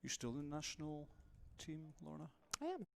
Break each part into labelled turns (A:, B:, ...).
A: You still in national team, Lorna?
B: I am.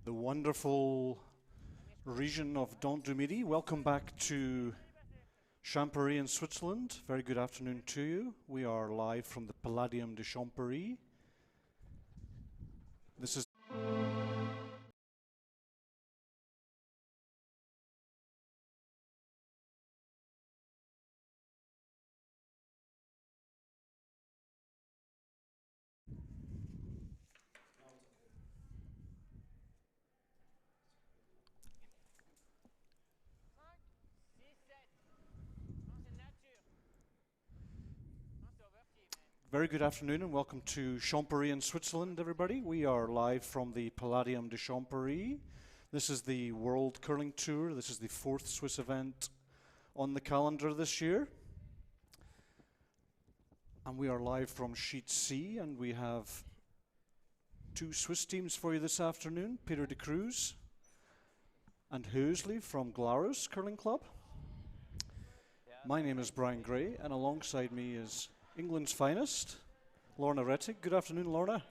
A: The wonderful region of Dorp De Cruz. Welcome back to Champéry in Switzerland. Very good afternoon to you. We are live from the Palladium de Champéry. This is very good afternoon and welcome to Champéry in Switzerland, everybody. We are live from the Palladium de Champéry. This is the World Curling Tour. This is the 4th Swiss event on the calendar this year. And we are live from Sheet C, and we have 2 Swiss teams for you this afternoon, Dorp De Cruz and Hösli from Glarus Curling Club. My name is Brian Gray, and alongside me is England's finest, Lorna Rettig. Good afternoon, Lorna.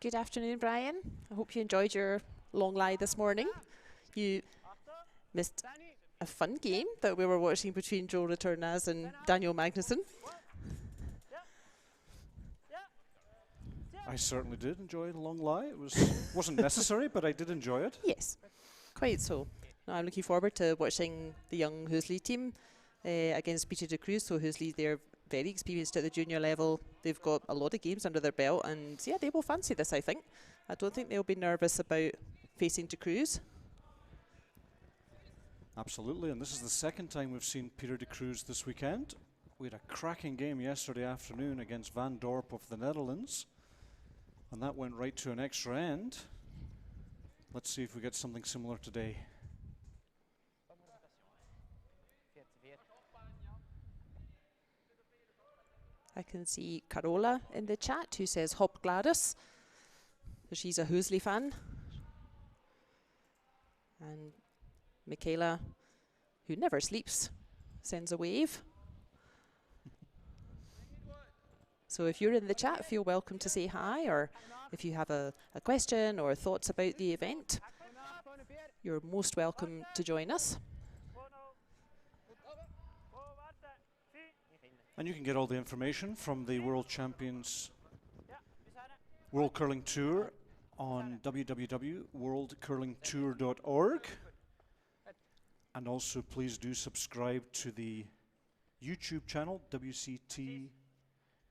B: Good afternoon, Brian. I hope you enjoyed your long lie this morning. You missed a fun game that we were watching between Joe Retornaz and Daniel Magnusson.
A: I certainly did enjoy the long lie. It wasn't necessary, but I did enjoy it.
B: Yes, quite so. Now I'm looking forward to watching the young Hösli team against Dorp De Cruz. So Hösli, they're very experienced at the junior level. They've got a lot of games under their belt, and yeah, they will fancy this, I think. I don't think they'll be nervous about facing De Cruz.
A: Absolutely, and this is the second time we've seen Dorp De Cruz this weekend. We had a cracking game yesterday afternoon against Van Dorp of the Netherlands, and that went right to an extra end. Let's see if we get something similar today.
B: I can see Carola in the chat who says Hop Gladys. So she's a Hösli fan. And Michaela, who never sleeps, sends a wave. So if you're in the chat, feel welcome to say hi, or if you have a question or thoughts about the event, you're most welcome to join us.
A: And you can get all the information from the World Champions World Curling Tour on www.worldcurlingtour.org. And also please do subscribe to the YouTube channel, WCT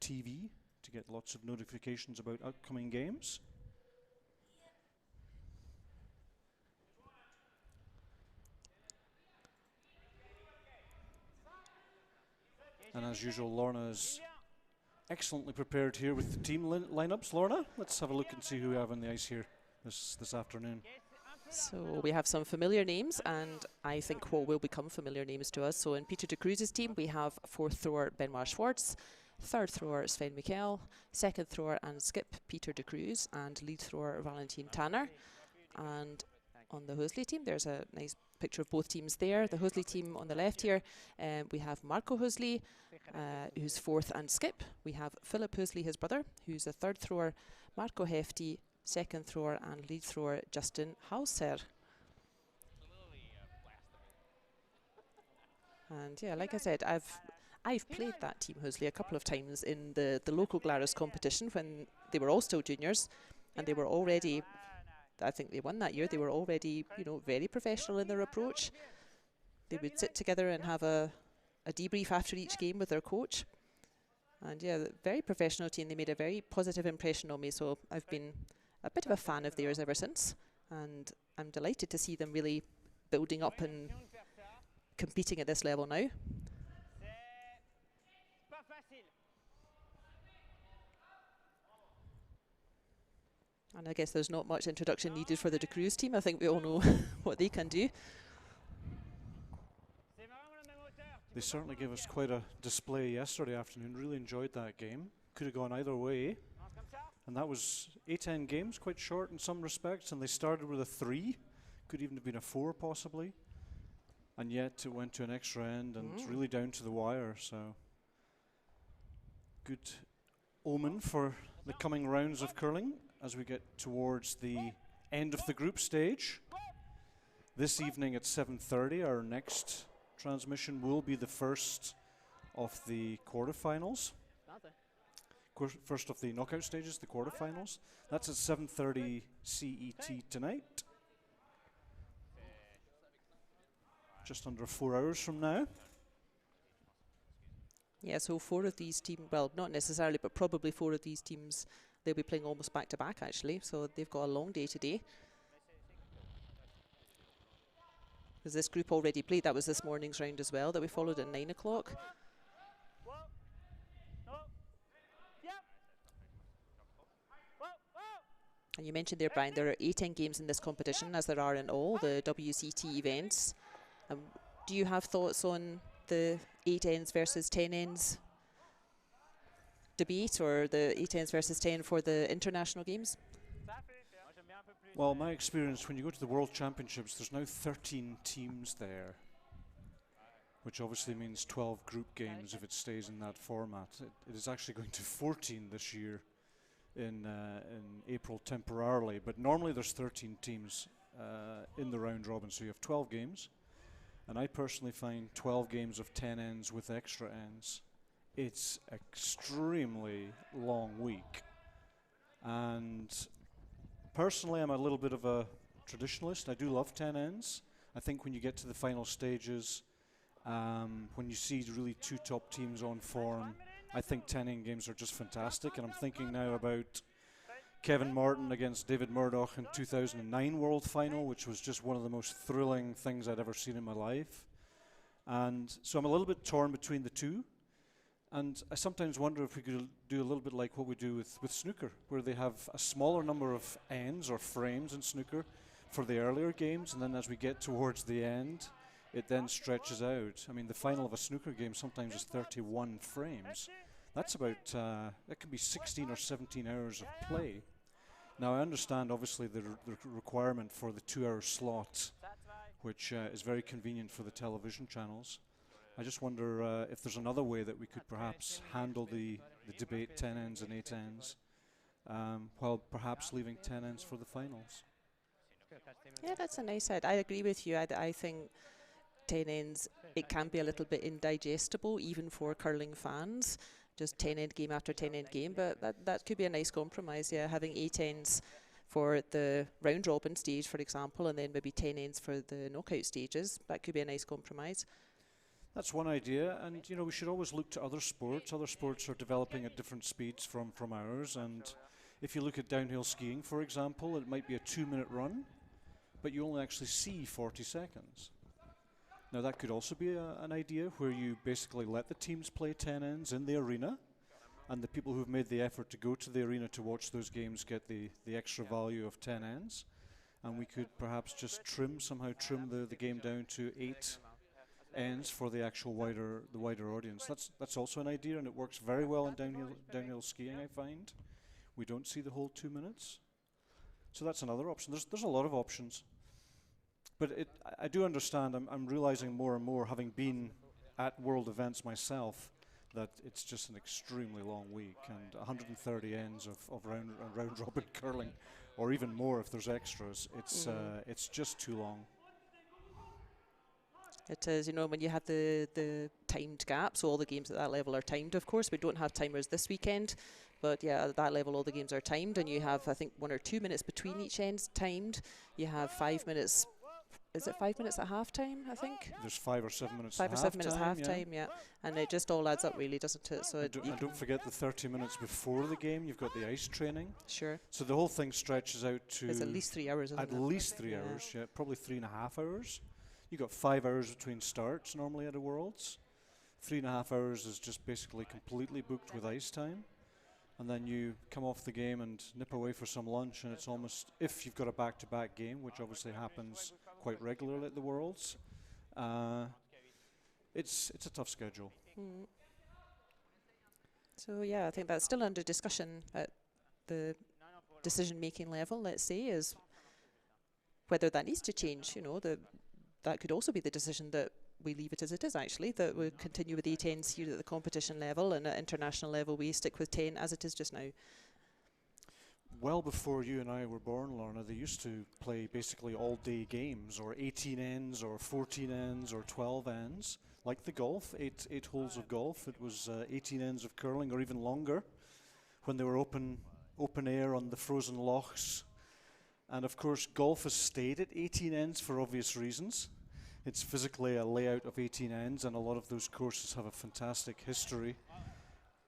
A: TV, to get lots of notifications about upcoming games. And as usual, Lorna is excellently prepared here with the team lineups. Lorna, let's have a look and see who we have on the ice here this afternoon.
B: So we have some familiar names, and I think what will become familiar names to us. So in Dorp De Cruz's team, we have 4th thrower Benoit Schwartz, 3rd thrower Sven Mikkel, 2nd thrower and skip Dorp De Cruz, and lead thrower Valentin Tanner. And on the Hösli team, there's a nice picture of both teams there. The Hösli team on the left here, we have Marco Hösli, who's 4th and skip. We have Philip Hösli, his brother, who's a 3rd thrower, Marco Hefti, 2nd thrower and lead thrower Justin Hauser. And yeah, like I said, I've played that team, Hösli, a couple of times in the local Glarus competition when they were all still juniors, and they were already, I think they won that year, they were already, you know, very professional in their approach. They would sit together and have a debrief after each game with their coach. And yeah, very professional team. They made a very positive impression on me, so I've been a bit of a fan of theirs ever since. And I'm delighted to see them really building up and competing at this level now. And I guess there's not much introduction needed for the De Cruz team. I think we all know what they can do.
A: They certainly gave us quite a display yesterday afternoon. Really enjoyed that game. Could have gone either way. And that was A10 games, quite short in some respects. And they started with a 3. Could even have been a 4 possibly. And yet it went to an extra end and really down to the wire. So good omen for the coming rounds of curling as we get towards the end of the group stage. This evening at 7:30, our next transmission will be the first of the quarterfinals. First of the knockout stages, the quarterfinals. That's at 7:30 CET tonight. Just under 4 hours from now.
B: Yeah, so 4 of these teams, well, not necessarily, but probably 4 of these teams, they'll be playing almost back to back actually. So they've got a long day today. Because this group already played, that was this morning's round as well, that we followed at 9 o'clock. And you mentioned there, Brian, there are 18 games in this competition, as there are in all the WCT events. Do you have thoughts on the 8 ends versus 10 ends debate, or the 8 ends versus 10 for the international games?
A: Well, my experience, when you go to the World Championships, there's now 13 teams there, which obviously means 12 group games if it stays in that format. It is actually going to 14 this year in April temporarily, but normally there's 13 teams in the round robin, so you have 12 games. And I personally find 12 games of 10 ends with extra ends, it's extremely long week. And personally, I'm a little bit of a traditionalist. I do love 10 ends. I think when you get to the final stages, when you see really 2 top teams on form, I think 10 end games are just fantastic. And I'm thinking now about Kevin Martin against David Murdoch in 2009 World Final, which was just one of the most thrilling things I'd ever seen in my life. And so I'm a little bit torn between the two. And I sometimes wonder if we could do a little bit like what we do with snooker, where they have a smaller number of ends or frames in snooker for the earlier games, and then as we get towards the end, it then stretches out. I mean, the final of a snooker game sometimes is 31 frames. That's about, that can be 16 or 17 hours of play. Now, I understand, obviously, the requirement for the 2-hour slot, which is very convenient for the television channels. I just wonder if there's another way that we could perhaps handle the debate 10 ends and 8 ends, while perhaps leaving 10 ends for the finals.
B: Yeah, that's a nice side. I agree with you. I think 10 ends, it can be a little bit indigestible, even for curling fans. Just 10 end game after 10 end game, but that could be a nice compromise, yeah, having 8 ends for the round robin stage, for example, and then maybe 10 ends for the knockout stages. That could be a nice compromise.
A: That's one idea, and you know, we should always look to other sports. Other sports are developing at different speeds from ours, and if you look at downhill skiing, for example, it might be a 2-minute run, but you only actually see 40 seconds. Now that could also be an idea where you basically let the teams play 10 ends in the arena, and the people who've made the effort to go to the arena to watch those games get the extra value of 10 ends, and we could perhaps just somehow trim the game down to 8 ends for the actual wider audience. That's also an idea, and it works very well in downhill skiing, I find. We don't see the whole 2 minutes, so that's another option. There's a lot of options. But I do understand, I'm realizing more and more, having been at world events myself, that it's just an extremely long week, and 130 ends of round robin curling, or even more if there's extras, it's just too long.
B: It is, you know, when you have the timed gap, so all the games at that level are timed, of course. We don't have timers this weekend, but yeah, at that level all the games are timed, and you have, I think, 1 or 2 minutes between each ends timed. You have 5 minutes, is it 5 minutes at half-time, I think?
A: There's 5 or 7 minutes
B: 5 or 7 minutes
A: half-time,
B: half-time, yeah. And it just all adds up, really, doesn't it? So
A: and don't forget the 30 minutes before the game, you've got the ice training.
B: Sure.
A: So the whole thing stretches out to...
B: It's at least 3 hours, isn't it?
A: At least 3 hours, yeah. Probably 3.5 hours. You've got 5 hours between starts normally at a Worlds. 3.5 hours is just basically completely booked with ice time. And then you come off the game and nip away for some lunch, and it's almost, if you've got a back-to-back game, which obviously happens quite regularly at the Worlds, it's a tough schedule.
B: Mm. So yeah, I think that's still under discussion at the decision-making level, let's say, is whether that needs to change. You know, that could also be the decision that we leave it as it is, actually, that we continue with A10s here at the competition level, and at international level we stick with 10 as it is just now.
A: Well before you and I were born, Lorna, they used to play basically all-day games, or 18 ends, or 14 ends, or 12 ends, like the golf, eight holes of golf. It was 18 ends of curling, or even longer, when they were open air on the frozen lochs. And of course, golf has stayed at 18 ends for obvious reasons. It's physically a layout of 18 ends, and a lot of those courses have a fantastic history.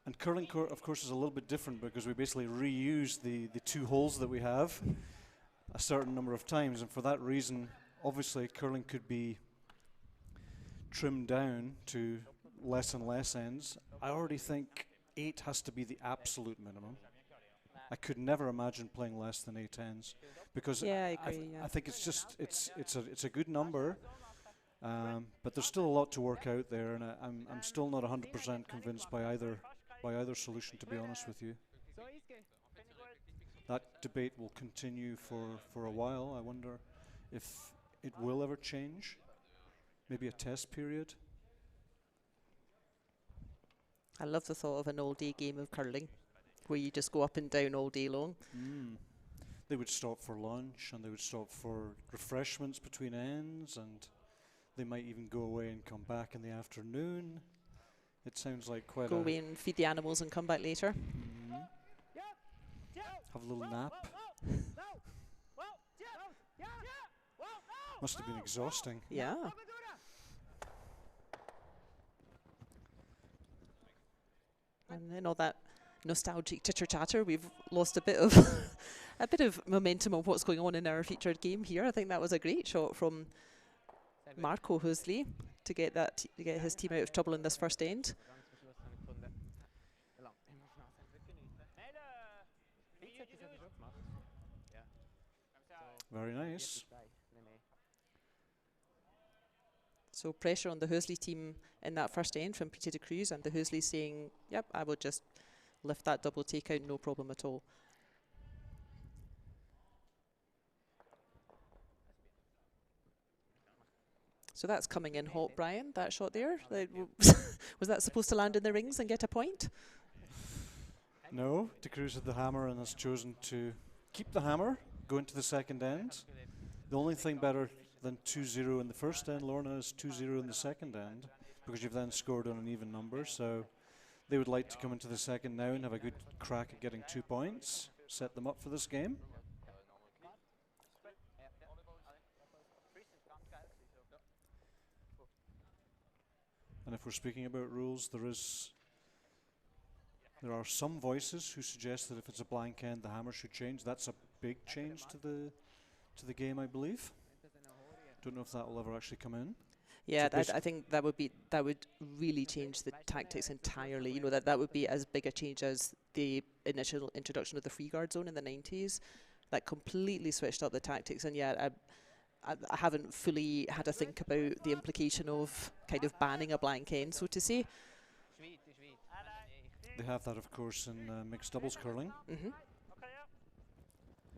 A: And curling, of course, is a little bit different because we basically reuse the 2 holes that we have a certain number of times. And for that reason, obviously, curling could be trimmed down to less and less ends. I already think 8 has to be the absolute minimum. I could never imagine playing less than 8 ends because
B: I agree,
A: I think it's just it's a good number. But there's still a lot to work out there, and I'm still not 100% convinced by either solution, to be honest with you. That debate will continue for a while. I wonder if it will ever change. Maybe a test period.
B: I love the thought of an all-day game of curling, where you just go up and down all day long.
A: They would stop for lunch, and they would stop for refreshments between ends, and they might even go away and come back in the afternoon. It sounds like quite
B: Go away and feed the animals and come back later.
A: Have a little nap. Must have been exhausting.
B: Yeah. And then all that nostalgic chitter-chatter, we've lost a bit of a bit of momentum of what's going on in our featured game here. I think that was a great shot from Marco Hösli to get his team out of trouble in this first end.
A: Very nice.
B: So pressure on the Hösli team in that first end from Peter De Cruz, and the Hösli saying, yep, I will just lift that double takeout, no problem at all. So that's coming in hot, Brian, that shot there. Was that supposed to land in the rings and get a point?
A: No, De Cruz had the hammer and has chosen to keep the hammer, go into the second end. The only thing better than 2-0 in the first end, Lorna, is 2-0 in the second end, because you've then scored on an even number. So they would like to come into the second now and have a good crack at getting 2 points, set them up for this game. And if we're speaking about rules, there are some voices who suggest that if it's a blank end, the hammer should change. That's a big change to the game, I believe. Don't know if that will ever actually come in.
B: Yeah, I think that would really change the tactics entirely. You know, that would be as big a change as the initial introduction of the free guard zone in the 90s. That completely switched up the tactics, and yeah, I haven't fully had a think about the implication of kind of banning a blank end, so to say.
A: They have that, of course, in mixed doubles curling.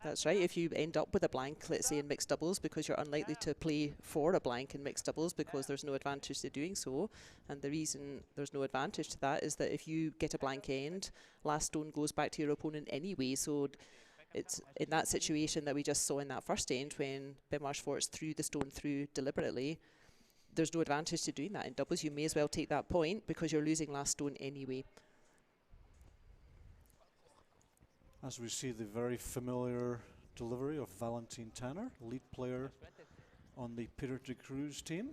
B: That's right. If you end up with a blank, let's say in mixed doubles, because you're unlikely to play for a blank in mixed doubles because there's no advantage to doing so, and the reason there's no advantage to that is that if you get a blank end, last stone goes back to your opponent anyway. So it's in that situation that we just saw in that first end when Benoit Schwartz threw the stone through deliberately. there's no advantage to doing that in doubles. You may as well take that point because you're losing last stone anyway.
A: As we see the very familiar delivery of Valentin Tanner, lead player on the Peter De Cruz team,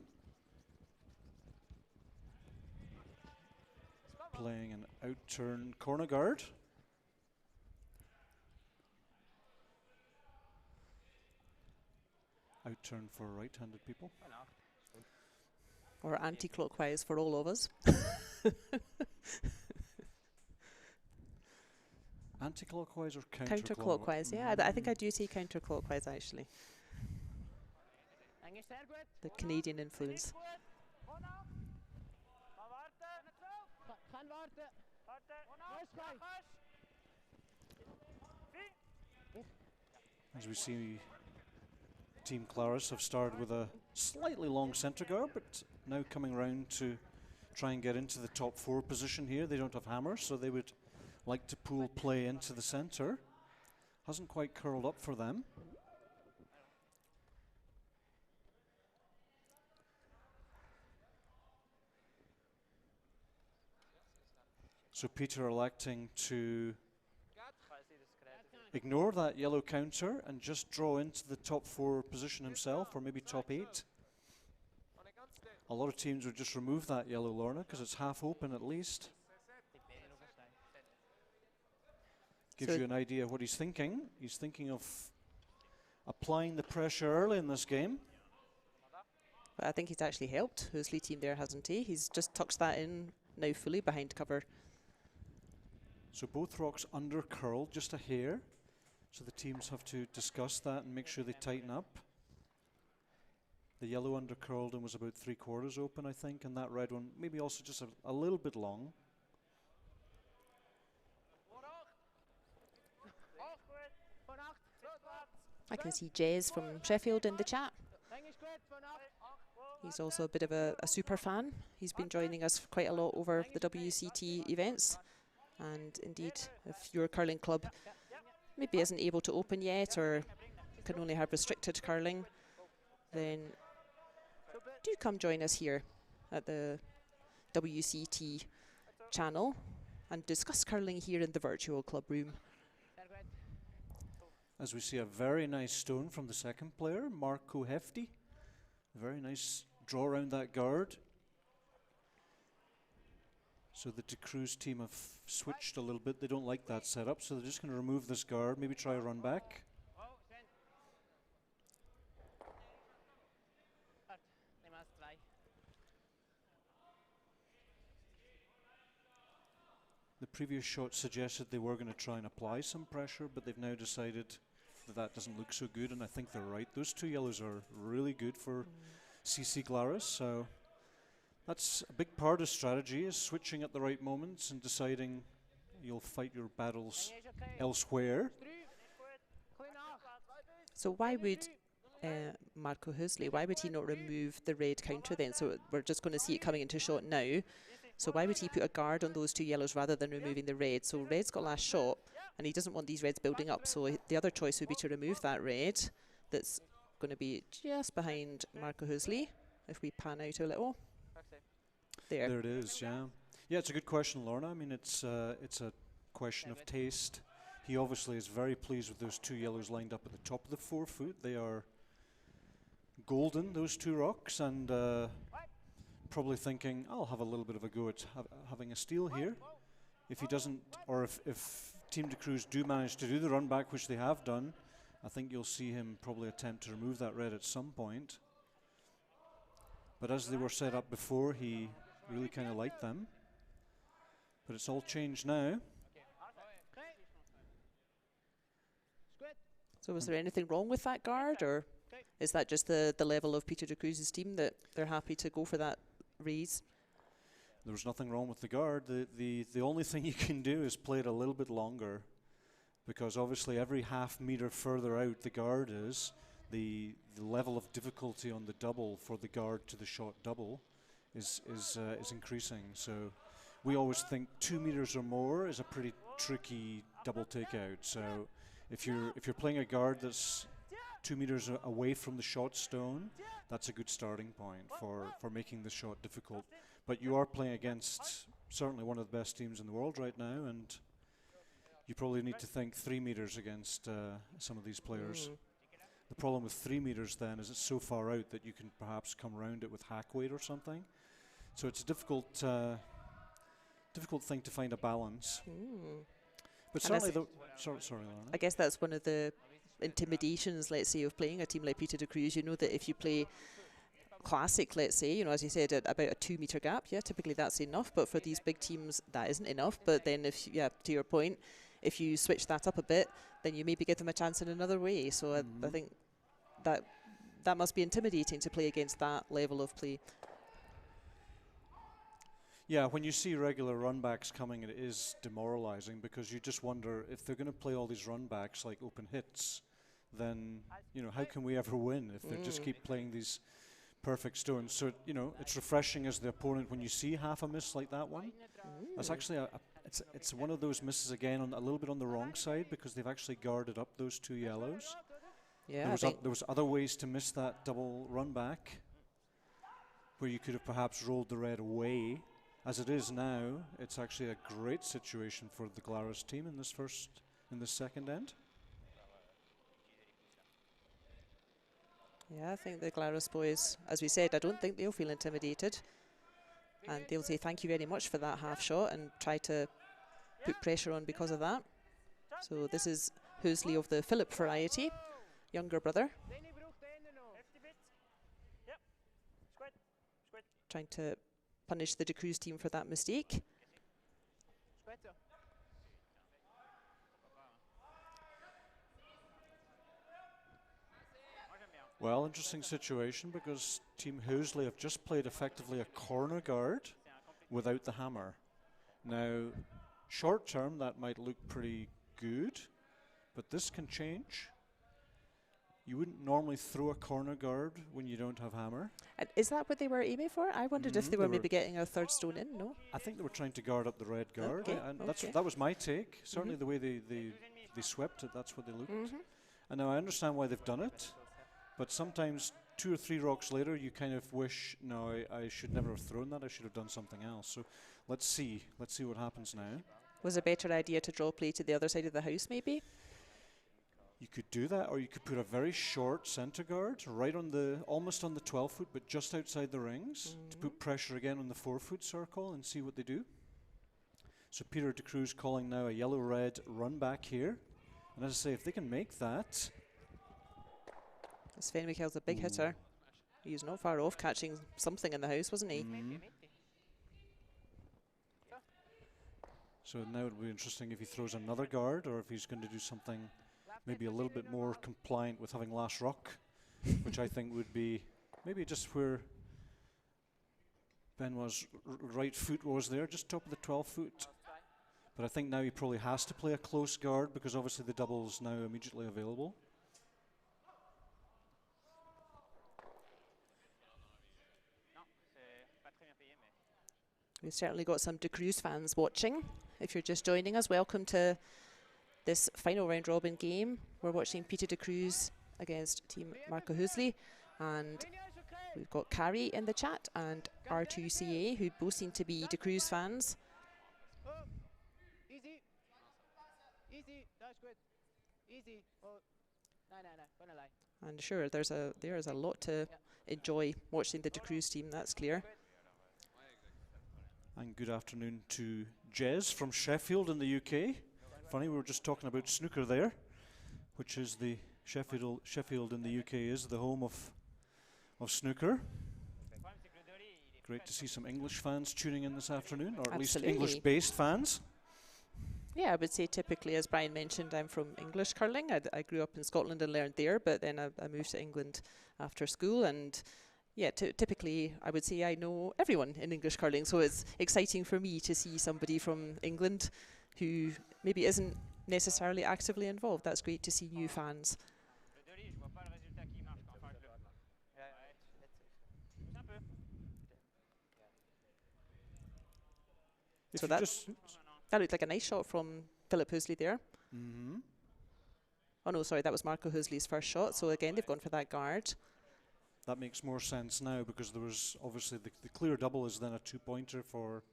A: playing an out-turn corner guard. Out-turn for right-handed people.
B: Or anti-clockwise for all of us.
A: Anti-clockwise or
B: counterclockwise? Yeah, I think I do say counterclockwise actually. The Canadian influence.
A: As we see, Team Claris have started with a slightly long centre guard, but now coming round to try and get into the top 4 position here. They don't have hammers, so they would like to pool play into the centre. Hasn't quite curled up for them. So Peter electing to ignore that yellow counter and just draw into the top 4 position himself, or maybe top 8. A lot of teams would just remove that yellow, Lorna, because it's half open at least. Gives you an idea of what he's thinking. He's thinking of applying the pressure early in this game.
B: But I think he's actually helped Hösli team there, hasn't he? He's just tucked that in now fully behind cover.
A: So both rocks under curled, just a hair. So the teams have to discuss that and make sure they tighten up. The yellow under curled and was about 3/4 open, I think, and that red one maybe also just a little bit long.
B: I can see Jez from Sheffield in the chat. He's also a bit of a super fan. He's been joining us quite a lot over the WCT events. And indeed, if your curling club maybe isn't able to open yet or can only have restricted curling, then do come join us here at the WCT channel and discuss curling here in the virtual club room.
A: As we see a very nice stone from the second player, Marco Hefty. Very nice draw around that guard. So the De Cruz team have switched a little bit. They don't like that setup, so they're just going to remove this guard, maybe try a run back. The previous shot suggested they were going to try and apply some pressure, but they've now decided that that doesn't look so good, and I think they're right. Those 2 yellows are really good for CC Glarus, so that's a big part of strategy, is switching at the right moments and deciding you'll fight your battles elsewhere.
B: So why would Marco Hösli, why would he not remove the red counter then? So we're just going to see it coming into shot now. So why would he put a guard on those 2 yellows rather than removing the red? So red's got last shot, and he doesn't want these reds building up. So the other choice would be to remove that red that's going to be just behind Marco Hösli, if we pan out a little.
A: There it is, yeah. Yeah, it's a good question, Lorna. I mean, it's a question of taste. He obviously is very pleased with those 2 yellows lined up at the top of the 4 foot. They are golden, those 2 rocks, and probably thinking, I'll have a little bit of a go at having a steal here. If he doesn't, or if Team De Cruz do manage to do the run back, which they have done, I think you'll see him probably attempt to remove that red at some point. But as they were set up before, he really kind of liked them. But it's all changed now.
B: So was there anything wrong with that guard, or is that just the level of Peter De Cruz's team that they're happy to go for that raise?
A: There was nothing wrong with the guard. The only thing you can do is play it a little bit longer, because obviously every half meter further out the guard is, the level of difficulty on the double for the guard to the shot double is increasing. So we always think 2 meters or more is a pretty tricky double takeout. So if you're playing a guard that's 2 meters away from the shot stone, that's a good starting point for making the shot difficult. But you are playing against certainly one of the best teams in the world right now, and you probably need to think 3 meters against some of these players. The problem with 3 meters then is it's so far out that you can perhaps come around it with hack weight or something. So it's a difficult thing to find a balance. But certainly, sorry, Lorna.
B: I guess that's one of the intimidations, let's say, of playing a team like Peter De Cruz. You know that if you play classic, let's say, you know, as you said, at about a 2 meter gap, yeah, typically that's enough. But for these big teams, that isn't enough. But then, if to your point, if you switch that up a bit, then you maybe give them a chance in another way. So I think that must be intimidating to play against that level of play.
A: Yeah, when you see regular run-backs coming, it is demoralizing because you just wonder if they're going to play all these run-backs like open hits, then, you know, how can we ever win if they just keep playing these perfect stones? So, you know, it's refreshing as the opponent when you see half a miss like that one. That's actually it's one of those misses again on a little bit on the wrong side because they've actually guarded up those 2 yellows.
B: Yeah,
A: there was other ways to miss that double run-back where you could have perhaps rolled the red away. As it is now, it's actually a great situation for the Glarus team in this second end.
B: Yeah, I think the Glarus boys, as we said, I don't think they'll feel intimidated. And they'll say thank you very much for that half shot and try to put pressure on because of that. So this is Hösli of the Philip variety, younger brother. Trying to punish the De Cruz team for that mistake.
A: Well, interesting situation because Team Hösli have just played effectively a corner guard without the hammer. Now, short term that might look pretty good, but this can change. You wouldn't normally throw a corner guard when you don't have hammer.
B: Is that what they were aiming for? I wondered if they were maybe getting a third stone in, no?
A: I think they were trying to guard up the red guard,
B: Okay,
A: and that was my take. Certainly the way they swept it, that's what they looked. And now I understand why they've done it, but sometimes 2 or 3 rocks later you kind of wish, no, I should never have thrown that, I should have done something else. So let's see what happens now.
B: Was a better idea to draw play to the other side of the house maybe?
A: You could do that, or you could put a very short centre guard right on almost on the 12 foot, but just outside the rings to put pressure again on the 4 foot circle and see what they do. So Peter De Cruz calling now a yellow-red run back here. And as I say, if they can make that.
B: Sven Mikkel's a big hitter. He's not far off catching something in the house, wasn't he?
A: So now it will be interesting if he throws another guard or if he's going to do something maybe a little bit more compliant with having last rock, which I think would be maybe just where Benoit's right foot was there, just top of the 12 foot. But I think now he probably has to play a close guard because obviously the double is now immediately available.
B: We've certainly got some De Cruz fans watching. If you're just joining us, welcome to this final round robin game. We're watching Peter De Cruz against Team Marco Hösli, and we've got Carrie in the chat and R2CA, who both seem to be De Cruz fans. And sure, there is a lot to enjoy watching the De Cruz team, that's clear.
A: And good afternoon to Jez from Sheffield in the UK. Funny, we were just talking about snooker there, which is the Sheffield in the UK is the home of snooker. Great to see some English fans tuning in this afternoon, or at least English-based fans.
B: Yeah, I would say typically, as Brian mentioned, I'm from English curling. I grew up in Scotland and learned there, but then I moved to England after school, and yeah, typically I would say I know everyone in English curling, so it's exciting for me to see somebody from England who maybe isn't necessarily actively involved. That's great to see new fans. So that looked like a nice shot from Philip Hösli there. Oh no, sorry, that was Marco Hösli's first shot. So again, they've gone for that guard.
A: That makes more sense now because there was obviously the clear double is then a 2-pointer for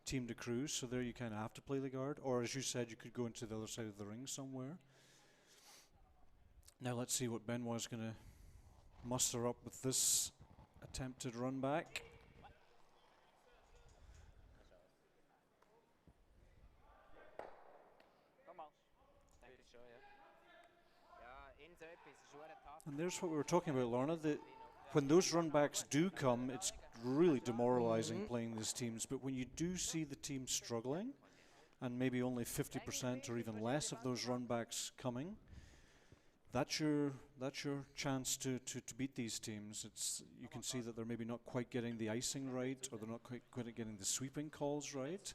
A: Team De Cruz. So there you kind of have to play the guard. Or as you said, you could go into the other side of the ring somewhere. Now let's see what Benoit's going to muster up with this attempted run back. And there's what we were talking about, Lorna. When those run backs do come, it's really demoralizing playing these teams. But when you do see the team struggling, and maybe only 50% or even less of those run backs coming, that's your chance to beat these teams. You can see that they're maybe not quite getting the icing right, or they're not quite getting the sweeping calls right.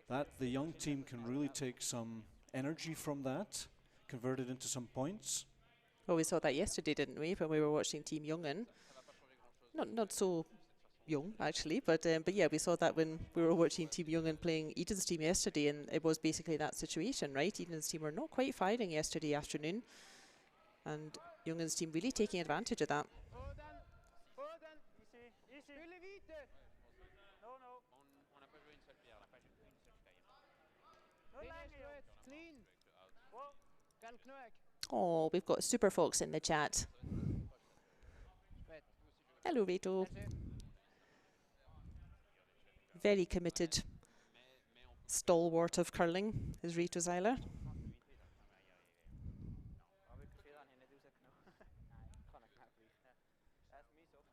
A: That the young team can really take some energy from that, convert it into some points.
B: Well, we saw that yesterday, didn't we, when we were watching Team Jungen? Not so young, actually, but yeah, we saw that when we were watching Team Jungen playing Edin's team yesterday, and it was basically that situation, right? Edin's team were not quite firing yesterday afternoon, and Jungen's team really taking advantage of that. Oh, we've got Super Fox in the chat. Hello, Reto. Very committed stalwart of curling is Reto Zeiler.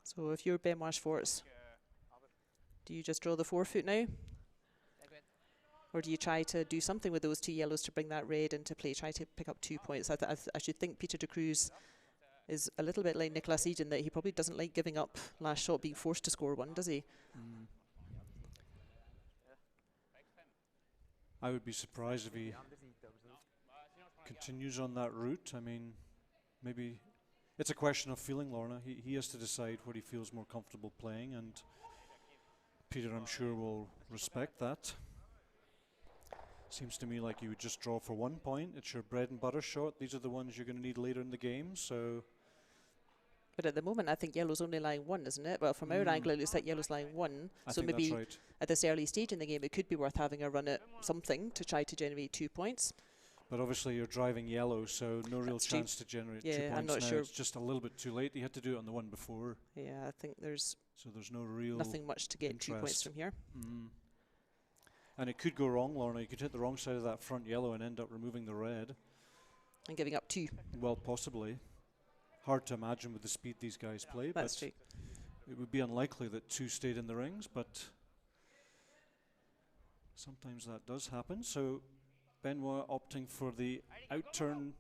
B: So if you're Benoit Schwartz, do you just draw the forefoot now? Or do you try to do something with those two yellows to bring that red into play, try to pick up 2 points? I should think Peter De Cruz is a little bit like Nicolas Edin, that he probably doesn't like giving up last shot, being forced to score one, does he?
A: I would be surprised if he continues on that route. I mean, maybe it's a question of feeling, Lorna. He has to decide what he feels more comfortable playing, and Peter, I'm sure, will respect that. Seems to me like you would just draw for 1 point. It's your bread and butter shot. These are the ones you're going to need later in the game. So,
B: but at the moment, I think yellow's only lying 1, isn't it? Well, from our angle, it looks like yellow's lying 1. So maybe right. At this early stage in the game, it could be worth having a run at something to try to generate 2 points.
A: But obviously, you're driving yellow, so no real chance to generate 2 points.
B: I'm not
A: now.
B: sure.
A: It's just a little bit too late. You had to do it on the one before.
B: Yeah, I think there's
A: no real
B: nothing much to get
A: interest.
B: 2 points from here.
A: And it could go wrong, Lorna. You could hit the wrong side of that front yellow and end up removing the red.
B: And giving up 2.
A: Well, possibly. Hard to imagine with the speed these guys play.
B: That's true.
A: It would be unlikely that 2 stayed in the rings, but sometimes that does happen. So Benoit opting for the out-turn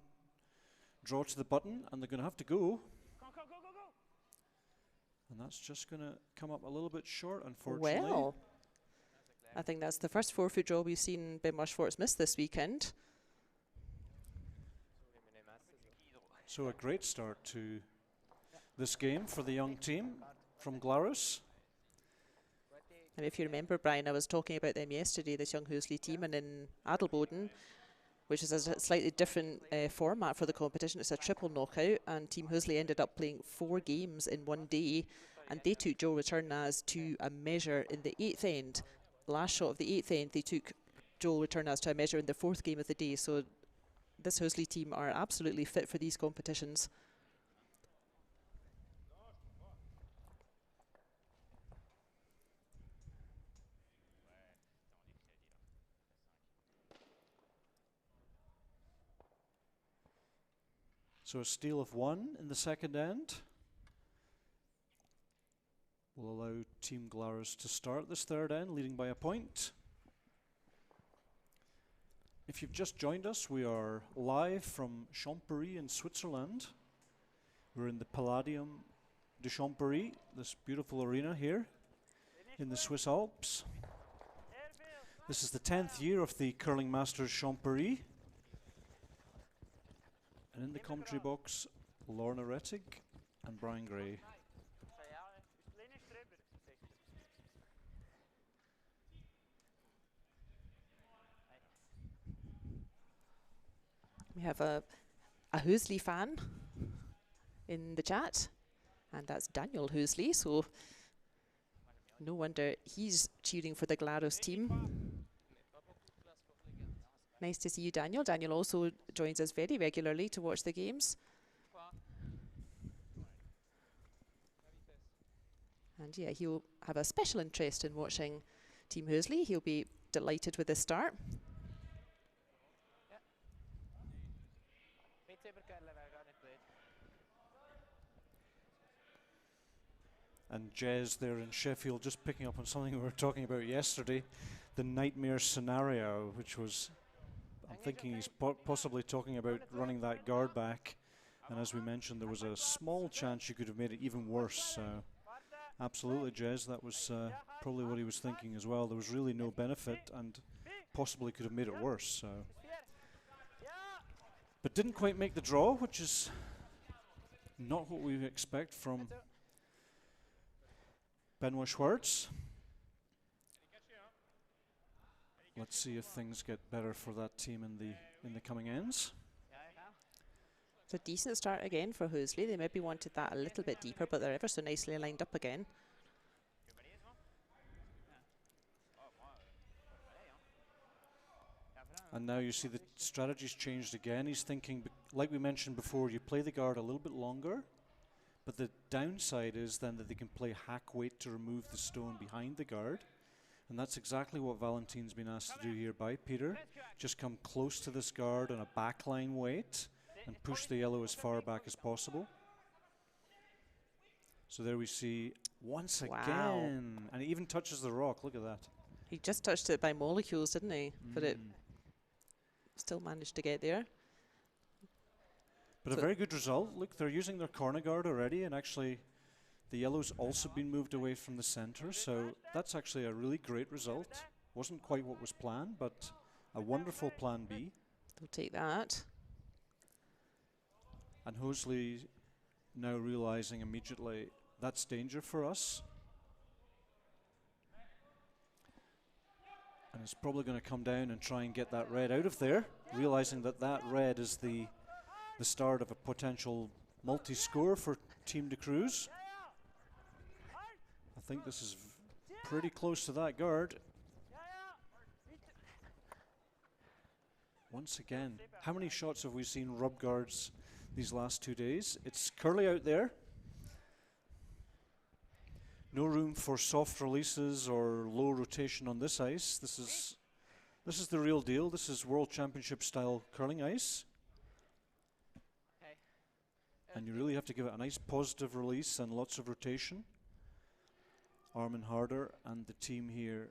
A: draw to the button, and they're going to have to go. And that's just going to come up a little bit short, unfortunately.
B: Well, I think that's the first forefoot draw we've seen Benoit Schwartz miss this weekend.
A: So a great start to this game for the young team from Glarus.
B: And if you remember, Brian, I was talking about them yesterday, this young Hösli team, and in Adelboden, which is a slightly different format for the competition. It's a triple knockout, and Team Hösli ended up playing 4 games in one day, and they took Joe Retornaz to a measure in the 8th end. Last shot of the 8th end, they took Joel Retornaz to a measure in the 4th game of the day. So this Hösli team are absolutely fit for these competitions.
A: So a steal of 1 in the second end will allow Team Glarus to start this third end, leading by a point. If you've just joined us, we are live from Champéry in Switzerland. We're in the Palladium de Champéry, this beautiful arena here in the Swiss Alps. This is the 10th year of the Curling Masters Champéry. And in the commentary box, Lorna Rettig and Brian Gray.
B: We have a a Hösli fan in the chat, and that's Daniel Hösli, so no wonder he's cheering for the Glarus team. Nice to see you, Daniel. Daniel also joins us very regularly to watch the games. And yeah, he'll have a special interest in watching Team Hösli. He'll be delighted with this start.
A: And Jez there in Sheffield just picking up on something we were talking about yesterday, the nightmare scenario, which was, I'm thinking he's possibly talking about running that guard back. And as we mentioned, there was a small chance you could have made it even worse. So absolutely, Jez, that was probably what he was thinking as well. There was really no benefit and possibly could have made it worse. So, but didn't quite make the draw, which is not what we expect from Benoit Schwartz. Let's see if things get better for that team in the coming ends.
B: It's a decent start again for Hösli. They maybe wanted that a little bit deeper, but they're ever so nicely lined up again.
A: And now you see the strategy's changed again. He's thinking, like we mentioned before, you play the guard a little bit longer, but the downside is then that they can play hack weight to remove the stone behind the guard. And that's exactly what Valentin's been asked to do here by Peter. Just come close to this guard on a backline weight and push the yellow as far back as possible. So there we see once again, and he even touches the rock. Look at that.
B: He just touched it by molecules, didn't he? But it still managed to get there.
A: But so a very good result. Look, they're using their corner guard already, and actually the yellow's also been moved away from the center, so that's actually a really great result. Wasn't quite what was planned, but a wonderful plan B.
B: They'll take that.
A: And Hösli now realizing immediately that's danger for us. And it's probably going to come down and try and get that red out of there, realizing that that red is the start of a potential multi-score for Team De Cruz. I think this is pretty close to that guard. Once again, how many shots have we seen rub guards these last 2 days? It's curly out there. No room for soft releases or low rotation on this ice. This is the real deal. This is World Championship style curling ice. And you really have to give it a nice positive release and lots of rotation. Armin Harder and the team here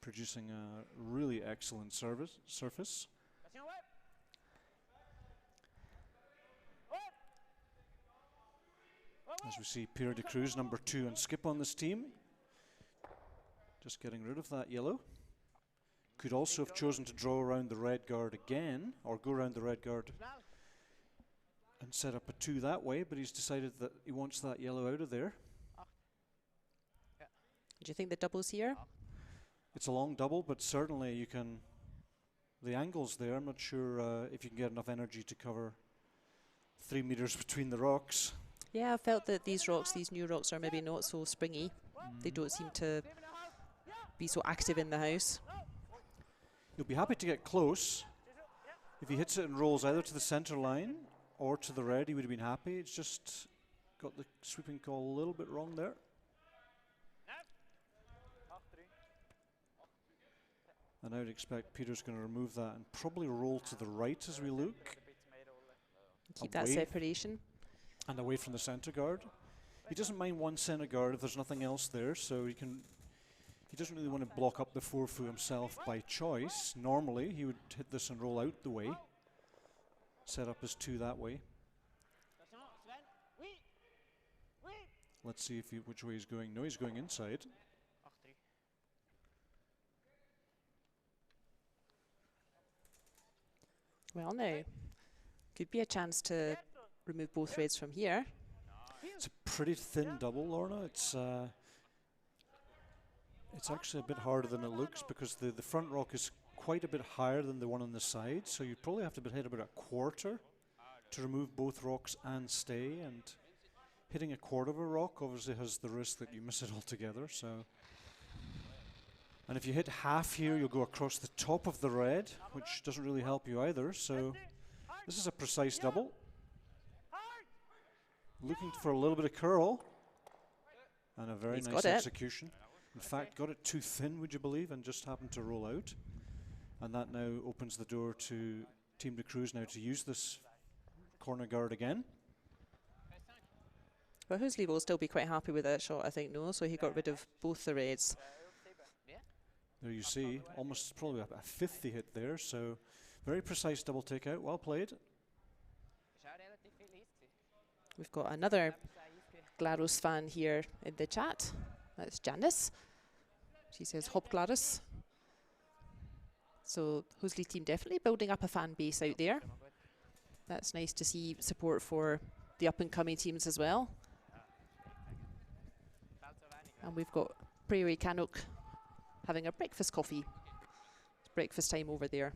A: producing a really excellent surface. As we see Pierre De Cruz, number 2 and skip on this team. Just getting rid of that yellow. Could also have chosen to draw around the red guard again, or go around the red guard and set up a 2 that way, but he's decided that he wants that yellow out of there.
B: Do you think the double's here?
A: It's a long double, but certainly you can, the angle's there. I'm not sure if you can get enough energy to cover 3 meters between the rocks.
B: Yeah, I felt that these new rocks are maybe not so springy. They don't seem to be so active in the house.
A: You'll be happy to get close. If he hits it and rolls either to the center line or to the red, he would have been happy. It's just got the sweeping call a little bit wrong there. And I would expect Peter's going to remove that and probably roll to the right as we look.
B: Keep that separation.
A: And away from the center guard. He doesn't mind one center guard if there's nothing else there, so he doesn't really want to block up the forefoot himself by choice. Normally he would hit this and roll out the way. Set up his 2 that way. Let's see which way he's going. No, he's going inside.
B: Well, now could be a chance to remove both reds from here.
A: It's a pretty thin double, Lorna. It's actually a bit harder than it looks because the front rock is quite a bit higher than the one on the side, so you probably have to hit about a quarter to remove both rocks and stay, and hitting a quarter of a rock obviously has the risk that you miss it altogether. So, and if you hit half here, you'll go across the top of the red, which doesn't really help you either. So this is a precise double. Looking for a little bit of curl, and a very nice execution. In fact, got it too thin, would you believe, and just happened to roll out. And that now opens the door to Team De Cruz now to use this corner guard again.
B: Well, Hösli will still be quite happy with that shot, I think, no? So he got rid of both the reds.
A: There you see, almost probably a fifth he hit there, so very precise double takeout, well played.
B: We've got another Glarus fan here in the chat. That's Janice. She says, Hop Glarus. So Hösli team definitely building up a fan base out there. That's nice to see support for the up-and-coming teams as well. And we've got Prairie Canuck having a breakfast coffee. It's breakfast time over there.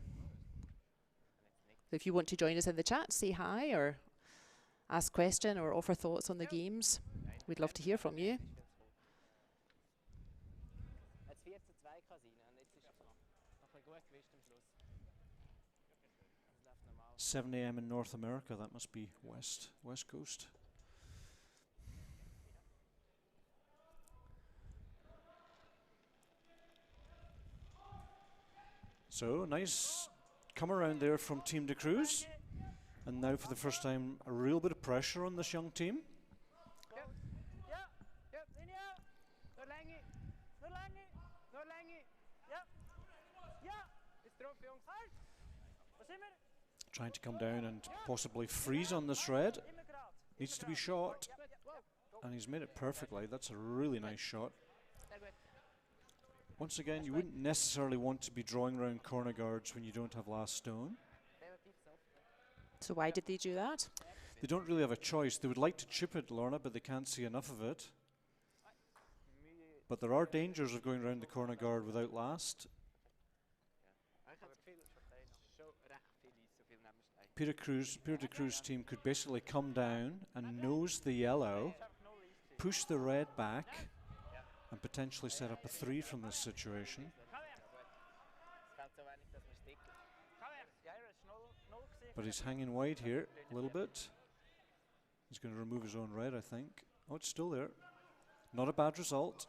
B: So if you want to join us in the chat, say hi or ask question or offer thoughts on the games, we'd love to hear from you.
A: 7 a.m. in North America, that must be West Coast. So, nice come around there from Team De Cruz. And now for the first time, a real bit of pressure on this young team. Trying to come down and possibly freeze on this red. Needs to be shot. And he's made it perfectly. That's a really nice shot. Once again, you wouldn't necessarily want to be drawing around corner guards when you don't have last stone.
B: So why did they do that?
A: They don't really have a choice. They would like to chip it, Lorna, but they can't see enough of it. But there are dangers of going around the corner guard without last. Peter De Cruz team could basically come down and nose the yellow, push the red back, and potentially set up a 3 from this situation. But he's hanging wide here a little bit. He's going to remove his own red, I think. Oh, it's still there. Not a bad result.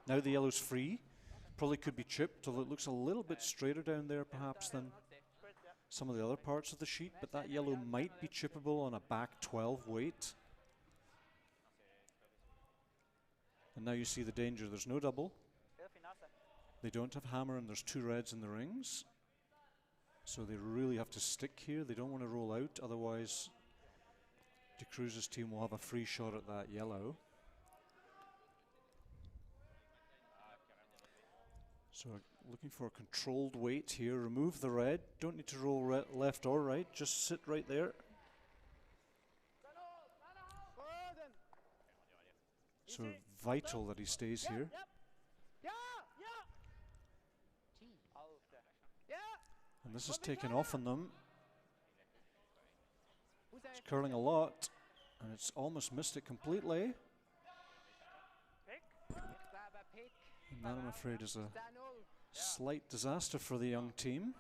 A: Now the yellow's free. Probably could be chipped, although it looks a little bit straighter down there perhaps than some of the other parts of the sheet, but that yellow might be chippable on a back 12 weight. And now you see the danger. There's no double. They don't have hammer, and there's 2 reds in the rings. So they really have to stick here. They don't want to roll out, otherwise De Cruz's team will have a free shot at that yellow. So looking for a controlled weight here. Remove the red. Don't need to roll left or right. Just sit right there. So vital that he stays here. And this is taken off on them. It's curling a lot, and it's almost missed it completely. And that, I'm afraid, is a slight disaster for the young team.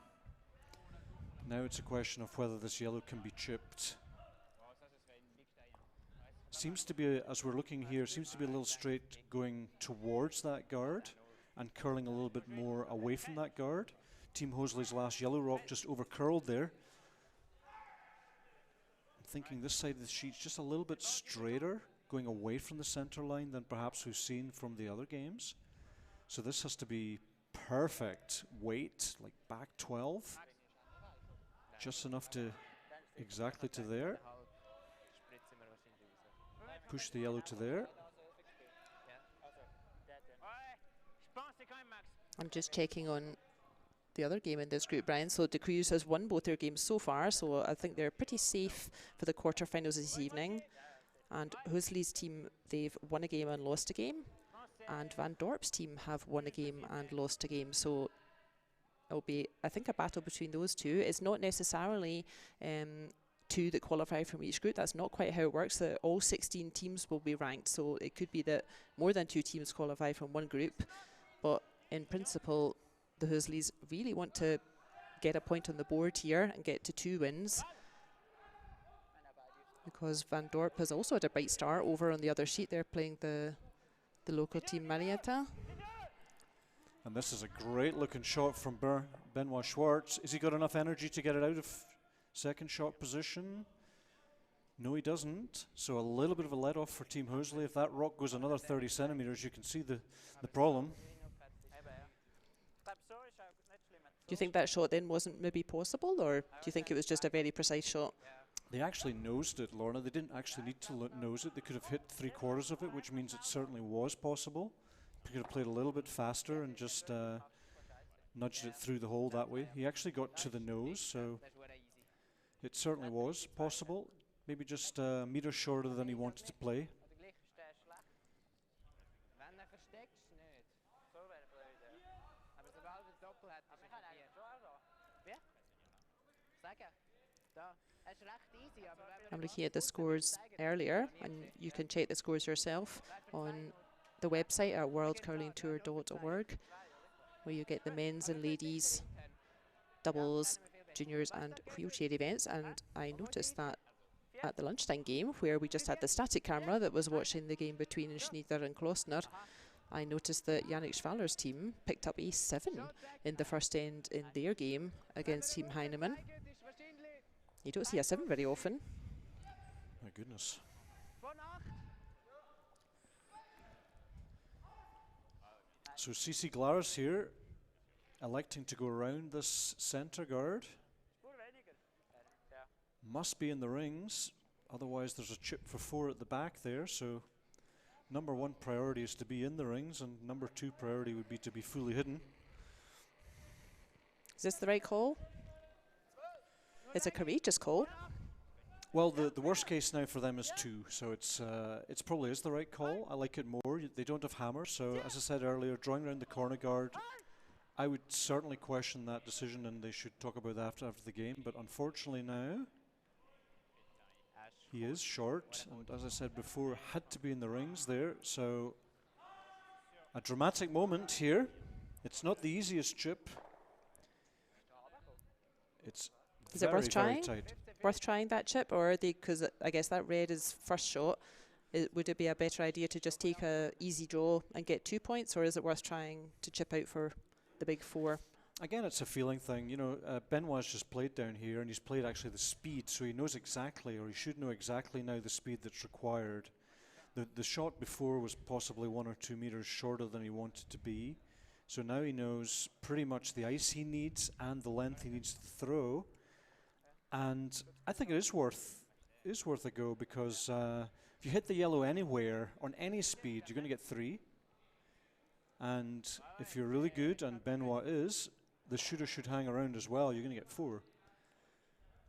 A: Now it's a question of whether this yellow can be chipped. Seems to be, as we're looking here, seems to be a little straight going towards that guard and curling a little bit more away from that guard. Team Hösli's last yellow rock just over curled there. I'm thinking this side of the sheet's just a little bit straighter, going away from the center line than perhaps we've seen from the other games. So this has to be perfect weight, like back 12. Just enough to exactly to there. Push the yellow to there.
B: I'm just checking on the other game in this group, Brian. So De Cruz has won both their games so far, so I think they're pretty safe for the quarterfinals this evening. And Hösli's team, they've won a game and lost a game. And Van Dorp's team have won a game and lost a game. So it'll be, I think, a battle between those two. It's not necessarily 2 that qualify from each group. That's not quite how it works. That all 16 teams will be ranked, so it could be that more than 2 teams qualify from one group. But in principle, the Höslis really want to get a point on the board here and get to 2 wins, because Van Dorp has also had a bright start over on the other sheet. They're playing the local team Marietan.
A: And this is a great looking shot from Benoit Schwartz. Has he got enough energy to get it out of second shot position? No, he doesn't. So a little bit of a let off for Team Hösli. If that rock goes another 30 centimeters, you can see the problem.
B: Do you think that shot then wasn't maybe possible, or do you think it was just a very precise shot?
A: They actually nosed it, Lorna. They didn't actually need to nose it. They could have hit 3/4 of it, which means it certainly was possible. They could have played a little bit faster and just nudged it through the hole that way. He actually got to the nose, so it certainly was possible. Maybe just a meter shorter than he wanted to play.
B: I'm looking at the scores earlier, and you can check the scores yourself on the website at worldcurlingtour.org, where you get the men's and ladies, doubles, juniors and wheelchair events. And I noticed that at the lunchtime game, where we just had the static camera that was watching the game between Schnider and Klossner, I noticed that Yannick Schwaller's team picked up a 7 in the first end in their game against Team Heinemann. You don't see a 7 very often.
A: My goodness. So CC Glarus here, electing to go around this centre guard. Must be in the rings, otherwise there's a chip for 4 at the back there. So number 1 priority is to be in the rings, and number 2 priority would be to be fully hidden.
B: Is this the right call? It's a courageous call.
A: Well, the worst case now for them is 2, so it's probably is the right call. I like it more. They don't have hammers, so as I said earlier, drawing around the corner guard, I would certainly question that decision, and they should talk about that after the game. But unfortunately now, he is short, and as I said before, had to be in the rings there. So a dramatic moment here. It's not the easiest chip. It's
B: Is it worth trying?
A: tight.
B: Worth trying that chip, or are they? Because I guess that red is first shot. Would it be a better idea to just take a easy draw and get 2 points, or is it worth trying to chip out for the big 4?
A: Again, it's a feeling thing. You know, Benoit's just played down here, and he's played actually the speed, so he knows exactly, or he should know exactly now, the speed that's required. The shot before was possibly 1 or 2 meters shorter than he wanted to be, so now he knows pretty much the ice he needs and the length he needs to throw. And I think it is worth a go, because if you hit the yellow anywhere on any speed, you're going to get 3. And if you're really good, and Benoit is, the shooter should hang around as well. You're going to get 4.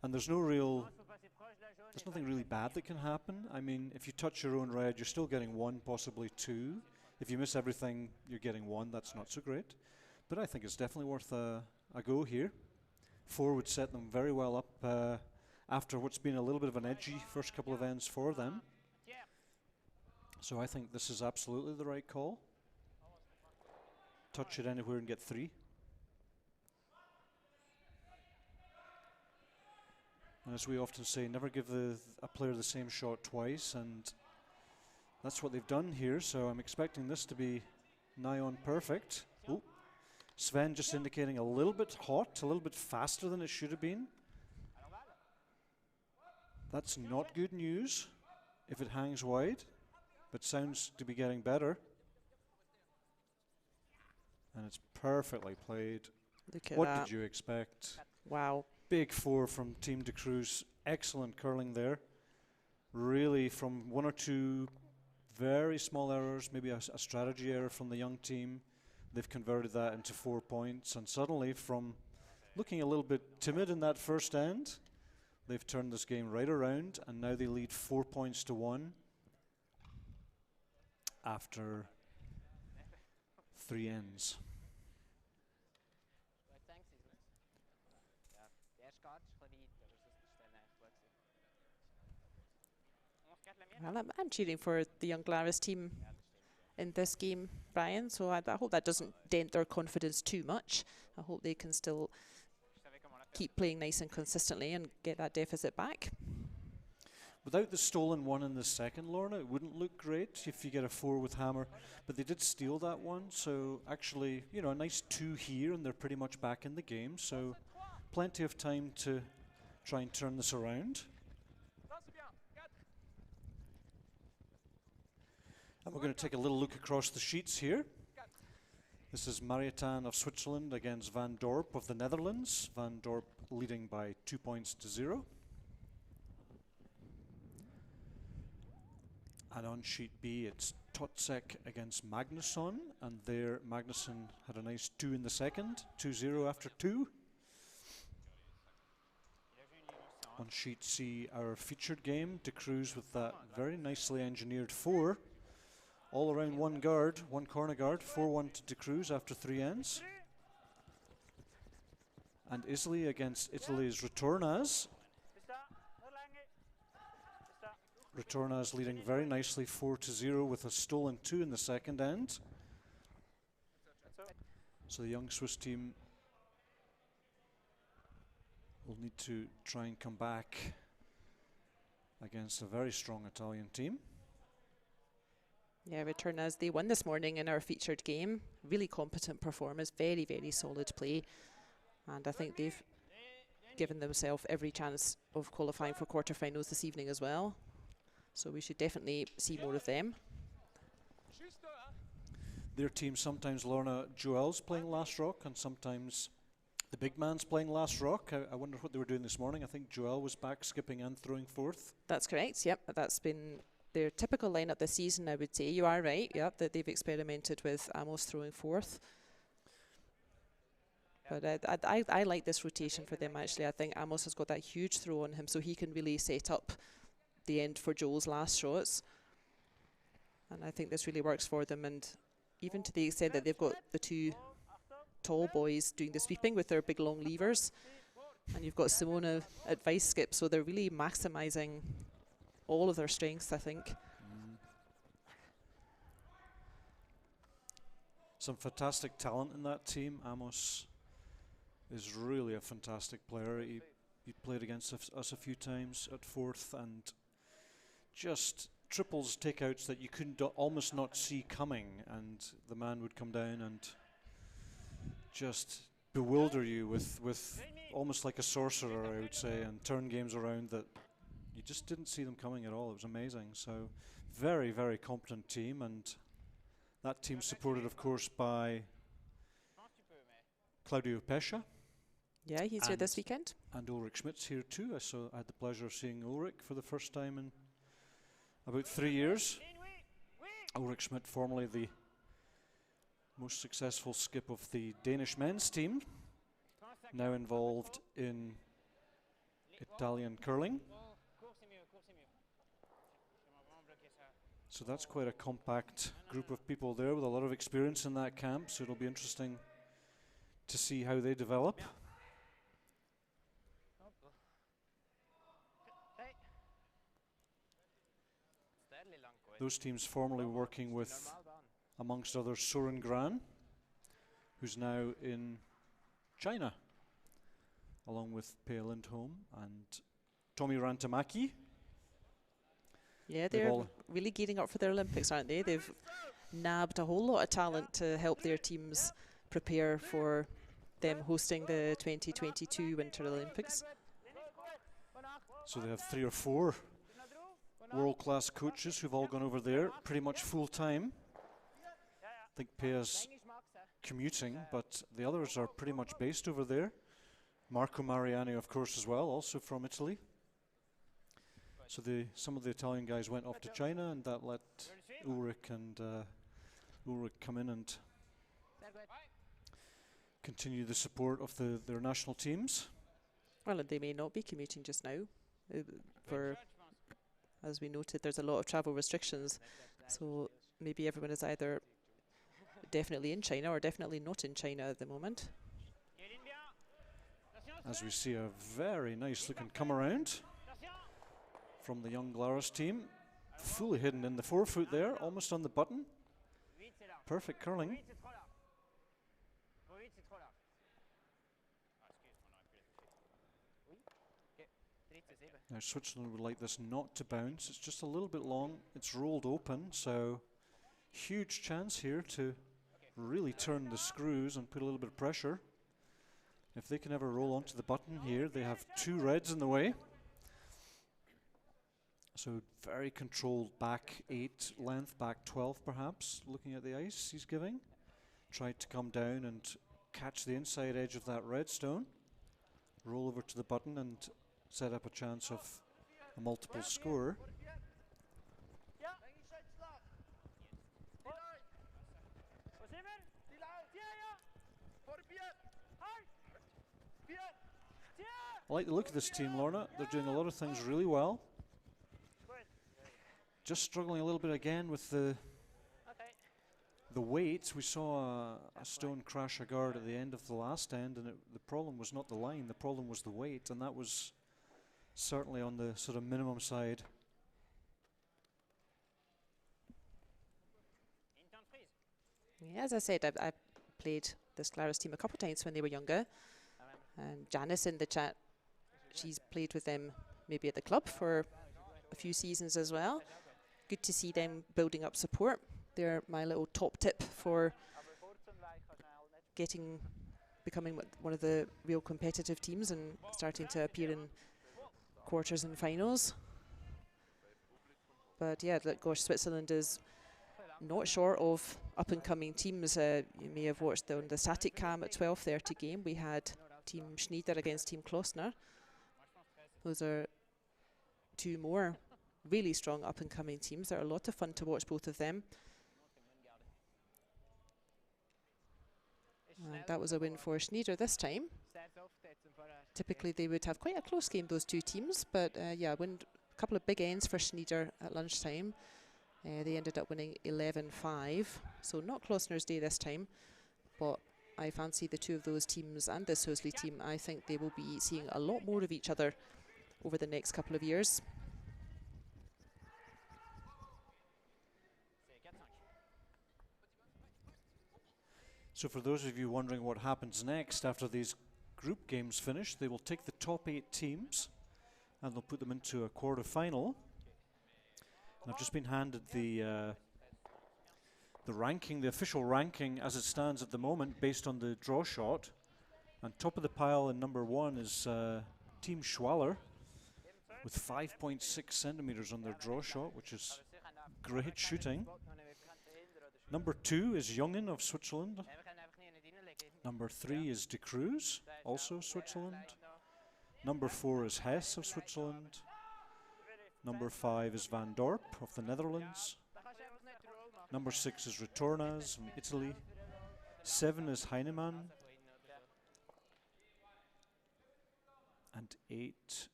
A: And there's nothing really bad that can happen. I mean, if you touch your own red, you're still getting 1, possibly 2. If you miss everything, you're getting 1. That's not so great. But I think it's definitely worth a go here. 4 would set them very well up after what's been a little bit of an edgy first couple of ends for them. So I think this is absolutely the right call. Touch it anywhere and get 3. And as we often say, never give a player the same shot twice, and that's what they've done here. So I'm expecting this to be nigh on perfect. Ooh. Sven just indicating a little bit hot, a little bit faster than it should have been. That's not good news if it hangs wide, but sounds to be getting better. And it's perfectly played.
B: Look at
A: What
B: that.
A: did you expect?
B: Wow.
A: Big 4 from Team De Cruz. Excellent curling there. Really, from 1 or 2 very small errors, maybe a strategy error from the young team, they've converted that into 4 points. And suddenly, from looking a little bit timid in that first end, they've turned this game right around, and now they lead 4 points to 1 after 3 ends.
B: Well, I'm cheering for the young Glarus team in this game, Brian, so I hope that doesn't dent their confidence too much. I hope they can still keep playing nice and consistently and get that deficit back.
A: Without the stolen one in the second, Lorna, it wouldn't look great if you get a 4 with hammer, but they did steal that one, so actually, you know, a nice 2 here and they're pretty much back in the game, so plenty of time to try and turn this around. And we're going to take a little look across the sheets here. This is Marietan of Switzerland against Van Dorp of the Netherlands. Van Dorp leading by 2 points to 0. And on sheet B, it's Totzek against Magnusson, and there Magnusson had a nice 2 in the second, 2-0 after 2. On sheet C, our featured game, De Cruz with that very nicely engineered 4. All around one guard, one corner guard, 4-1 to De Cruz after 3 ends. And Hösli against Italy's Retornaz. Retornaz leading very nicely 4-0 with a stolen 2 in the second end. So the young Swiss team will need to try and come back against a very strong Italian team.
B: Yeah, Retornaz, they won this morning in our featured game. Really competent performance, very, very solid play. And I think they've given themselves every chance of qualifying for quarterfinals this evening as well. So we should definitely see more of them.
A: Their team sometimes, Lorna, Joel's playing last rock and sometimes the big man's playing last rock. I wonder what they were doing this morning. I think Joel was back skipping and throwing fourth.
B: That's correct, yep. That's been their typical lineup this season, I would say. You are right, yep, that they've experimented with Amos throwing fourth. But I like this rotation for them, actually. I think Amos has got that huge throw on him, so he can really set up the end for Joel's last shots. And I think this really works for them, and even to the extent that they've got the 2 tall boys doing the sweeping with their big long levers, and you've got Simona at vice skip, so they're really maximising all of their strengths, I think.
A: Some fantastic talent in that team. Amos is really a fantastic player. He played against us a few times at fourth and just triples takeouts that you couldn't almost not see coming, and the man would come down and just bewilder you with almost like a sorcerer, I would say, and turn games around that you just didn't see them coming at all. It was amazing. So very, very competent team, and that team supported, of course, by Claudio Pescia.
B: Yeah, he's here this weekend.
A: And Ulrich Schmidt's here too. I had the pleasure of seeing Ulrich for the first time in about 3 years. Ulrich Schmidt, formerly the most successful skip of the Danish men's team, now involved in Italian curling. So that's quite a compact group of people there with a lot of experience in that camp, so it'll be interesting to see how they develop. Those teams formerly working with, amongst others, Søren Gran, who's now in China, along with Pia Lindholm and Tommy Rantamaki.
B: Yeah, they're really gearing up for their Olympics, aren't they? They've nabbed a whole lot of talent to help their teams prepare for them hosting the 2022 Winter Olympics.
A: So they have 3 or 4 world-class coaches who've all gone over there pretty much full-time. I think Pia's commuting, but the others are pretty much based over there. Marco Mariani, of course, as well, also from Italy. So some of the Italian guys went off to China, and that let Ulrich come in and continue the support of their national teams.
B: Well, and they may not be commuting just now. For, as we noted, there's a lot of travel restrictions, so maybe everyone is either definitely in China or definitely not in China at the moment.
A: As we see a very nice looking come around from the young Glarus team. fully hidden in the forefoot there, almost on the button. Perfect curling. Now Switzerland would like this not to bounce. It's just a little bit long. It's rolled open, so huge chance here to really turn the screws and put a little bit of pressure. If they can ever roll onto the button here, they have 2 reds in the way. So very controlled back 8, length back 12 perhaps, looking at the ice he's giving. Tried to come down and catch the inside edge of that red stone. Roll over to the button and set up a chance of a multiple score. I like the look of this team, Lorna. They're doing a lot of things really well. Just struggling a little bit again with the weight. We saw a stone crash a guard at the end of the last end, and the problem was not the line, the problem was the weight, and that was certainly on the sort of minimum side.
B: Yeah, as I said, I played this Glarus team a couple of times when they were younger. And Janice in the chat, she's played with them maybe at the club for a few seasons as well. Good to see them building up support. They're my little top tip for becoming one of the real competitive teams and starting to appear in quarters and finals. But yeah, look, gosh, Switzerland is not short of up-and-coming teams. You may have watched on the static cam at 12:30 game. We had Team Schnider against Team Klossner. Those are 2 more really strong up-and-coming teams. They're a lot of fun to watch, both of them. And that was a win for Schnider this time. Typically they would have quite a close game, those 2 teams, but yeah, a couple of big ends for Schnider at lunchtime. They ended up winning 11-5, so not Klossner's day this time, but I fancy the 2 of those teams and this Hösli team. I think they will be seeing a lot more of each other over the next couple of years.
A: So for those of you wondering what happens next after these group games finish, they will take the top 8 teams and they'll put them into a quarter-final. And I've just been handed the ranking, the official ranking as it stands at the moment based on the draw shot. And top of the pile in number 1 is Team Schwaller with 5.6 centimeters on their draw shot, which is great shooting. Number 2 is Jungen of Switzerland. Number 3 is De Cruz, also Switzerland. Number 4 is Hess of Switzerland. Number 5 is Van Dorp of the Netherlands. Number 6 is Retornaz from Italy. 7 is Heinemann. And 8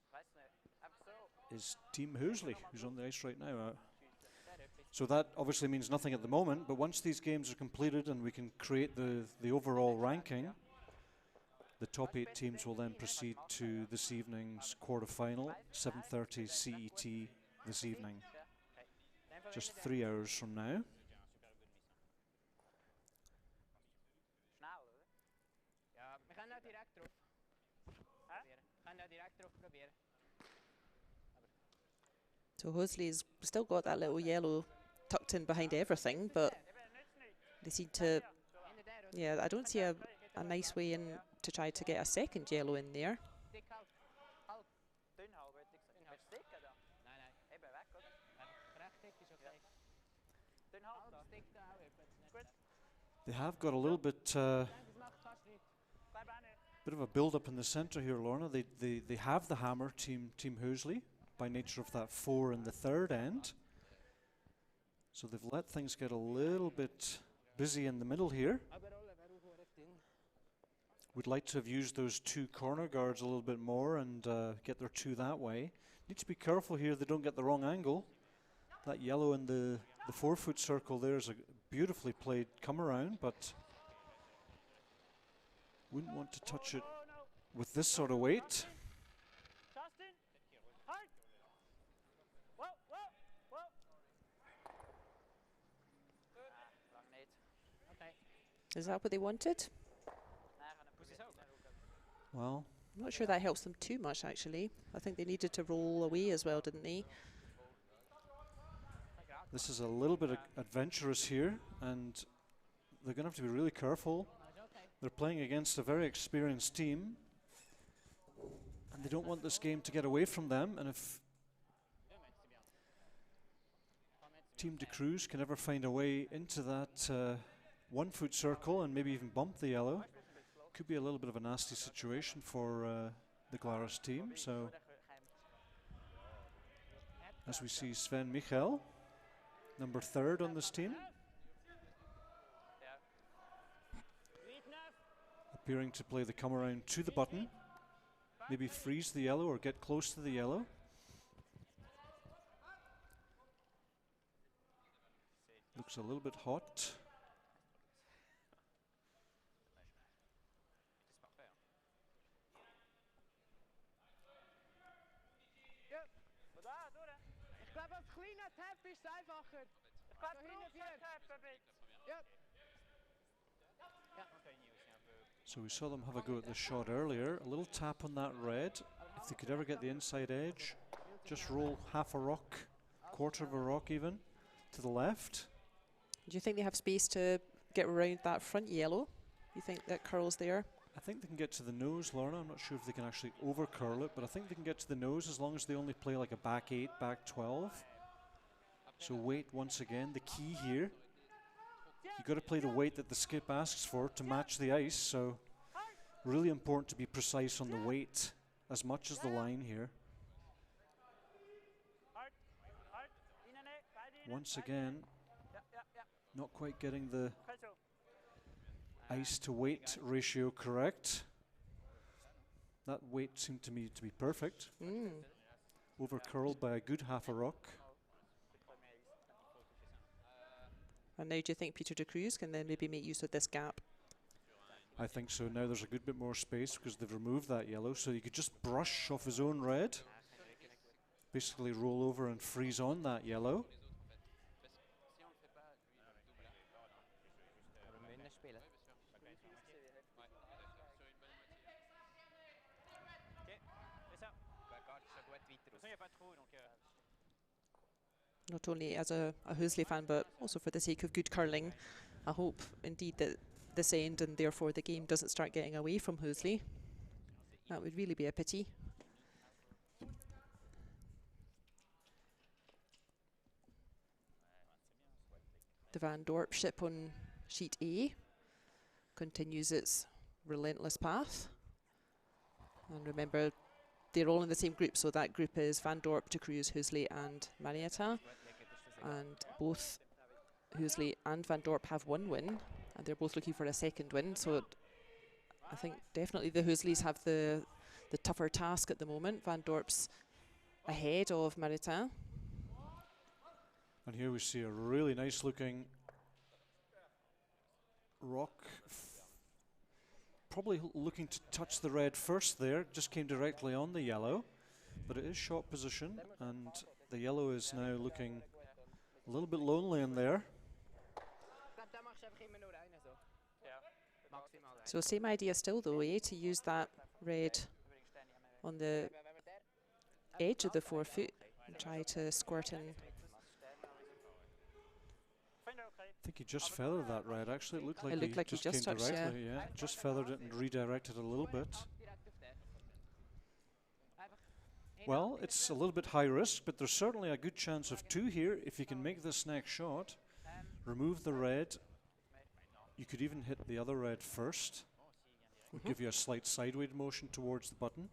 A: is Team Hösli, who's on the ice right now. So that obviously means nothing at the moment, but once these games are completed and we can create the overall ranking, the top 8 teams will then proceed to this evening's quarter-final, 7:30 CET this evening, just 3 hours from now.
B: So Hösli's still got that little yellow tucked in behind everything, but they seem to, yeah, I don't see a nice way in to try to get a second yellow in there.
A: They have got a little bit of a build-up in the centre here, Lorna. They have the hammer, Team Hösli, by nature of that 4 in the third end. So they've let things get a little bit busy in the middle here. Would like to have used those 2 corner guards a little bit more and get their 2 that way. Need to be careful here they don't get the wrong angle. That yellow in the 4-foot circle there is a beautifully played come around, but wouldn't want to touch it with this sort of weight.
B: Is that what they wanted?
A: Well,
B: I'm not sure that helps them too much, actually. I think they needed to roll away as well, didn't they?
A: this is a little bit adventurous here, and they're going to have to be really careful. They're playing against a very experienced team, and they don't want this game to get away from them. And if Team De Cruz can ever find a way into that 1 foot circle and maybe even bump the yellow, could be a little bit of a nasty situation for the Glarus team. So as we see Sven Michael, number 3rd on this team, appearing to play the come around to the button, maybe freeze the yellow or get close to the yellow. Looks a little bit hot. So we saw them have a go at the shot earlier. A little tap on that red. If they could ever get the inside edge, just roll half a rock, quarter of a rock even, to the left.
B: Do you think they have space to get around that front yellow? You think that curls there?
A: I think they can get to the nose, Lorna. I'm not sure if they can actually over curl it, but I think they can get to the nose as long as they only play like a back 8, back 12. So weight once again, the key here. You've got to play the weight that the skip asks for to match the ice, so really important to be precise on the weight as much as the line here. Once again, not quite getting the ice to weight ratio correct. That weight seemed to me to be perfect. Over curled by a good half a rock.
B: And now do you think Peter De Cruz can then maybe make use of this gap?
A: I think so. Now there's a good bit more space because they've removed that yellow, so you could just brush off his own red, basically roll over and freeze on that yellow.
B: Not only as a Hösli fan, but also for the sake of good curling. I hope indeed that this end and therefore the game doesn't start getting away from Hösli. That would really be a pity. The Van Dorp ship on sheet A continues its relentless path. And remember, they're all in the same group, so that group is Van Dorp, De Cruz, Hösli and Marietan. And both Hösli and Van Dorp have 1 win, and they're both looking for a 2nd win. So I think definitely the Höslis have the tougher task at the moment. Van Dorp's ahead of Marietan.
A: And here we see a really nice looking rock, probably looking to touch the red first there, just came directly on the yellow, but it is shot position, and the yellow is now looking a little bit lonely in there.
B: So same idea still though, to use that red on the edge of the 4 foot and try to squirt in.
A: I think he just feathered that red, actually. It looked like
B: he just
A: came
B: touched,
A: directly, yeah. Just feathered it and redirected a little bit. Well, it's a little bit high risk, but there's certainly a good chance of 2 here. If you can make this next shot, remove the red, you could even hit the other red first. Would give you a slight sideways motion towards the button.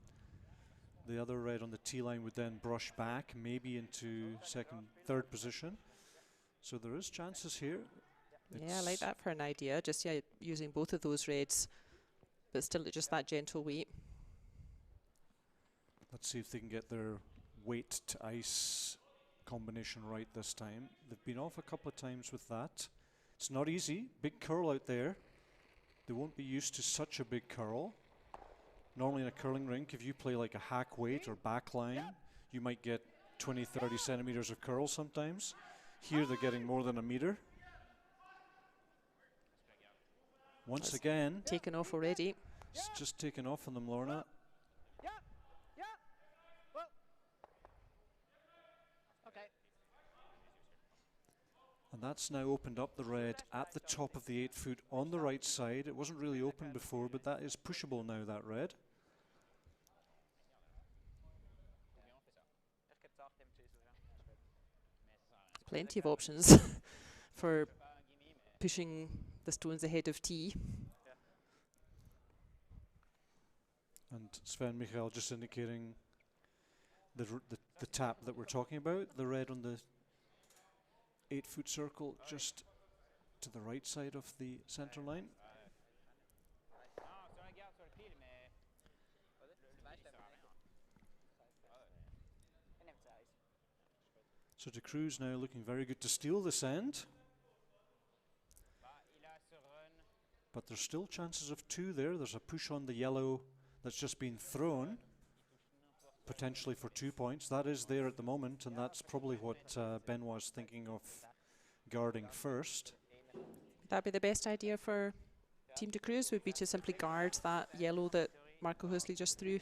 A: The other red on the tee line would then brush back, maybe into 2nd, 3rd position. So there is chances here.
B: Yeah, I like that for an idea. Just using both of those reds, but still just that gentle weight.
A: Let's see if they can get their weight to ice combination right this time. They've been off a couple of times with that. It's not easy. Big curl out there. They won't be used to such a big curl. Normally in a curling rink, if you play like a hack weight or back line, you might get 20, 30 centimeters of curl sometimes. Here they're getting more than a meter. Once again,
B: taken off already.
A: it's just taken off on them, Lorna. And that's now opened up the red at the top of the 8 foot on the right side. It wasn't really open before, but that is pushable now, that red.
B: Plenty of options for pushing the stones ahead of tee.
A: And Sven Michael just indicating the tap that we're talking about, the red on the 8 foot circle just to the right side of the center line. So De Cruz now looking very good to steal this end. But there's still chances of 2 there. There's a push on the yellow that's just been thrown, potentially for 2 points. That is there at the moment, and that's probably what Benoit's thinking of guarding first.
B: That'd be the best idea for Team De Cruz, would be to simply guard that yellow that Marco Hösli just threw.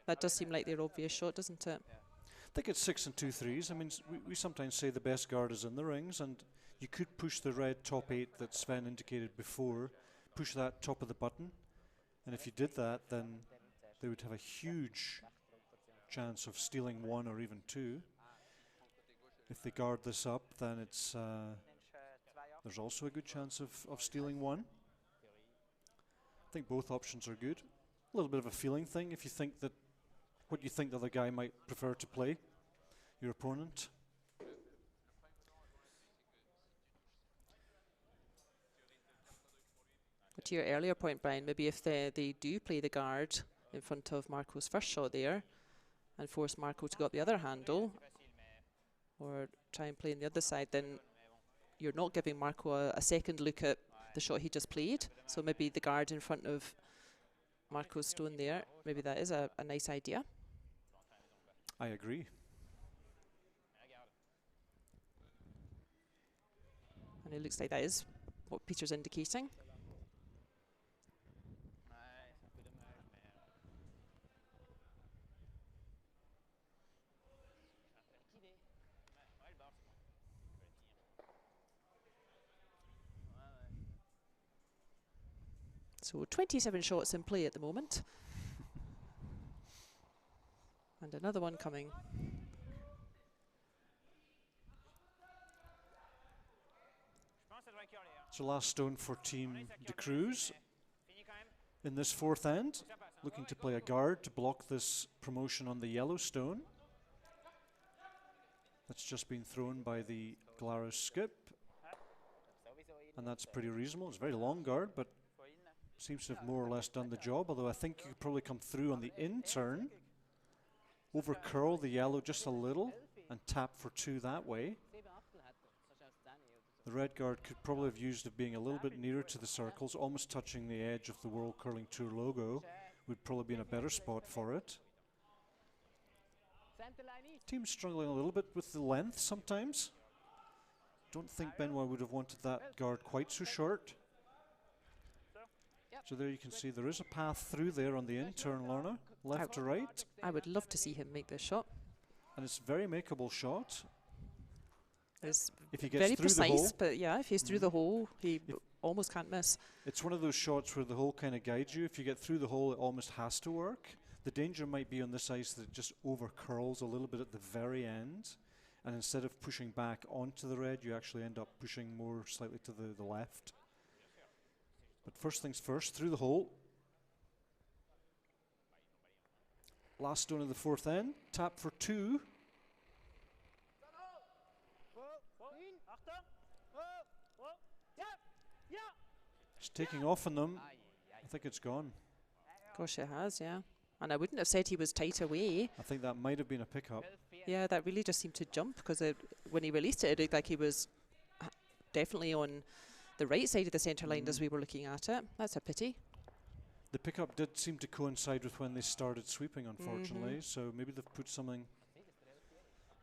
B: That does seem like their obvious shot, doesn't it?
A: I think it's 6 and 2 threes. I mean, we sometimes say the best guard is in the rings, and you could push the red top 8 that Sven indicated before, push that top of the button, and if you did that, then they would have a huge chance of stealing 1 or even 2. If they guard this up, then it's there's also a good chance of stealing 1. I think both options are good. A little bit of a feeling thing if you think that what you think the other guy might prefer to play, your opponent.
B: But to your earlier point, Brian, maybe if they do play the guard in front of Marco's first shot there and force Marco to go up the other handle or try and play on the other side, then you're not giving Marco a second look at the shot he just played. So maybe the guard in front of Marco's stone there, maybe that is a nice idea.
A: I agree.
B: And it looks like that is what Peter's indicating. So 27 shots in play at the moment. And another one coming.
A: So last stone for Team De Cruz in this 4th end, looking to play a guard to block this promotion on the yellow stone. That's just been thrown by the Glarus skip, and that's pretty reasonable. It's a very long guard, but seems to have more or less done the job, although I think you could probably come through on the in turn, over curl the yellow just a little, and tap for 2 that way. The red guard could probably have used it being a little bit nearer to the circles, almost touching the edge of the World Curling Tour logo. Would probably be in a better spot for it. Team's struggling a little bit with the length sometimes. Don't think Benoit would have wanted that guard quite so short. So there you can see there is a path through there on the in turn, Lorna, left to right.
B: I would love to see him make this shot.
A: And it's a very makeable shot.
B: It's
A: if he gets
B: very
A: through
B: precise,
A: the hole,
B: but yeah, if he's through the hole, he almost can't miss.
A: It's one of those shots where the hole kind of guides you. If you get through the hole, it almost has to work. The danger might be on this ice that it just over curls a little bit at the very end, and instead of pushing back onto the red, you actually end up pushing more slightly to the left. But first things first, through the hole. Last stone of the 4th end, tap for 2. It's taking off on them. I think it's gone.
B: Gosh, it has, yeah. And I wouldn't have said he was tight away.
A: I think that might have been a pickup.
B: Yeah, that really just seemed to jump, because when he released it, it looked like he was definitely on the right side of the centre line as we were looking at it. That's a pity.
A: The pickup did seem to coincide with when they started sweeping, unfortunately, so maybe they've put something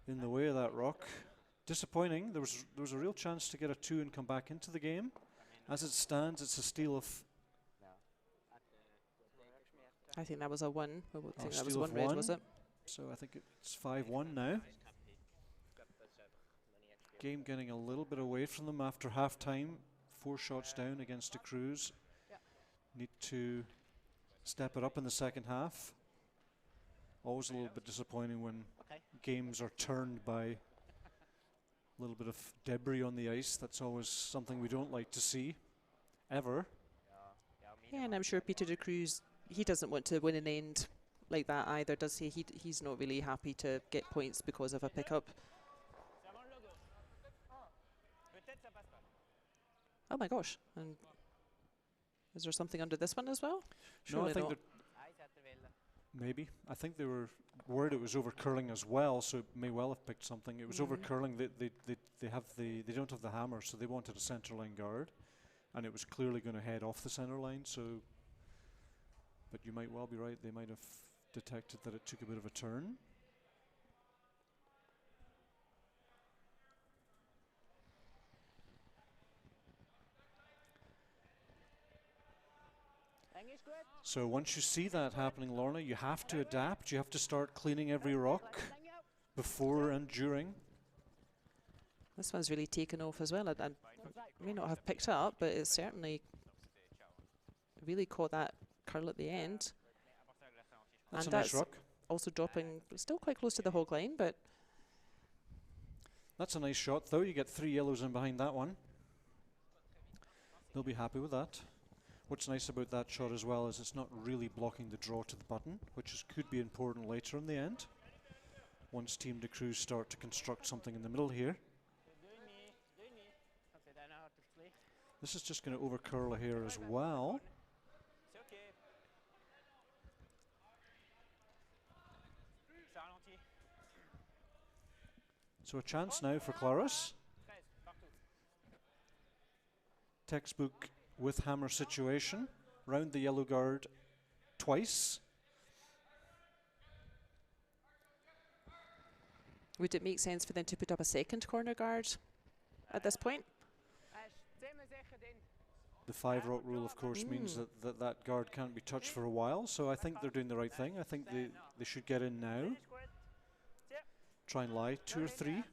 A: in the way of that rock. Disappointing. There was a real chance to get a 2 and come back into the game. As it stands, it's a steal of...
B: I think that was a 1. I would think that was
A: steal
B: 1
A: of
B: red,
A: 1.
B: was it?
A: So I think it's 5-1 now. Game getting a little bit away from them after half time. 4 shots down against De Cruz. Need to step it up in the second half. Always a little bit disappointing when games are turned by a little bit of debris on the ice. That's always something we don't like to see, ever.
B: Yeah, and I'm sure Peter De Cruz, he doesn't want to win an end like that either, does he? He's not really happy to get points because of a pickup. Oh my gosh. And is there something under this one as well? Surely
A: no, I think
B: not.
A: Maybe. I think they were worried it was over curling as well, so it may well have picked something. It was over curling. They don't have the hammer, so they wanted a centre line guard, and it was clearly going to head off the centre line. So, but you might well be right. They might have detected that it took a bit of a turn. So once you see that happening, Lorna, you have to adapt. You have to start cleaning every rock before and during.
B: This one's really taken off as well. I may not have picked up, but it's certainly really caught that curl at the end.
A: That's
B: and
A: a nice rock.
B: Also dropping, still quite close to the hog line, but...
A: That's a nice shot, though. You get 3 yellows in behind that one. They'll be happy with that. What's nice about that shot as well is it's not really blocking the draw to the button, which could be important later in the end. Once Team De Cruz start to construct something in the middle here. This is just going to over curl here as well. So a chance now for Claris. Textbook with hammer situation. Round the yellow guard twice.
B: Would it make sense for them to put up a second corner guard at this point?
A: The 5 rock rule, of course, means that guard can't be touched for a while, so I think they're doing the right thing. I think they should get in now. Try and lie 2 or 3.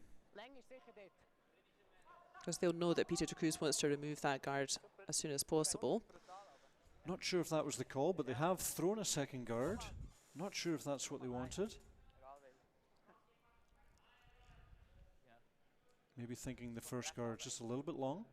B: Because they'll know that Peter De Cruz wants to remove that guard as soon as possible.
A: Not sure if that was the call, but they have thrown a second guard. Not sure if that's what they wanted. Maybe thinking the first guard just a little bit long.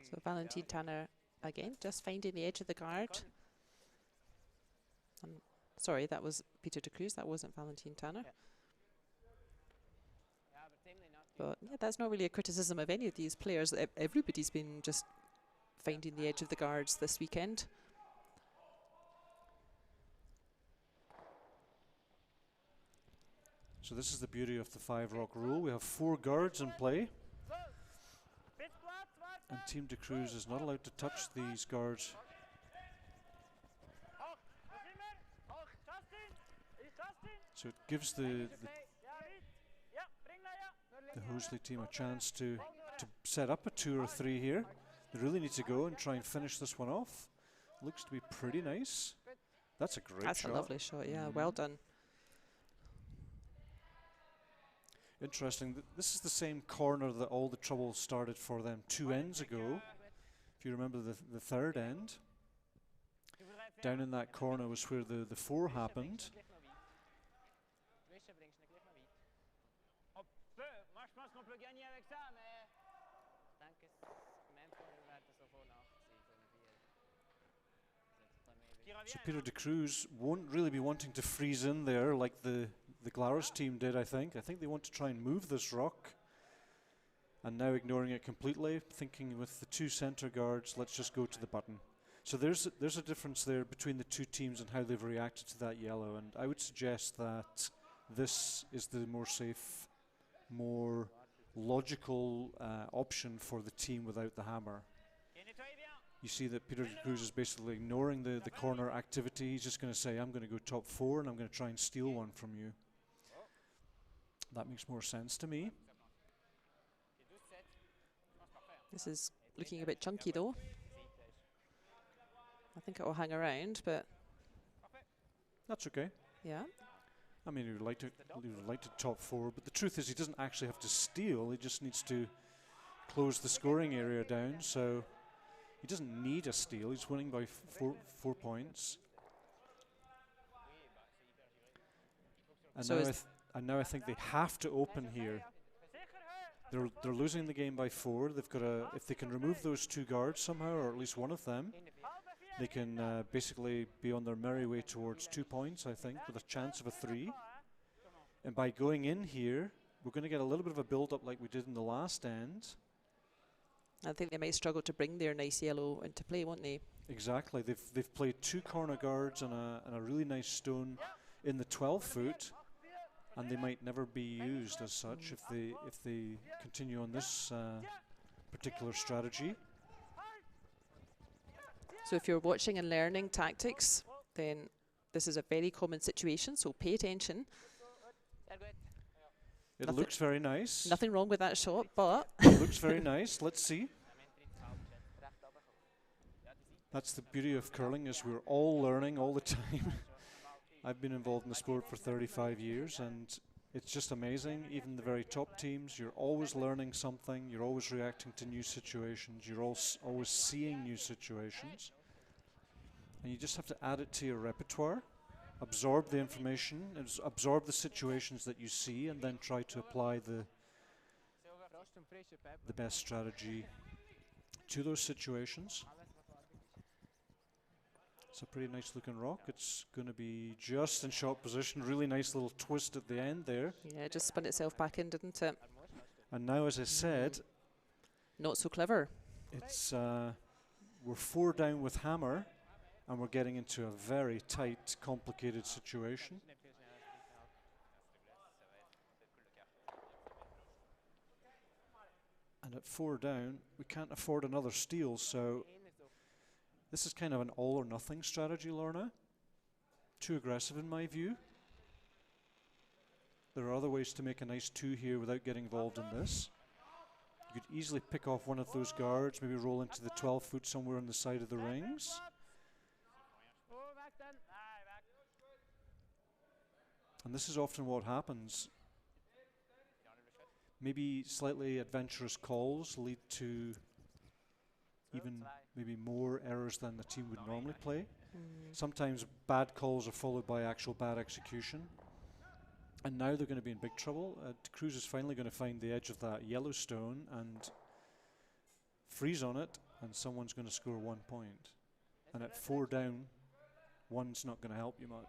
B: So Valentin Tanner again, just finding the edge of the guard. Sorry, that was Peter De Cruz, that wasn't Valentin Tanner. But yeah, that's not really a criticism of any of these players. Everybody's been just finding the edge of the guards this weekend.
A: So this is the beauty of the 5 rock rule. We have 4 guards in play. And Team De Cruz is not allowed to touch these guards. So it gives the Hösli team a chance to set up a 2 or 3 here. They really need to go and try and finish this one off. Looks to be pretty nice. That's a great shot.
B: That's a lovely shot, yeah, well done.
A: Interesting. This is the same corner that all the trouble started for them 2 ends ago. If you remember the third end. Down in that corner was where the 4 happened. So Peter De Cruz won't really be wanting to freeze in there like the Glarus team did, I think. I think they want to try and move this rock. And now ignoring it completely, thinking with the 2 center guards, let's just go to the button. So there's a difference there between the two teams and how they've reacted to that yellow, and I would suggest that this is the more safe, more logical option for the team without the hammer. You see that Peter De Cruz is basically ignoring the corner activity. He's just going to say, I'm going to go top 4 and I'm going to try and steal one from you. That makes more sense to me.
B: This is looking a bit chunky though. I think it will hang around, but
A: that's okay.
B: Yeah.
A: I mean, he would like to top 4, but the truth is he doesn't actually have to steal. He just needs to close the scoring area down. So he doesn't need a steal. He's winning by 4 points. And
B: so
A: now I think they have to open here. They're losing the game by 4. They've got if they can remove those 2 guards somehow, or at least one of them, they can basically be on their merry way towards 2 points, I think, with a chance of a 3. And by going in here, we're going to get a little bit of a build-up like we did in the last end.
B: I think they might struggle to bring their nice yellow into play, won't they?
A: Exactly. They've played 2 corner guards and a really nice stone in the 12-foot, and they might never be used as such if they continue on this particular strategy.
B: So if you're watching and learning tactics, then this is a very common situation, so pay attention.
A: It looks very nice.
B: Nothing wrong with that shot, but
A: it looks very nice. Let's see. That's the beauty of curling, is we're all learning all the time. I've been involved in the sport for 35 years, and it's just amazing. Even the very top teams, you're always learning something. You're always reacting to new situations. You're always seeing new situations. And you just have to add it to your repertoire, absorb the information, absorb the situations that you see, and then try to apply the best strategy to those situations. It's a pretty nice looking rock. It's going to be just in shot position. Really nice little twist at the end there.
B: Yeah, it just spun itself back in, didn't it?
A: And now, as I said,
B: not so clever.
A: It's we're 4 down with hammer, and we're getting into a very tight, complicated situation. And at 4 down, we can't afford another steal, so this is kind of an all or nothing strategy, Lorna. Too aggressive in my view. There are other ways to make a nice 2 here without getting involved in this. You could easily pick off one of those guards, maybe roll into the 12-foot somewhere on the side of the rings. And this is often what happens. Maybe slightly adventurous calls lead to even maybe more errors than the team would normally play. Sometimes bad calls are followed by actual bad execution. And now they're going to be in big trouble. De Cruz is finally going to find the edge of that yellow stone and freeze on it, and someone's going to score 1 point. And at 4 down, 1's not going to help you much.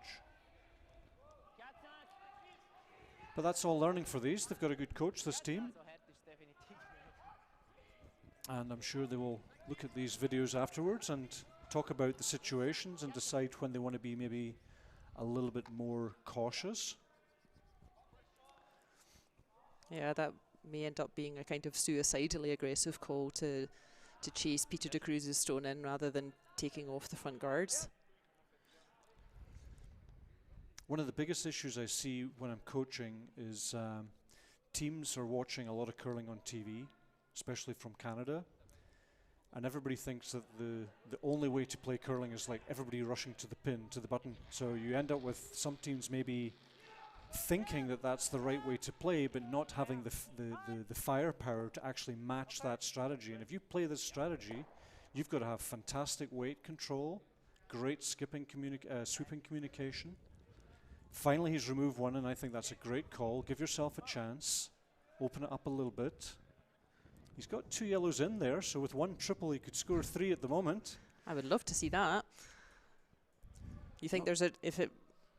A: But that's all learning for these. They've got a good coach, this team. And I'm sure they will look at these videos afterwards and talk about the situations and decide when they want to be maybe a little bit more cautious.
B: Yeah, that may end up being a kind of suicidally aggressive call to chase Peter De Cruz's stone in rather than taking off the front guards.
A: One of the biggest issues I see when I'm coaching is teams are watching a lot of curling on TV, especially from Canada, and everybody thinks that the only way to play curling is like everybody rushing to the pin, to the button. So you end up with some teams maybe thinking that that's the right way to play, but not having the firepower to actually match that strategy. And if you play this strategy, you've got to have fantastic weight control, great sweeping communication. Finally, he's removed one, and I think that's a great call. Give yourself a chance. Open it up a little bit. He's got 2 yellows in there, so with 1 triple, he could score 3 at the moment.
B: I would love to see that. You think there's if it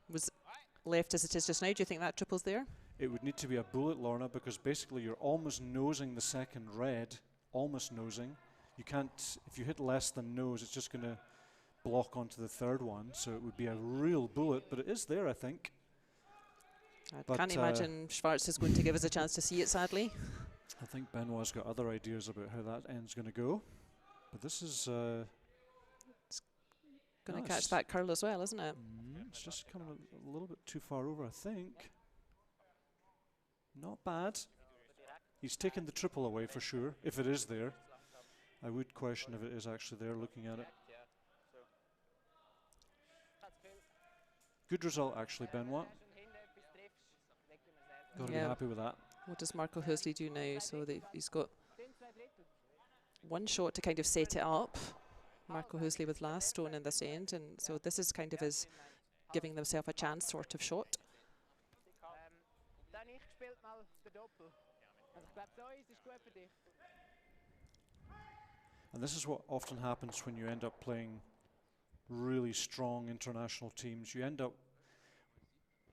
B: was left as it is just now, do you think that triple's there?
A: It would need to be a bullet, Lorna, because basically you're almost nosing the second red, almost nosing. You can't, if you hit less than nose, it's just going to block onto the third one, so it would be a real bullet, but it is there, I think.
B: I can't imagine Schwarz is going to give us a chance to see it, sadly.
A: I think Benoit's got other ideas about how that end's going to go. But this is...
B: it's going to catch that curl as well, isn't it?
A: It's just coming a little bit too far over, I think. Not bad. He's taken the triple away for sure, if it is there. I would question if it is actually there, looking at it. Good result, actually, Benoit. Got to be happy with that.
B: What does Marco Hösli do now? So he's got one shot to kind of set it up. Marco Hösli with last stone in this end, and so this is kind of his giving themselves a chance sort of shot.
A: And this is what often happens when you end up playing really strong international teams. You end up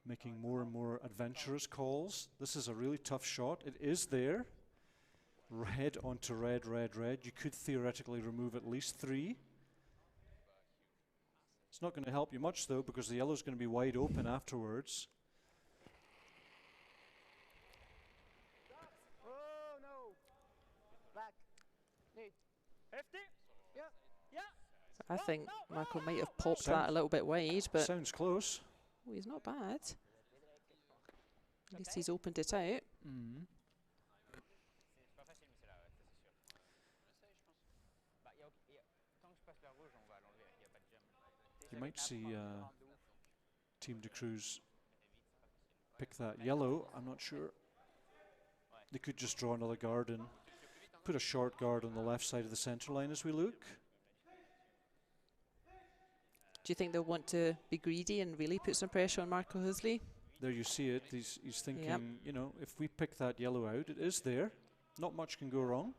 A: making more and more adventurous calls. This is a really tough shot. It is there. Red onto red, red, red. You could theoretically remove at least 3. It's not going to help you much though, because the yellow's going to be wide open afterwards.
B: I think Marco might have popped that a little bit wide, but
A: sounds close.
B: Oh, he's not bad. At least he's opened it out.
A: You might see Team De Cruz pick that yellow. I'm not sure. They could just draw another guard in. Put a short guard on the left side of the centre line as we look.
B: Do you think they'll want to be greedy and really put some pressure on Marco Hösli?
A: There you see it. He's thinking, you know, if we pick that yellow out, it is there. Not much can go wrong.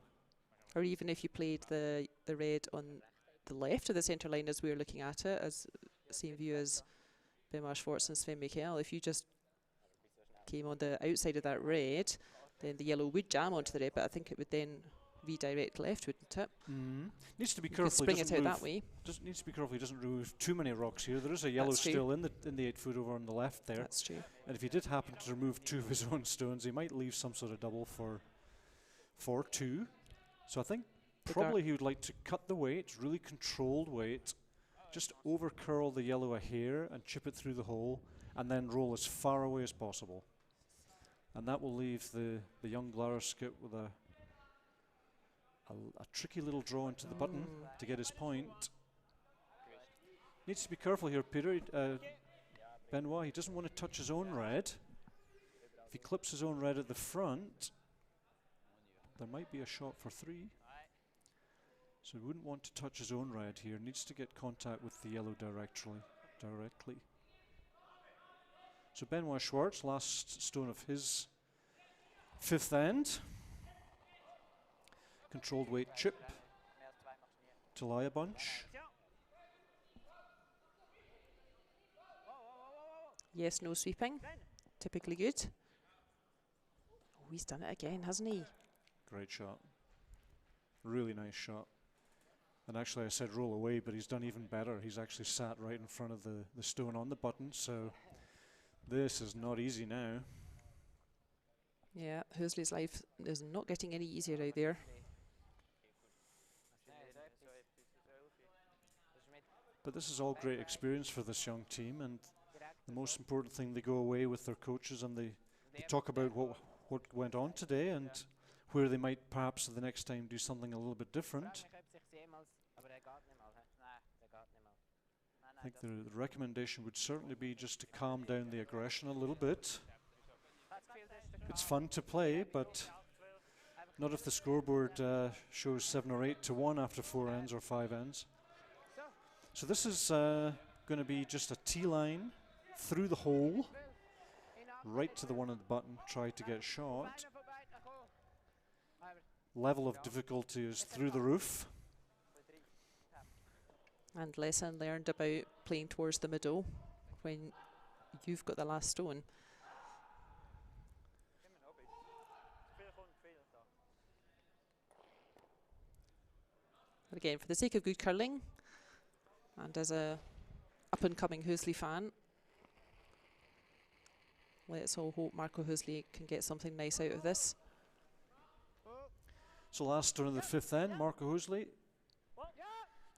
B: Or even if you played the red on the left of the centre line as we were looking at it, as same view as Benoit Schwarz and Sven Mikkel, if you just came on the outside of that red, then the yellow would jam onto the red, but I think it would then redirect left, wouldn't it?
A: Needs to be
B: you
A: careful.
B: Spring it out that way.
A: Just needs to be careful he doesn't remove too many rocks here. There is a yellow still in the 8 foot over on the left there.
B: That's true.
A: And if he did happen to remove 2 of his own stones, he might leave some sort of double for 2. So I think probably he would like to cut the weight, really controlled weight, just over curl the yellow a hair and chip it through the hole, and then roll as far away as possible. And that will leave the young Glarus skip with a tricky little draw into the button to get his point. Needs to be careful here, Peter. Benoit, he doesn't want to touch his own red. If he clips his own red at the front, there might be a shot for 3. So he wouldn't want to touch his own red here. Needs to get contact with the yellow directly. So Benoit Schwarz, last stone of his 5th end. Controlled weight chip to lie a bunch.
B: Yes, no sweeping. Typically good. Oh, he's done it again, hasn't he?
A: Great shot. Really nice shot. And actually I said roll away, but he's done even better. He's actually sat right in front of the stone on the button, so this is not easy now.
B: Yeah, Hösli's life is not getting any easier out there.
A: But this is all great experience for this young team, and the most important thing, they go away with their coaches and they talk about what went on today and where they might perhaps the next time do something a little bit different. I think the recommendation would certainly be just to calm down the aggression a little bit. It's fun to play, but not if the scoreboard shows 7 or 8 to 1 after 4 ends or 5 ends. So this is going to be just a T-line through the hole, right to the one on the button, try to get shot. Level of difficulty is through the roof.
B: And lesson learned about playing towards the middle when you've got the last stone. Again, for the sake of good curling, And as a up-and-coming Hösli fan, let's all hope Marco Hösli can get something nice out of this.
A: So last turn of the fifth end, Marco Hösli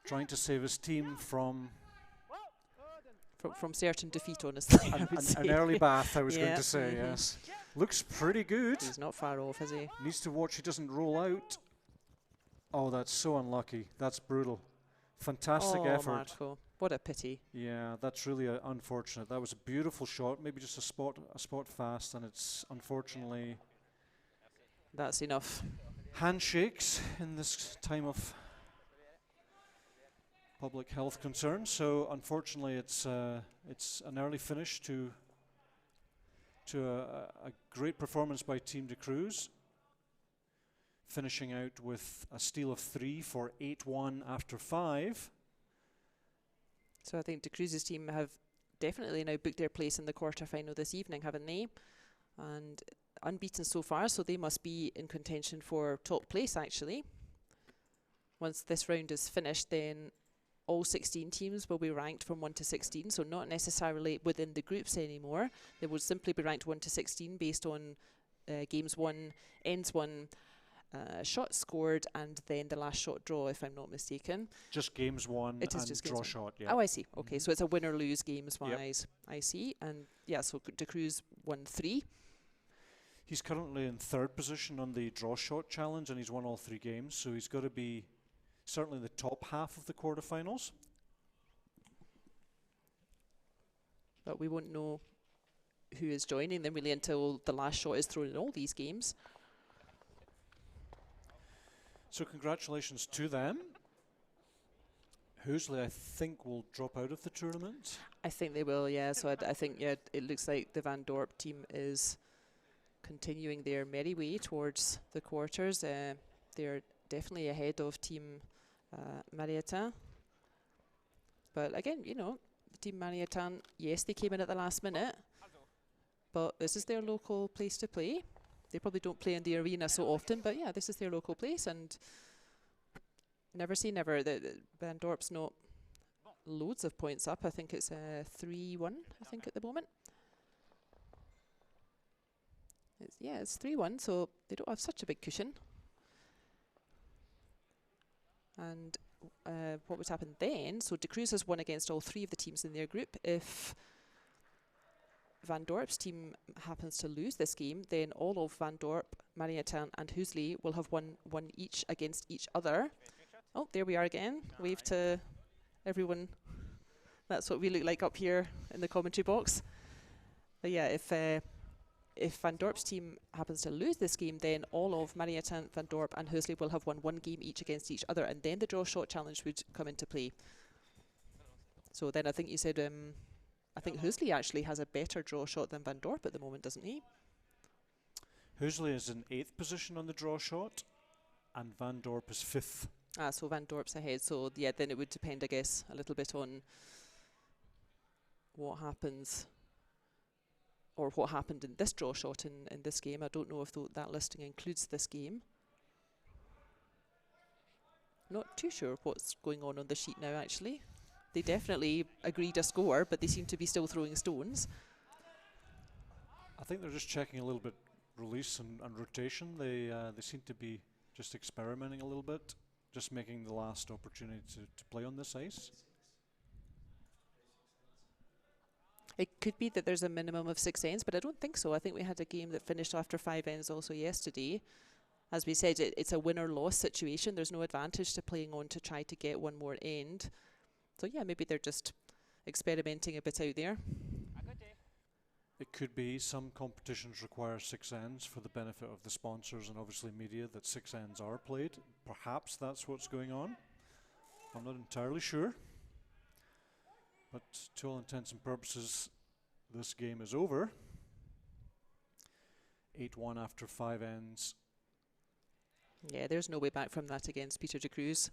A: trying to save his team from
B: certain defeat, honestly.
A: an early bath, I was going
B: Yeah,
A: to say, yes. Looks pretty good.
B: He's not far off, is he?
A: Needs to watch he doesn't roll out. Oh, that's so unlucky. That's brutal. Fantastic effort.
B: Marco, what a pity.
A: Yeah, that's really unfortunate. That was a beautiful shot, maybe just a spot fast, and it's unfortunately...
B: That's enough.
A: Handshakes in this time of public health concerns. So unfortunately, it's an early finish to a great performance by Team De Cruz, finishing out with a steal of 3 for 8-1 after 5.
B: So I think De Cruz's team have definitely now booked their place in the quarterfinal this evening, haven't they? And unbeaten so far, so they must be in contention for top place, actually. Once this round is finished, then all 16 teams will be ranked from 1 to 16, so not necessarily within the groups anymore. They will simply be ranked 1 to 16 based on games won, ends won, shots scored, and then the last shot draw, if I'm not mistaken.
A: Just games won
B: it is
A: and
B: just
A: draw shot, yeah.
B: Oh, I see. Okay, so it's a win or lose games wise. Yep. I see. And yeah, so De Cruz won 3.
A: He's currently in 3rd position on the draw shot challenge, and he's won all 3 games, so he's got to be certainly in the top half of the quarterfinals.
B: But we won't know who is joining them really until the last shot is thrown in all these games.
A: So congratulations to them. Hösli, I think, will drop out of the tournament.
B: I think they will, yeah. So I think, yeah, it looks like the Van Dorp team is continuing their merry way towards the quarters. They're definitely ahead of Team Marietan. But again, you know, Team Marietan, yes, they came in at the last minute, but this is their local place to play. They probably don't play in the arena so often, but yeah, this is their local place, and never say never. The Van Dorp's not loads of points up. I think it's 3-1, I think, at the moment. It's 3-1, so they don't have such a big cushion. And what would happen then? So De Cruz has won against all 3 of the teams in their group. If Van Dorp's team happens to lose this game, then all of Van Dorp, Marietan and Hösli will have won each against each other. Oh, there we are again. Wave to everyone. That's what we look like up here in the commentary box. But yeah, if Van Dorp's team happens to lose this game, then all of Marietan, Van Dorp and Hösli will have won 1 game each against each other, and then the draw shot challenge would come into play. So then I think you said, I think Hösli actually has a better draw shot than Van Dorp at the moment, doesn't he?
A: Hösli is in 8th position on the draw shot, and Van Dorp is 5th.
B: So Van Dorp's ahead. So yeah, then it would depend, I guess, a little bit on what happens, or what happened in this draw shot in this game. I don't know if that listing includes this game. Not too sure what's going on the sheet now, actually. They definitely agreed a score, but they seem to be still throwing stones.
A: I think they're just checking a little bit release and rotation. They seem to be just experimenting a little bit, just making the last opportunity to play on this ice.
B: It could be that there's a minimum of 6 ends, but I don't think so. I think we had a game that finished after 5 ends also yesterday. As we said, it's a win or loss situation. There's no advantage to playing on to try to get one more end. So yeah, maybe they're just experimenting a bit out there.
A: It could be some competitions require 6 ends for the benefit of the sponsors and obviously media, that 6 ends are played. Perhaps that's what's going on. I'm not entirely sure. But to all intents and purposes, this game is over. 8-1 after 5 ends.
B: Yeah, there's no way back from that against Peter De Cruz.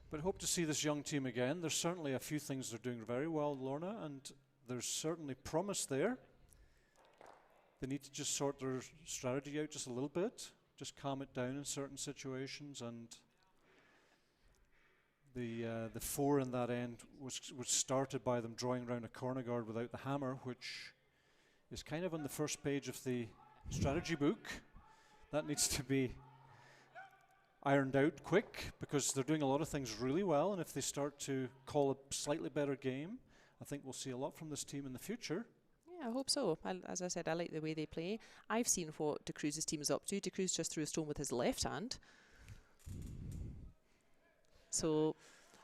A: But hope to see this young team again. There's certainly a few things they're doing very well, Lorna, and there's certainly promise there. They need to just sort their strategy out just a little bit, just calm it down in certain situations, and The 4 in that end was started by them drawing round a corner guard without the hammer, which is kind of on the first page of the strategy book. That needs to be ironed out quick, because they're doing a lot of things really well, and if they start to call a slightly better game, I think we'll see a lot from this team in the future.
B: Yeah, I hope so. As I said, I like the way they play. I've seen what De Cruz's team is up to. De Cruz just threw a stone with his left hand. So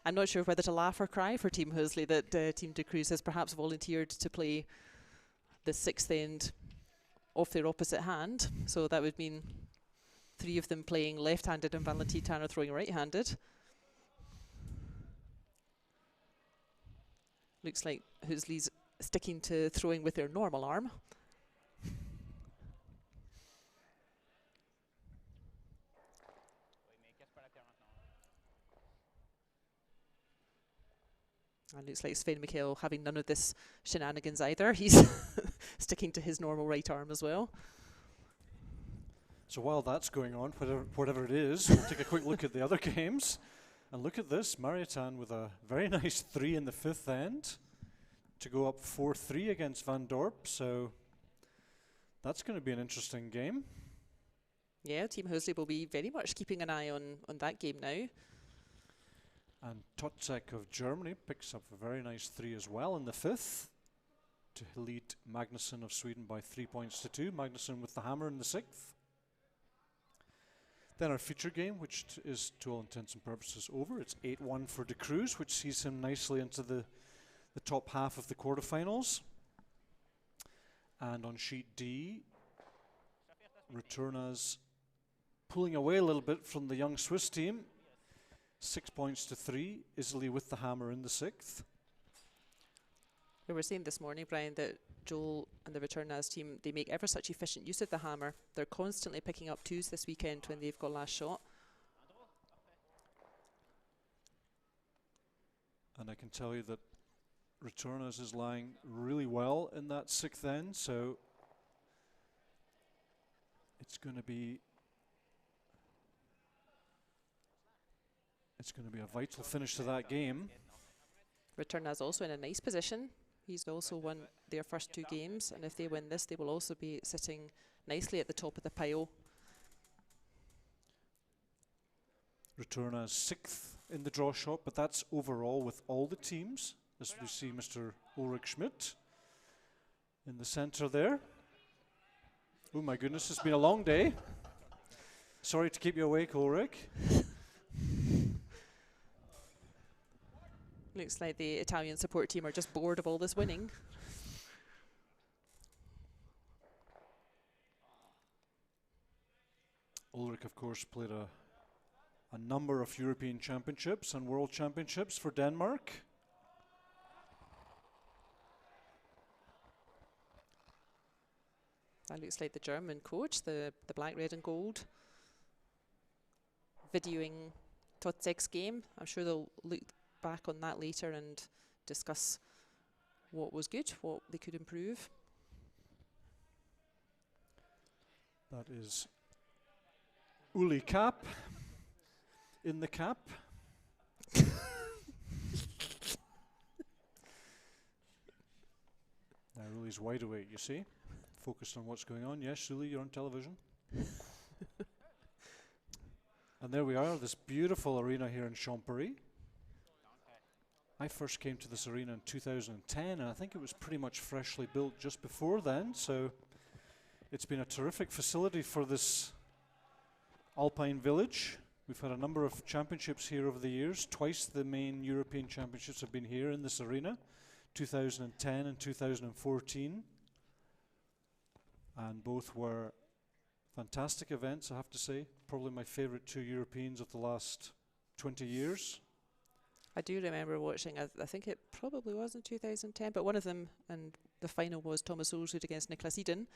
B: I'm not sure whether to laugh or cry for Team Hösli that Team De Cruz has perhaps volunteered to play the 6th end off their opposite hand. So that would mean 3 of them playing left-handed and Marietan are throwing right-handed. Looks like Hösli's sticking to throwing with their normal arm. And looks like Svein Mikkel having none of this shenanigans either. He's sticking to his normal right arm as well.
A: So while that's going on, whatever it is, we'll take a quick look at the other games. And look at this, Marietan with a very nice 3 in the 5th end to go up 4-3 against Van Dorp. So that's going to be an interesting game.
B: Yeah, Team Hösli will be very much keeping an eye on that game now.
A: And Totzek of Germany picks up a very nice 3 as well in the 5th to lead Magnusson of Sweden by 3 points to 2. Magnusson with the hammer in the 6th. Then our feature game, which is to all intents and purposes over. It's 8-1 for De Cruz, which sees him nicely into the top half of the quarterfinals. And on sheet D, Retornaz pulling away a little bit from the young Swiss team. 6 points to 3, Isley with the hammer in the 6th.
B: We were saying this morning, Brian, that Joel and the Retornaz team, they make ever such efficient use of the hammer. They're constantly picking up 2s this weekend when they've got last shot.
A: And I can tell you that Retornaz is lying really well in that 6th end, so it's going to be a vital finish to that game.
B: Retornaz also in a nice position. He's also won their first 2 games, and if they win this, they will also be sitting nicely at the top of the pile.
A: Retornaz 6th in the draw shot, but that's overall with all the teams, as we see Mr. Ulrich Schmidt in the center there. Oh my goodness, it's been a long day. Sorry to keep you awake, Ulrich.
B: Looks like the Italian support team are just bored of all this winning.
A: Ulrich, of course, played a number of European Championships and World Championships for Denmark.
B: That looks like the German coach, the black, red and gold, videoing Totzek's game. I'm sure they'll look back on that later and discuss what was good, what they could improve.
A: That is Uli Cap in the cap. Now Uli's wide awake, you see, focused on what's going on. Yes, Uli, you're on television. And there we are, this beautiful arena here in Champéry. I first came to this arena in 2010, and I think it was pretty much freshly built just before then, so it's been a terrific facility for this alpine village. We've had a number of championships here over the years. Twice the main European championships have been here in this arena, 2010 and 2014. And both were fantastic events, I have to say. Probably my favorite 2 Europeans of the last 20 years.
B: I do remember watching, I think it probably was in 2010, but one of them, and the final was Thomas Olsrud against Niklas Edin,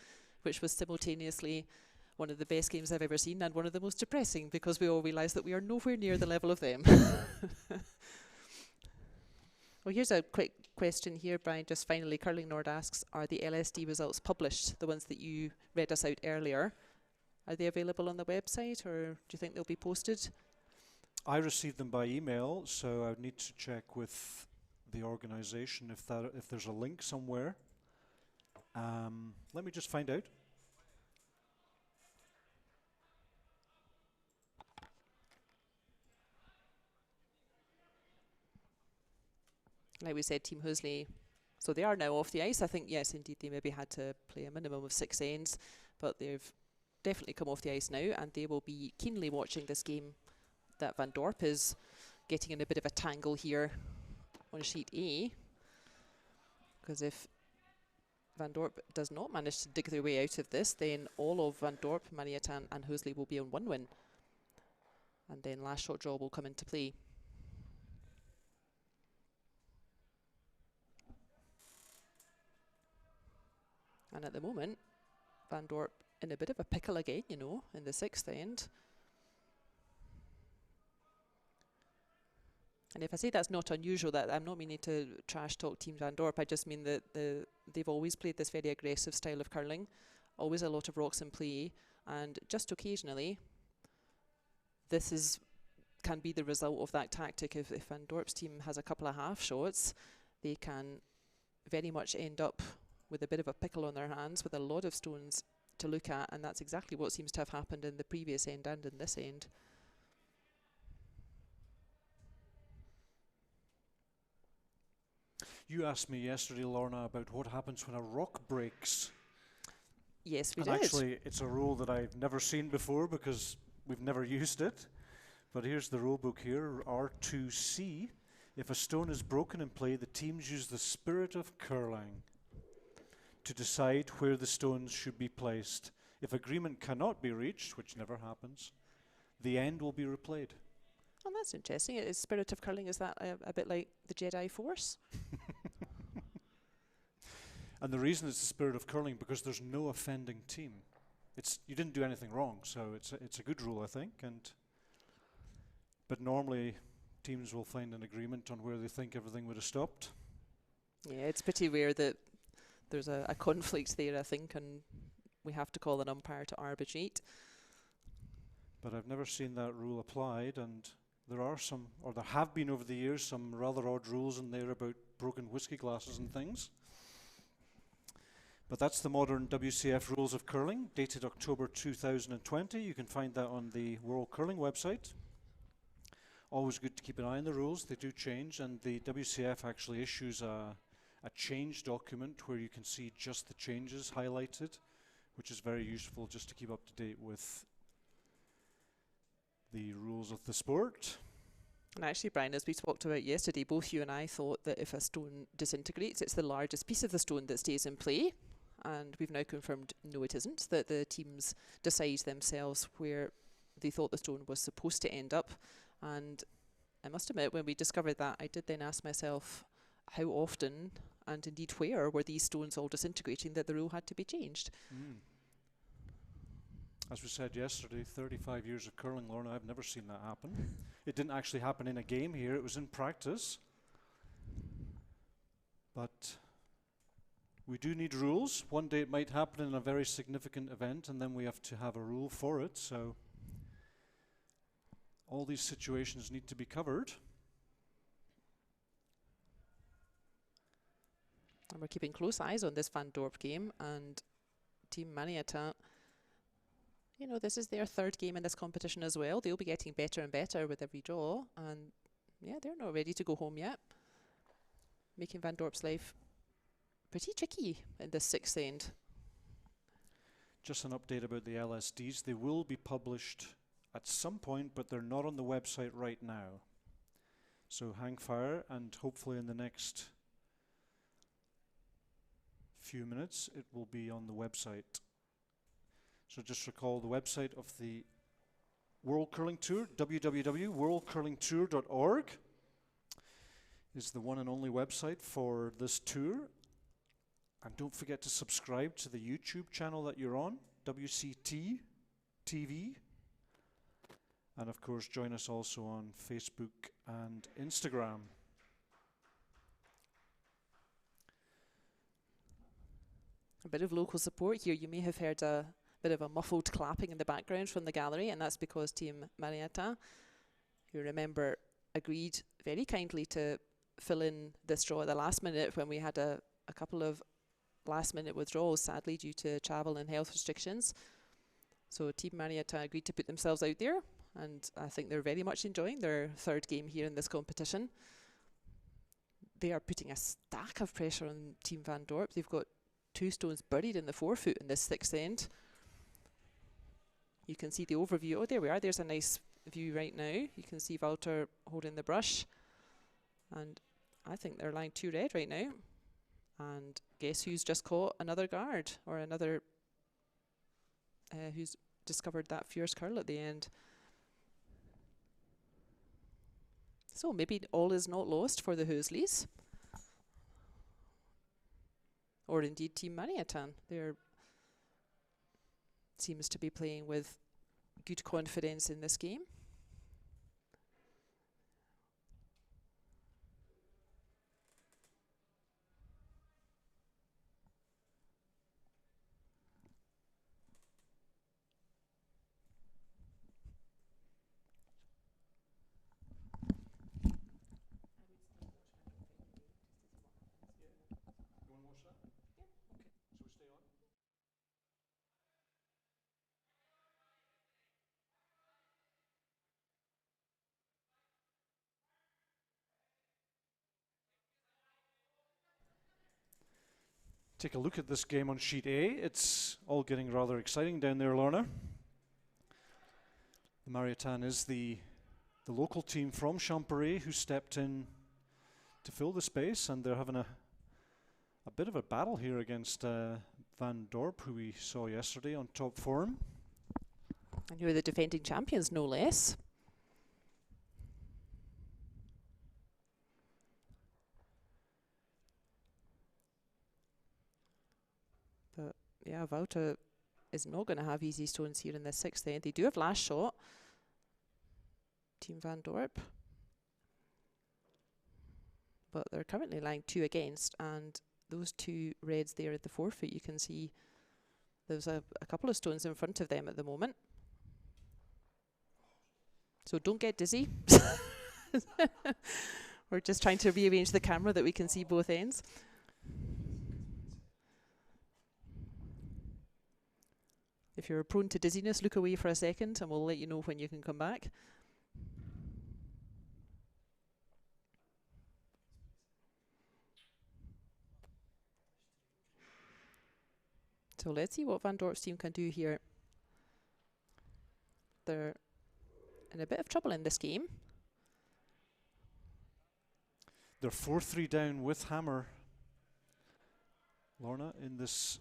B: which was simultaneously one of the best games I've ever seen and one of the most depressing, because we all realised that we are nowhere near the level of them. Well, here's a quick question here, Brian, just finally. Curling Nord asks, are the LSD results published, the ones that you read us out earlier? Are they available on the website, or do you think they'll be posted?
A: I received them by email, so I would need to check with the organisation if there's a link somewhere. Let me just find out.
B: Like we said, Team Hösli, so they are now off the ice. I think, yes, indeed, they maybe had to play a minimum of 6 ends, but they've definitely come off the ice now, and they will be keenly watching this game that Van Dorp is getting in a bit of a tangle here on sheet A. Because if Van Dorp does not manage to dig their way out of this, then all of Van Dorp, Marietan and Hösli will be on 1 win. And then last shot draw will come into play. And at the moment, Van Dorp in a bit of a pickle again, you know, in the 6th end. And if I say that's not unusual, that I'm not meaning to trash talk Team Van Dorp, I just mean that they've always played this very aggressive style of curling, always a lot of rocks in play, and just occasionally, this can be the result of that tactic. If Van Dorp's team has a couple of half shots, they can very much end up with a bit of a pickle on their hands with a lot of stones to look at, and that's exactly what seems to have happened in the previous end and in this end.
A: You asked me yesterday, Lorna, about what happens when a rock breaks.
B: Yes, we
A: did.
B: did.
A: Actually, it's a rule that I've never seen before because we've never used it. But here's the rule book here, R2C. If a stone is broken in play, the teams use the spirit of curling to decide where the stones should be placed. If agreement cannot be reached, which never happens, the end will be replayed.
B: Oh, that's interesting. Is spirit of curling, is that a bit like the Jedi Force?
A: And the reason it's the spirit of curling because there's no offending team. You didn't do anything wrong, so it's a good rule, I think. But normally teams will find an agreement on where they think everything would have stopped.
B: Yeah, it's pretty rare that there's a conflict there, I think, and we have to call an umpire to arbitrate.
A: But I've never seen that rule applied, and there are some, or there have been over the years, some rather odd rules in there about broken whiskey glasses and things. But that's the modern WCF rules of curling, dated October 2020. You can find that on the World Curling website. Always good to keep an eye on the rules. They do change, and the WCF actually issues a change document where you can see just the changes highlighted, which is very useful just to keep up to date with the rules of the sport.
B: And actually, Brian, as we talked about yesterday, both you and I thought that if a stone disintegrates, it's the largest piece of the stone that stays in play. And we've now confirmed, no, it isn't, that the teams decide themselves where they thought the stone was supposed to end up. And I must admit, when we discovered that, I did then ask myself how often, and indeed where, were these stones all disintegrating that the rule had to be changed.
A: As we said yesterday, 35 years of curling, Lorna, I've never seen that happen. It didn't actually happen in a game here, it was in practice. But we do need rules. One day it might happen in a very significant event, and then we have to have a rule for it. So all these situations need to be covered.
B: And we're keeping close eyes on this Van Dorp game, and Team Marietan, you know, this is their 3rd game in this competition as well. They'll be getting better and better with every draw, and yeah, they're not ready to go home yet, making Van Dorp's life pretty tricky in this 6th end.
A: Just an update about the LSDs. They will be published at some point, but they're not on the website right now. So hang fire, and hopefully in the next few minutes it will be on the website. So just recall the website of the World Curling Tour, www.worldcurlingtour.org is the one and only website for this tour. And don't forget to subscribe to the YouTube channel that you're on, WCT TV. And of course, join us also on Facebook and Instagram.
B: A bit of local support here. You may have heard a bit of a muffled clapping in the background from the gallery, and that's because Team Marietan, who remember agreed very kindly to fill in this draw at the last minute when we had a couple of last minute withdrawals, sadly, due to travel and health restrictions. So Team Marietan agreed to put themselves out there, and I think they're very much enjoying their third game here in this competition. They are putting a stack of pressure on Team Van Dorp. They've got 2 stones buried in the forefoot in this 6th end. You can see the overview. Oh, there we are. There's a nice view right now. You can see Wouter holding the brush. And I think they're lying 2 red right now. And guess who's just caught another guard, or another who's discovered that fierce curl at the end. So maybe all is not lost for the Höslis. Or indeed Team Marietan. They're seems to be playing with good confidence in this game.
A: Take a look at this game on sheet A. It's all getting rather exciting down there, Lorna. The Marietan is the local team from Champéry who stepped in to fill the space, and they're having a bit of a battle here against Van Dorp, who we saw yesterday on top form.
B: And who are the defending champions, no less. But yeah, Wouter is not going to have easy stones here in the 6th end. They do have last shot. Team Van Dorp. But they're currently lying 2 against, and those 2 reds there at the forefoot, you can see there's a couple of stones in front of them at the moment. So don't get dizzy. We're just trying to rearrange the camera that we can see both ends. If you're prone to dizziness, look away for a second and we'll let you know when you can come back. So let's see what Van Dorp's team can do here. They're in a bit of trouble in this game.
A: They're 4-3 down with hammer, Lorna, in this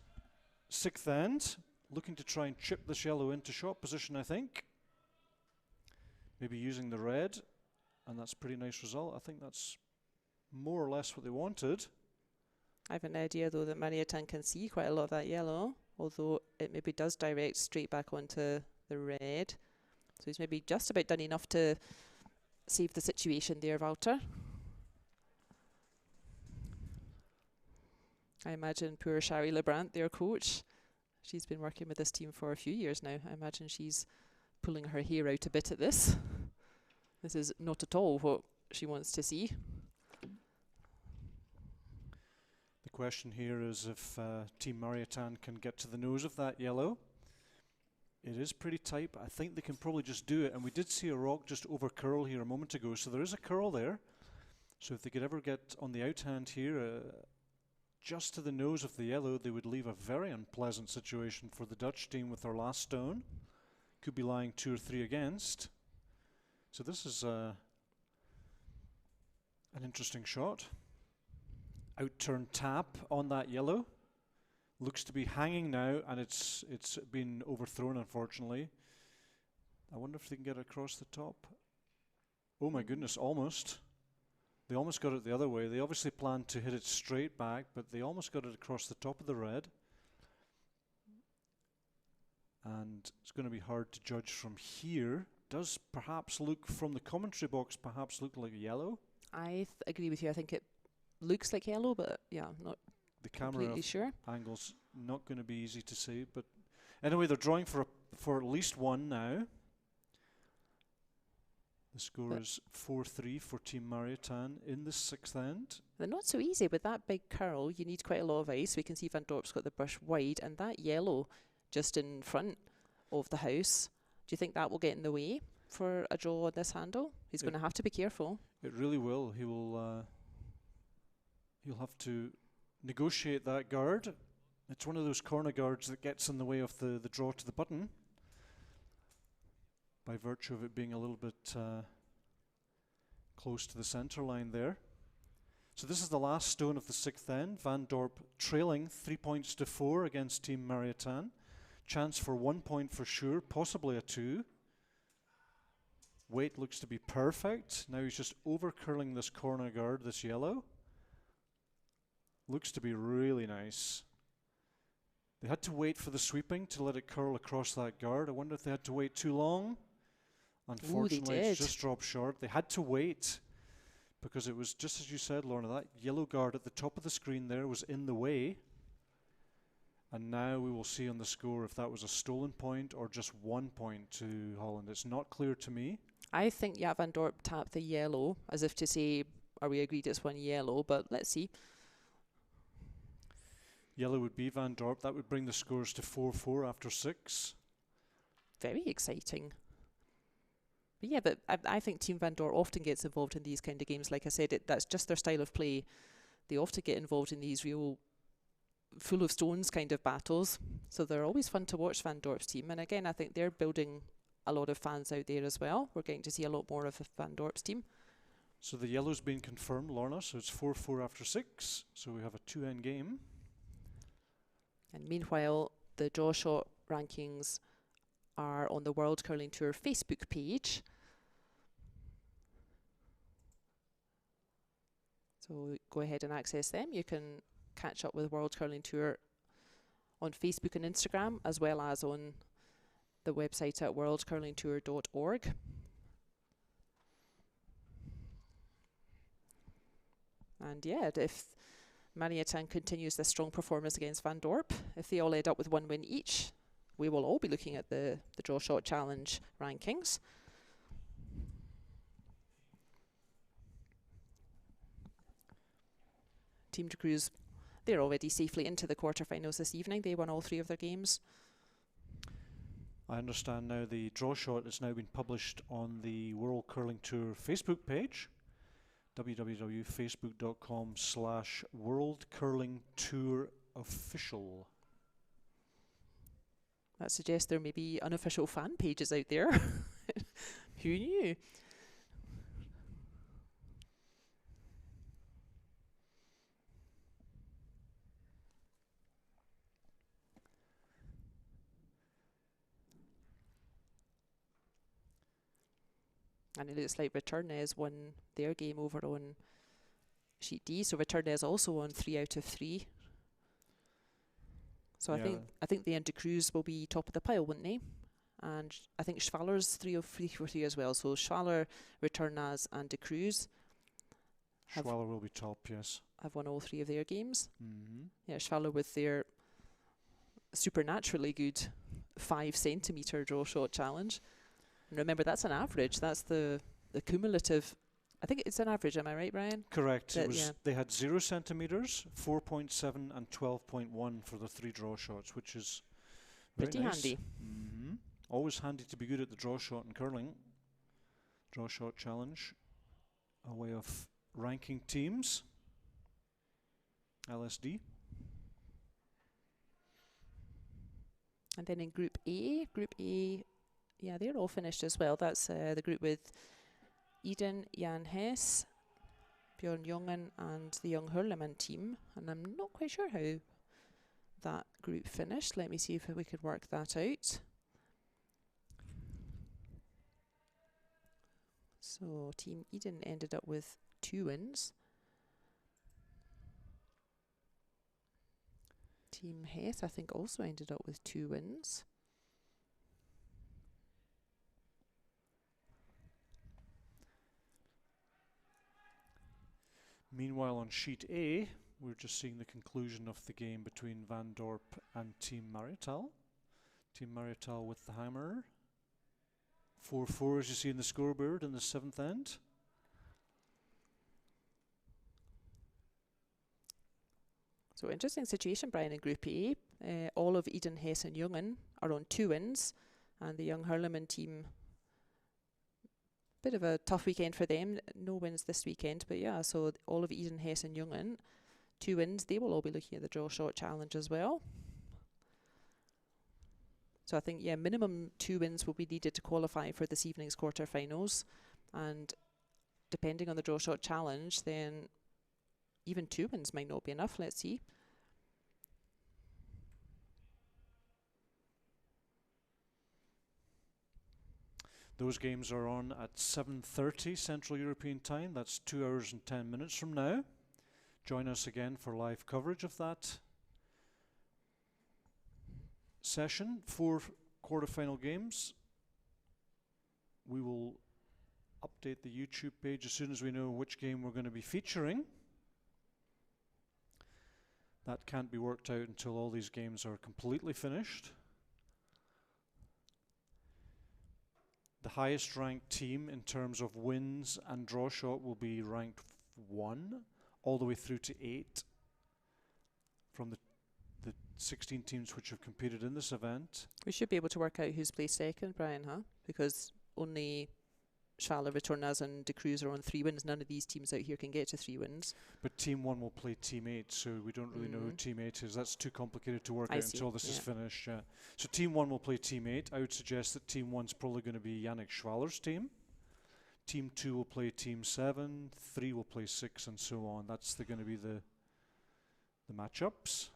A: 6th end. Looking to try and chip this yellow into shot position, I think. Maybe using the red, and that's a pretty nice result. I think that's more or less what they wanted.
B: I have an idea, though, that Marietan can see quite a lot of that yellow, although it maybe does direct straight back onto the red. So he's maybe just about done enough to save the situation there, Wouter. I imagine poor Shari Lebrant, their coach, she's been working with this team for a few years now. I imagine she's pulling her hair out a bit at this. This is not at all what she wants to see.
A: The question here is if Team Marietan can get to the nose of that yellow. It is pretty tight, but I think they can probably just do it. And we did see a rock just over curl here a moment ago, so there is a curl there. So if they could ever get on the outhand here, just to the nose of the yellow, they would leave a very unpleasant situation for the Dutch team with their last stone. Could be lying 2 or 3 against. So this is an interesting shot. Out-turn tap on that yellow. Looks to be hanging now, and it's been overthrown, unfortunately. I wonder if they can get it across the top. Oh my goodness, almost. They almost got it the other way. They obviously planned to hit it straight back, but they almost got it across the top of the red. And it's going to be hard to judge from here. Does perhaps look, from the commentary box, perhaps look like yellow? I
B: agree with you. I think it looks like yellow, but yeah, not
A: the camera
B: completely sure.
A: Angle's not going to be easy to see. But anyway, they're drawing for at least one now. The score is 4-3 for Team Marietan in the 6th end.
B: They're not so easy. With that big curl, you need quite a lot of ice. We can see Van Dorp's got the brush wide, and that yellow just in front of the house. Do you think that will get in the way for a draw on this handle? He's going to have to be careful.
A: It really will. He will. He'll have to negotiate that guard. It's one of those corner guards that gets in the way of the draw to the button, by virtue of it being a little bit close to the centre line there. So this is the last stone of the 6th end. Van Dorp trailing 3 points to 4 against Team Marietan. Chance for 1 point for sure, possibly a 2. Weight looks to be perfect. Now he's just over curling this corner guard, this yellow. Looks to be really nice. They had to wait for the sweeping to let it curl across that guard. I wonder if they had to wait too long. Unfortunately, it's just dropped short. They had to wait because it was, just as you said, Lorna, that yellow guard at the top of the screen there was in the way. And now we will see on the score if that was a stolen point or just 1 point to Holland. It's not clear to me.
B: I think Van Dorp tapped the yellow as if to say, are we agreed it's one yellow? But let's see.
A: Yellow would be Van Dorp. That would bring the scores to 4-4 after 6.
B: Very exciting. But yeah, but I think Team Van Dorp often gets involved in these kind of games. Like I said, that's just their style of play. They often get involved in these real full of stones kind of battles. So they're always fun to watch, Van Dorp's team. And again, I think they're building a lot of fans out there as well. We're getting to see a lot more of Van Dorp's team.
A: So the yellow's been confirmed, Lorna. So it's 4-4 after 6. So we have a 2-end game.
B: And meanwhile, the draw shot rankings are on the World Curling Tour Facebook page. So go ahead and access them. You can catch up with World Curling Tour on Facebook and Instagram, as well as on the website at worldcurlingtour.org. And yeah, if Marietan continues this strong performance against Van Dorp, if they all end up with 1 win each, we will all be looking at the draw shot challenge rankings. Team De Cruz, they're already safely into the quarterfinals this evening. They won all 3 of their games.
A: I understand now the draw shot has now been published on the World Curling Tour Facebook page, www.facebook.com/worldcurlingtourofficial.
B: That suggests there may be unofficial fan pages out there. Who knew? And it looks like Retornaz won their game over on sheet D. So Retornaz also on 3 out of 3. So yeah. I think the De Cruz will be top of the pile, wouldn't they? And I think Schwaller's 3 of 3 for 3 as well. So Schwaller, Retornaz and De Cruz.
A: Schwaller will be top, yes.
B: Have won all 3 of their games.
A: Mm-hmm.
B: Yeah, Schwaller with their supernaturally good 5 centimetre draw shot challenge. And remember, that's an average. That's the cumulative. I think it's an average. Am I right, Brian?
A: Correct. It was, they had 0 centimetres, 4.7 and 12.1 for the 3 draw shots, which is
B: pretty
A: nice.
B: handy.
A: Mm-hmm. Always handy to be good at the draw shot in curling. Draw shot challenge. A way of ranking teams. LSD.
B: And then in Group A, yeah, they're all finished as well. That's the group with Edin, Jan Hess, Björn Jungen and the Young Hurleman team. And I'm not quite sure how that group finished. Let me see if we could work that out. So Team Edin ended up with 2 wins. Team Hess, I think, also ended up with 2 wins.
A: Meanwhile, on sheet A, we're just seeing the conclusion of the game between Van Dorp and Team Marietan. Team Marietan with the hammer. 4-4 as you see in the scoreboard in the 7th end.
B: So interesting situation, Brian, in Group A. All of Edin, Hess and Jungen are on 2 wins, and the young Hurleman team, bit of a tough weekend for them. No wins this weekend, but yeah, so all of Edin, Hess and Jungen, 2 wins. They will all be looking at the draw shot challenge as well. So I think, yeah, minimum 2 wins will be needed to qualify for this evening's quarterfinals, and depending on the draw shot challenge, then even 2 wins might not be enough. Let's see.
A: Those games are on at 7:30 Central European Time. That's 2 hours and 10 minutes from now. Join us again for live coverage of that session. 4 quarterfinal games. We will update the YouTube page as soon as we know which game we're going to be featuring. That can't be worked out until all these games are completely finished. The highest ranked team in terms of wins and draw shot will be ranked 1 all the way through to 8 from the 16 teams which have competed in this event.
B: We should be able to work out who's placed second, Brian, huh? Because only Schwaller, Retornaz and De Cruz are on 3 wins. None of these teams out here can get to 3 wins.
A: But Team 1 will play Team 8, so we don't really know who Team 8 is. That's too complicated to work out until this is finished. So Team 1 will play Team 8. I would suggest that Team 1's probably going to be Yannick Schwaller's team. Team 2 will play Team 7, 3 will play 6, and so on. That's going to be the matchups.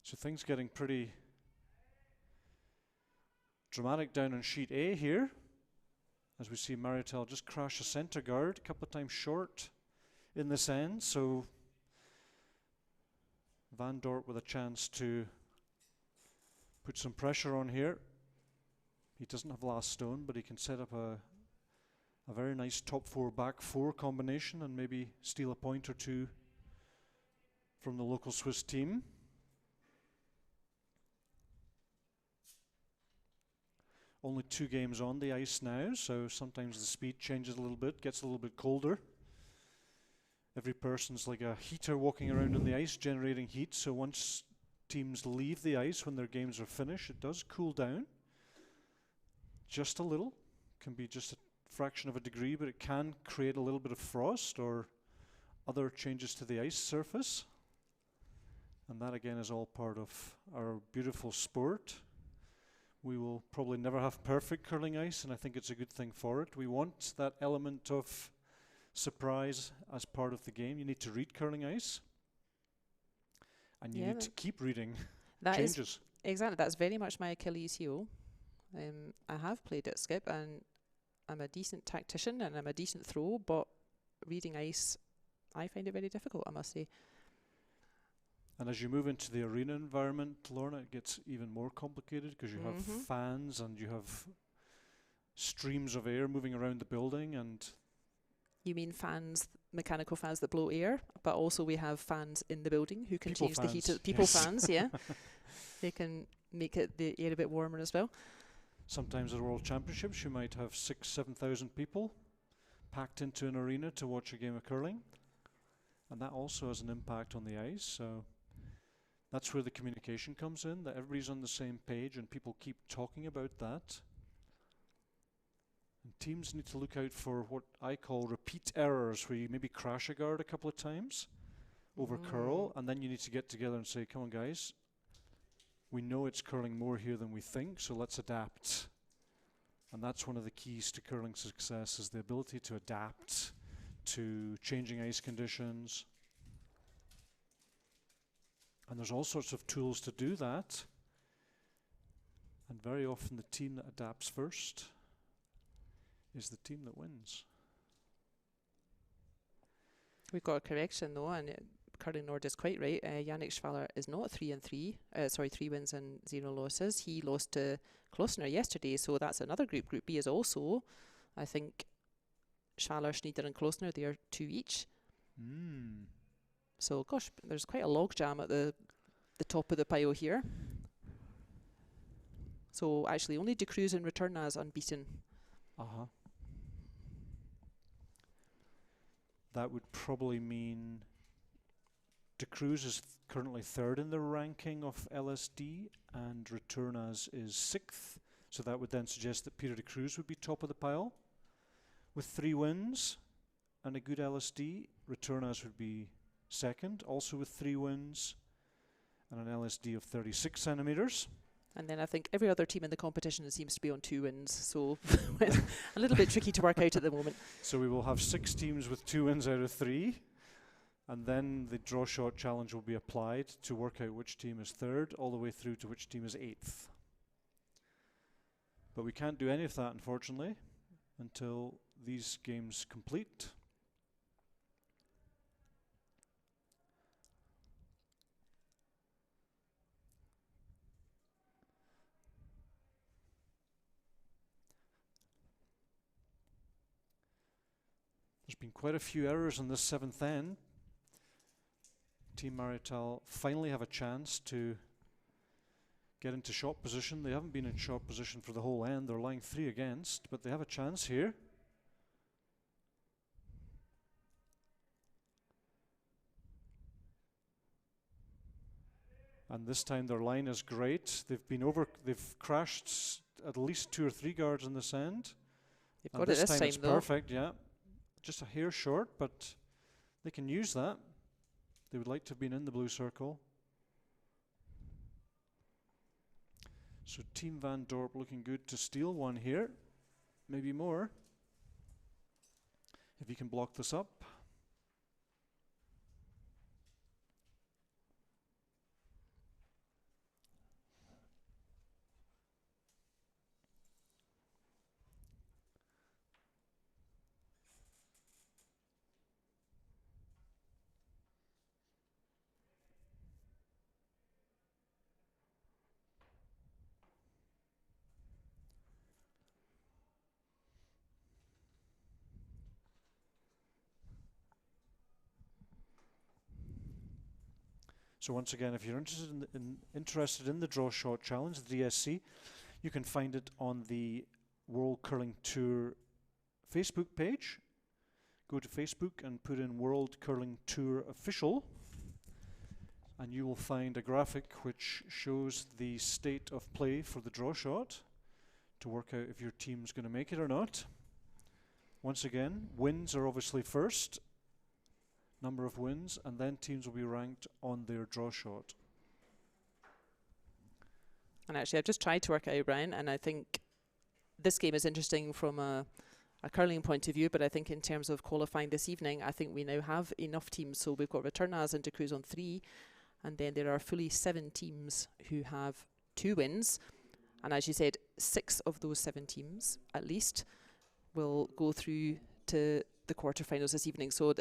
A: So things getting pretty dramatic down on sheet A here, as we see Marietan just crash a centre guard, a couple of times short in this end. So Van Dorp with a chance to put some pressure on here. He doesn't have last stone, but he can set up a very nice top 4 back 4 combination and maybe steal a point or 2 from the local Swiss team. Only 2 games on the ice now, so sometimes the speed changes a little bit, gets a little bit colder. Every person's like a heater walking around on the ice, generating heat, so once teams leave the ice when their games are finished, it does cool down. Just a little, can be just a fraction of a degree, but it can create a little bit of frost or other changes to the ice surface. And that again is all part of our beautiful sport. We will probably never have perfect curling ice, and I think it's a good thing for it. We want that element of surprise as part of the game. You need to read curling ice, and you need to keep reading changes.
B: Exactly, that's very much my Achilles heel. I have played at Skip, and I'm a decent tactician, and I'm a decent throw, but reading ice, I find it very difficult, I must say.
A: And as you move into the arena environment, Lorna, it gets even more complicated because you have fans and you have streams of air moving around the building. And
B: you mean fans, mechanical fans that blow air, but also we have fans in the building who can change the heat. People fans, yeah. They can make the air a bit warmer as well.
A: Sometimes at the World Championships, you might have 6,000-7,000 people packed into an arena to watch a game of curling. And that also has an impact on the ice. So that's where the communication comes in, that everybody's on the same page and people keep talking about that. And teams need to look out for what I call repeat errors, where you maybe crash a guard a couple of times over curl, and then you need to get together and say, come on guys, we know it's curling more here than we think, so let's adapt. And that's one of the keys to curling success, is the ability to adapt to changing ice conditions. And there's all sorts of tools to do that. And very often the team that adapts first is the team that wins.
B: We've got a correction though, and Curling Nord is quite right. Yannick Schwaller is not 3-3. 3 wins and 0 losses. He lost to Klosner yesterday, so that's another group. Group B is also, I think, Schwaller, Schnider and Klosner. They are 2 each. So gosh, there's quite a logjam at the the top of the pile here. So actually only De Cruz and Retornaz unbeaten.
A: That would probably mean De Cruz is currently third in the ranking of LSD and Retornaz is sixth. So that would then suggest that Peter De Cruz would be top of the pile with 3 wins and a good LSD. Retornaz would be second, also with 3 wins and an LSD of 36 centimetres.
B: And then I think every other team in the competition seems to be on 2 wins, so a little bit tricky to work out at the moment.
A: So we will have 6 teams with 2 wins out of 3, and then the draw shot challenge will be applied to work out which team is third, all the way through to which team is 8th. But we can't do any of that, unfortunately, until these games complete. There's been quite a few errors in this 7th end. Team Marietan finally have a chance to get into shot position. They haven't been in shot position for the whole end. They're lying 3 against, but they have a chance here. And this time their line is great. They've crashed at least 2 or 3 guards in this end.
B: They've got it this time
A: it's
B: though.
A: Perfect, yeah. Just a hair short, but they can use that. They would like to have been in the blue circle. So Team Van Dorp looking good to steal one here. Maybe more. If you can block this up. So once again, if you're interested in the draw shot challenge, the DSC, you can find it on the World Curling Tour Facebook page. Go to Facebook and put in World Curling Tour Official, and you will find a graphic which shows the state of play for the draw shot to work out if your team's going to make it or not. Once again, wins are obviously first, number of wins, and then teams will be ranked on their draw shot.
B: And actually I've just tried to work it out, Brian, and I think this game is interesting from a curling point of view, but I think in terms of qualifying this evening, I think we now have enough teams. So we've got Retornaz and De Cruz on 3, and then there are fully 7 teams who have 2 wins. And as you said, 6 of those 7 teams, at least, will go through to the quarterfinals this evening. So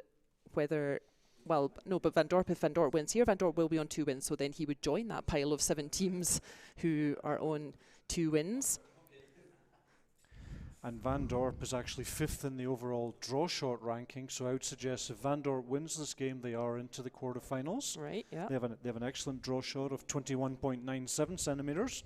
B: whether, well, no, but if Van Dorp wins here, Van Dorp will be on 2 wins, so then he would join that pile of 7 teams who are on 2 wins.
A: And Van Dorp is actually 5th in the overall draw shot ranking, so I would suggest if Van Dorp wins this game, they are into the quarterfinals.
B: Right, yeah.
A: They have an excellent draw shot of 21.97 centimetres.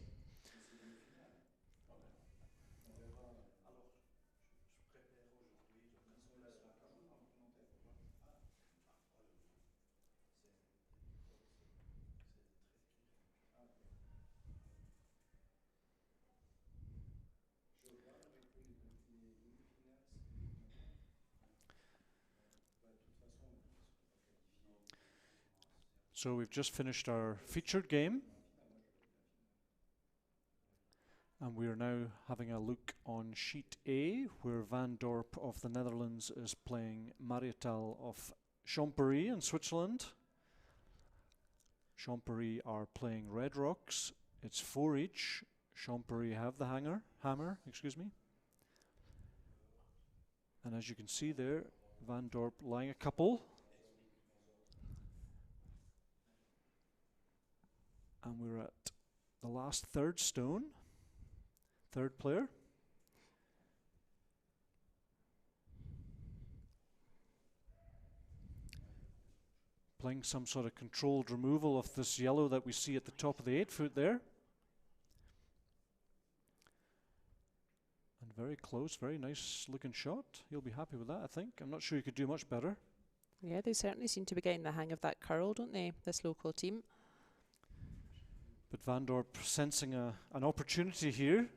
A: So we've just finished our featured game, and we are now having a look on sheet A, where Van Dorp of the Netherlands is playing Marietan of Champéry in Switzerland. Champéry are playing Red Rocks. It's 4 each. Champéry have the hammer, excuse me. And as you can see there, Van Dorp lying a couple. And we're at the last third stone, third player. playing some sort of controlled removal of this yellow that we see at the top of the 8 foot there. And very close, very nice looking shot. He'll be happy with that, I think. I'm not sure you could do much better.
B: Yeah, they certainly seem to be getting the hang of that curl, don't they, this local team?
A: But Van Dorp sensing an opportunity here.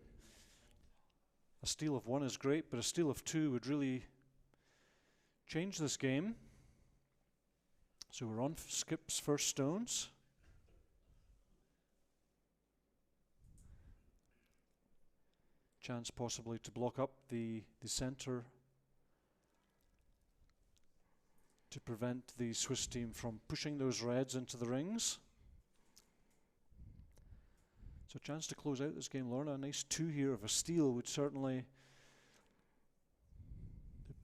A: A steal of 1 is great, but a steal of 2 would really change this game. So we're on Skip's first stones. Chance possibly to block up the centre to prevent the Swiss team from pushing those reds into the rings. So a chance to close out this game, Lorna. A nice 2 here of a steal would certainly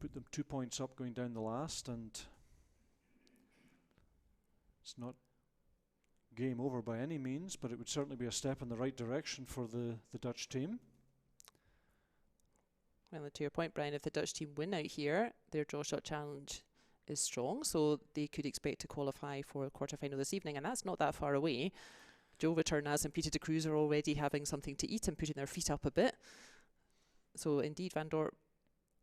A: put them 2 points up going down the last, and it's not game over by any means, but it would certainly be a step in the right direction for the Dutch team.
B: Well, to your point, Brian, if the Dutch team win out here, their draw shot challenge is strong, so they could expect to qualify for a quarterfinal this evening, and that's not that far away. Joe Retornaz and Peter De Cruz are already having something to eat and putting their feet up a bit. So indeed, Van Dorp,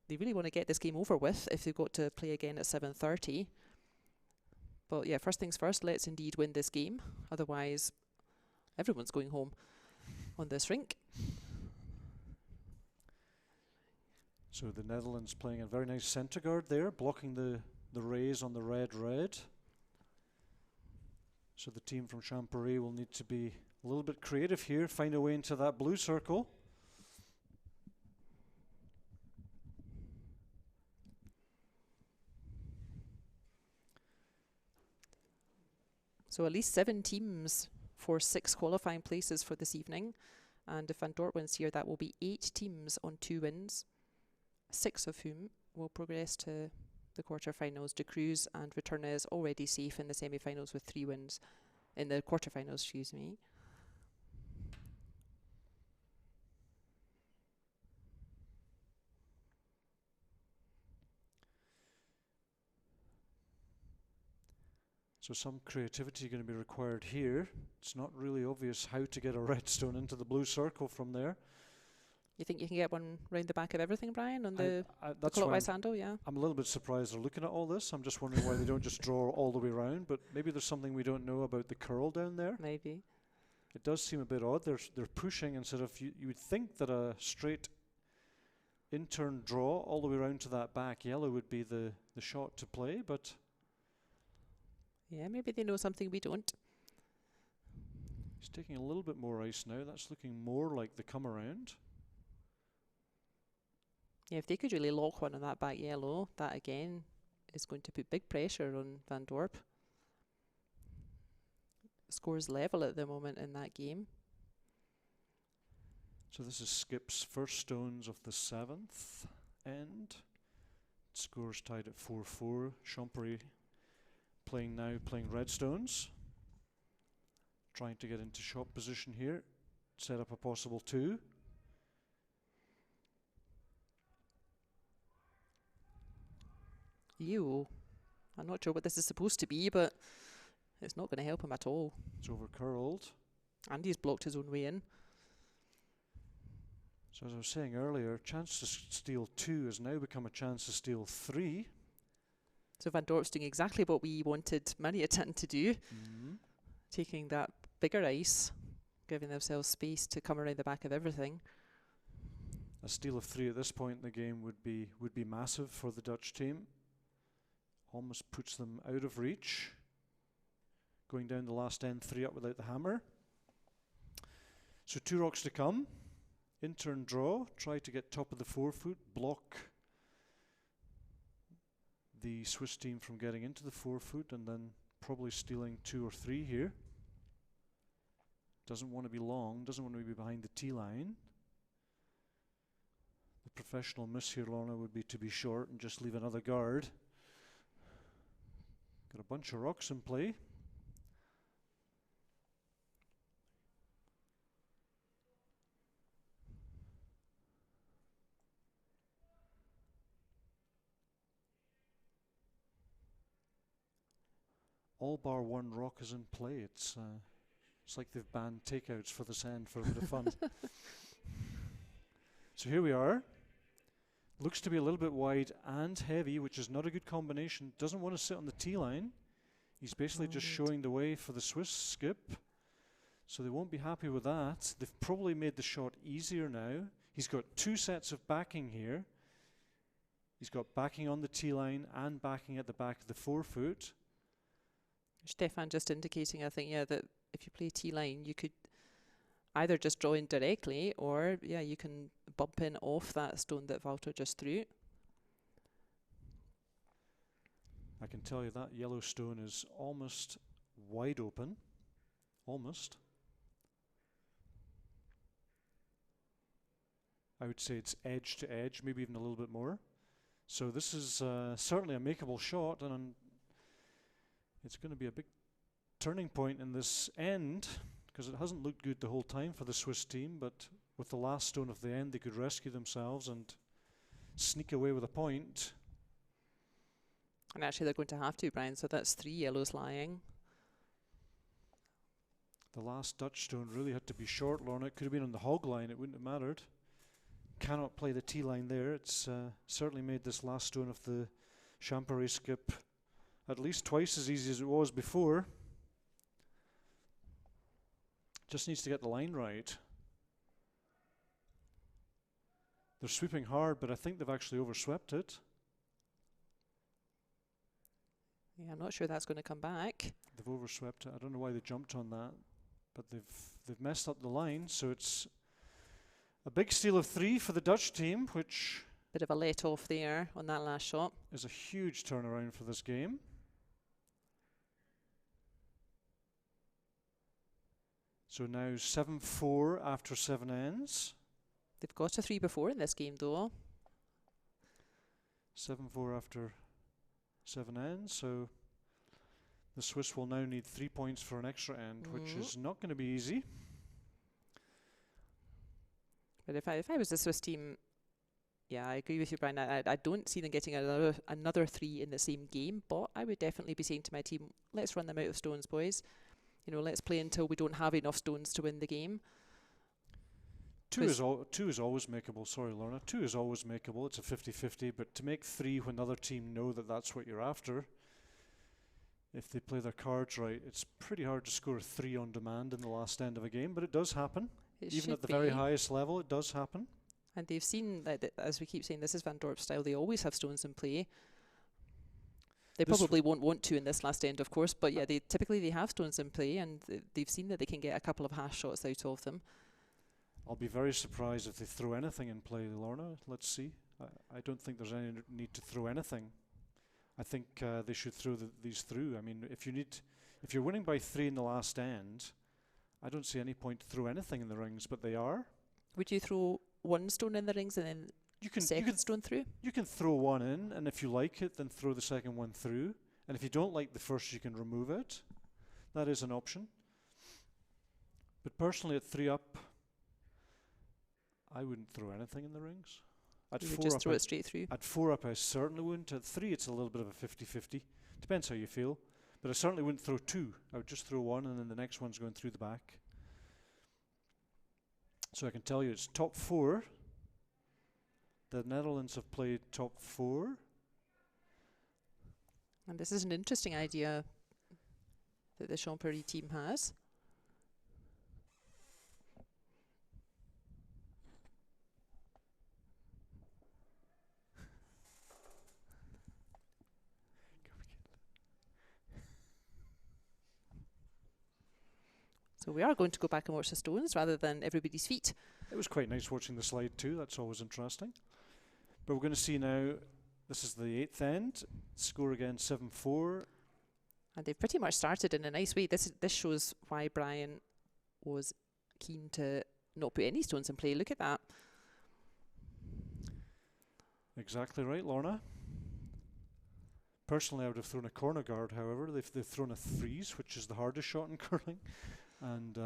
B: they really want to get this game over with if they've got to play again at 7:30. But yeah, first things first, let's indeed win this game. Otherwise, everyone's going home on this rink.
A: So the Netherlands playing a very nice centre guard there, blocking the rays on the red. So the team from Champéry will need to be a little bit creative here, find a way into that blue circle.
B: So at least 7 teams for 6 qualifying places for this evening. And if Van Dorp wins here, that will be 8 teams on 2 wins, 6 of whom will progress to the quarterfinals. De Cruz and Retornaz already safe in the semi-finals with 3 wins. In the quarterfinals, excuse me.
A: So some creativity going to be required here. It's not really obvious how to get a redstone into the blue circle from there.
B: You think you can get one round the back of everything, Brian, on the
A: that's why
B: clockwise handle? Yeah.
A: I'm a little bit surprised they're looking at all this. I'm just wondering why they don't just draw all the way around. But maybe there's something we don't know about the curl down there.
B: Maybe.
A: It does seem a bit odd. They're pushing instead of you would think that a straight in-turn draw all the way around to that back yellow would be the shot to play, but
B: yeah, maybe they know something we don't.
A: He's taking a little bit more ice now. That's looking more like the come around.
B: Yeah, if they could really lock one on that back yellow, that again is going to put big pressure on Van Dorp. Scores level at the moment in that game.
A: So this is Skip's first stones of the 7th end. Scores tied at 4-4. Champéry playing red stones. Trying to get into shot position here. Set up a possible 2.
B: Ew. I'm not sure what this is supposed to be, but it's not going to help him at all.
A: It's over curled.
B: And he's blocked his own way in.
A: So as I was saying earlier, chance to steal 2 has now become a chance to steal 3.
B: So Van Dorp's doing exactly what we wanted Marietan to do. Taking that bigger ice, giving themselves space to come around the back of everything.
A: A steal of 3 at this point in the game would be massive for the Dutch team. Almost puts them out of reach. Going down the last end, 3 up without the hammer. So 2 rocks to come. In-turn draw, try to get top of the 4 foot, block the Swiss team from getting into the 4 foot, and then probably stealing 2 or 3 here. Doesn't want to be long, doesn't want to be behind the tee line. The professional miss here, Lorna, would be to be short and just leave another guard. Got a bunch of rocks in play. all bar one rock is in play. It's like they've banned takeouts for this end for a bit of fun. So here we are. Looks to be a little bit wide and heavy, which is not a good combination. Doesn't want to sit on the tee line. He's basically just showing the way for the Swiss skip. So they won't be happy with that. They've probably made the shot easier now. He's got 2 sets of backing here. He's got backing on the tee line and backing at the back of the 4-foot.
B: Stefan just indicating, I think, yeah, that if you play tee line, you could either just draw in directly, or yeah, you can bump in off that stone that Walter just threw.
A: I can tell you that yellow stone is almost wide open. Almost. I would say it's edge to edge, maybe even a little bit more. So this is certainly a makeable shot, and it's going to be a big turning point in this end, because it hasn't looked good the whole time for the Swiss team, but with the last stone of the end, they could rescue themselves and sneak away with a point.
B: And actually they're going to have to, Brian, so that's 3 yellows lying.
A: The last Dutch stone really had to be short, Lorna. It could have been on the hog line, it wouldn't have mattered. Cannot play the tee line there. It's certainly made this last stone of the Champéry skip at least twice as easy as it was before. Just needs to get the line right. They're sweeping hard, but I think they've actually overswept it.
B: Yeah, I'm not sure that's going to come back.
A: They've overswept it. I don't know why they jumped on that, but they've messed up the line, so it's a big steal of 3 for the Dutch team, which
B: Bit of a let off there on that last shot.
A: is a huge turnaround for this game. So now 7-4 after 7 ends.
B: They've got a 3 before in this game, though.
A: 7-4 after 7 ends. So the Swiss will now need 3 points for an extra end, which is not going to be easy.
B: But if I was the Swiss team, yeah, I agree with you, Brian. I don't see them getting another 3 in the same game, but I would definitely be saying to my team, let's run them out of stones, boys. You know, let's play until we don't have enough stones to win the game.
A: 2 is always makeable. Sorry, Lorna. 2 is always makeable. It's a 50-50. But to make 3 when the other team know that that's what you're after, if they play their cards right, it's pretty hard to score a 3 on demand in the last end of a game. But it does happen. Even at the very highest level, it does happen.
B: And they've seen that, as we keep saying, this is Van Dorp style. They always have stones in play. They probably won't want to in this last end, of course, but yeah, they typically have stones in play, and they've seen that they can get a couple of hash shots out of them.
A: I'll be very surprised if they throw anything in play, Lorna. Let's see. I don't think there's any need to throw anything. I think they should throw these through. I mean, if you're winning by 3 in the last end, I don't see any point to throw anything in the rings, but they are.
B: Would you throw 1 stone in the rings and then second stone through?
A: You can throw 1 in, and if you like it, then throw the second one through. And if you don't like the first, you can remove it. That is an option. But personally, at 3 up, I wouldn't throw anything in the rings. At
B: You would
A: 4
B: just
A: up,
B: throw it straight through?
A: At 4 up, I certainly wouldn't. At 3, it's a little bit of a 50-50. Depends how you feel. But I certainly wouldn't throw 2. I would just throw 1, and then the next one's going through the back. So I can tell you it's top 4. The Netherlands have played top 4.
B: And this is an interesting idea that the Champéry team has. So we are going to go back and watch the stones rather than everybody's feet.
A: It was quite nice watching the slide too. That's always interesting. But we're going to see now, this is the 8th end. Score again 7-4.
B: And they've pretty much started in a nice way. This shows why Brian was keen to not put any stones in play. Look at that.
A: Exactly right, Lorna. Personally, I would have thrown a corner guard, however. They've thrown a threes, which is the hardest shot in curling. And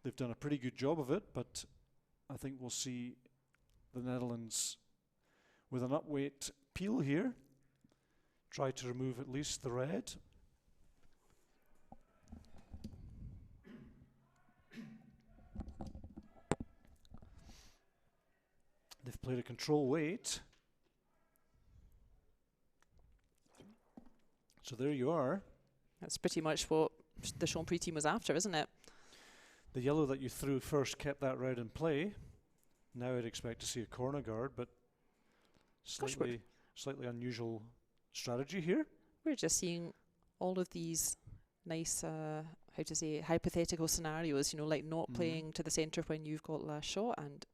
A: they've done a pretty good job of it, but I think we'll see the Netherlands with an upweight peel here. Try to remove at least the red. They've played a control weight. So there you are.
B: That's pretty much what the Champéry team was after, isn't it?
A: The yellow that you threw first kept that red in play. Now I'd expect to see a corner guard, but slightly unusual strategy here.
B: We're just seeing all of these nice, hypothetical scenarios, like not playing to the centre when you've got last shot and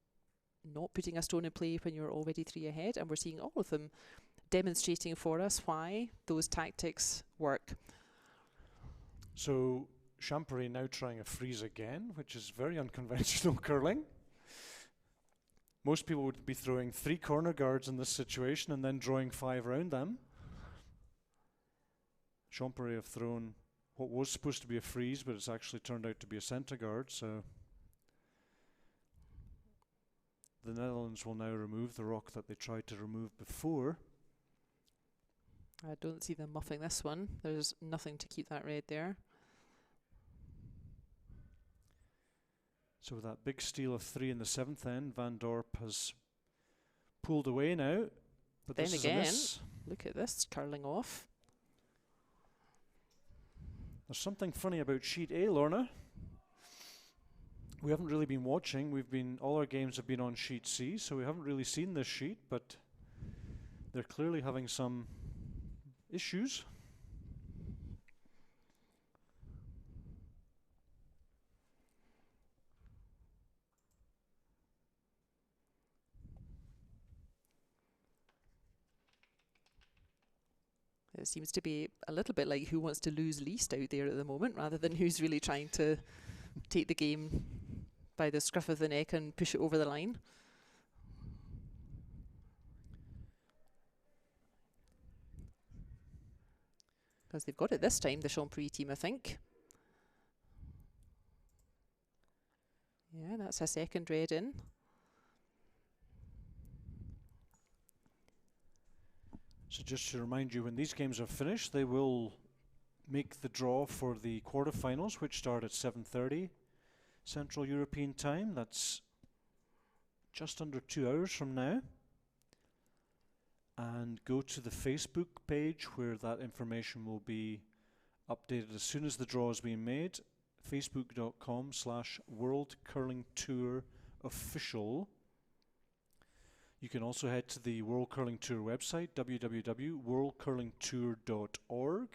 B: not putting a stone in play when you're already 3 ahead. And we're seeing all of them demonstrating for us why those tactics work.
A: So Champéry now trying a freeze again, which is very unconventional curling. Most people would be throwing 3 corner guards in this situation and then drawing 5 around them. Champéry have thrown what was supposed to be a freeze, but it's actually turned out to be a centre guard, so the Netherlands will now remove the rock that they tried to remove before.
B: I don't see them muffing this one. There's nothing to keep that red there.
A: So with that big steal of 3 in the 7th end, Van Dorp has pulled away now. But
B: then
A: this
B: again,
A: is
B: look at this, curling off.
A: There's something funny about sheet A, Lorna. We haven't really been watching. All our games have been on sheet C, so we haven't really seen this sheet, but they're clearly having some issues.
B: It seems to be a little bit like who wants to lose least out there at the moment, rather than who's really trying to take the game by the scruff of the neck and push it over the line. Because they've got it this time, the Champéry team, I think. Yeah, that's a second red in.
A: So just to remind you, when these games are finished, they will make the draw for the quarterfinals, which start at 7:30 Central European Time. That's just under 2 hours from now. And go to the Facebook page where that information will be updated as soon as the draw is being made. Facebook.com/World Curling Tour Official. You can also head to the World Curling Tour website, www.worldcurlingtour.org.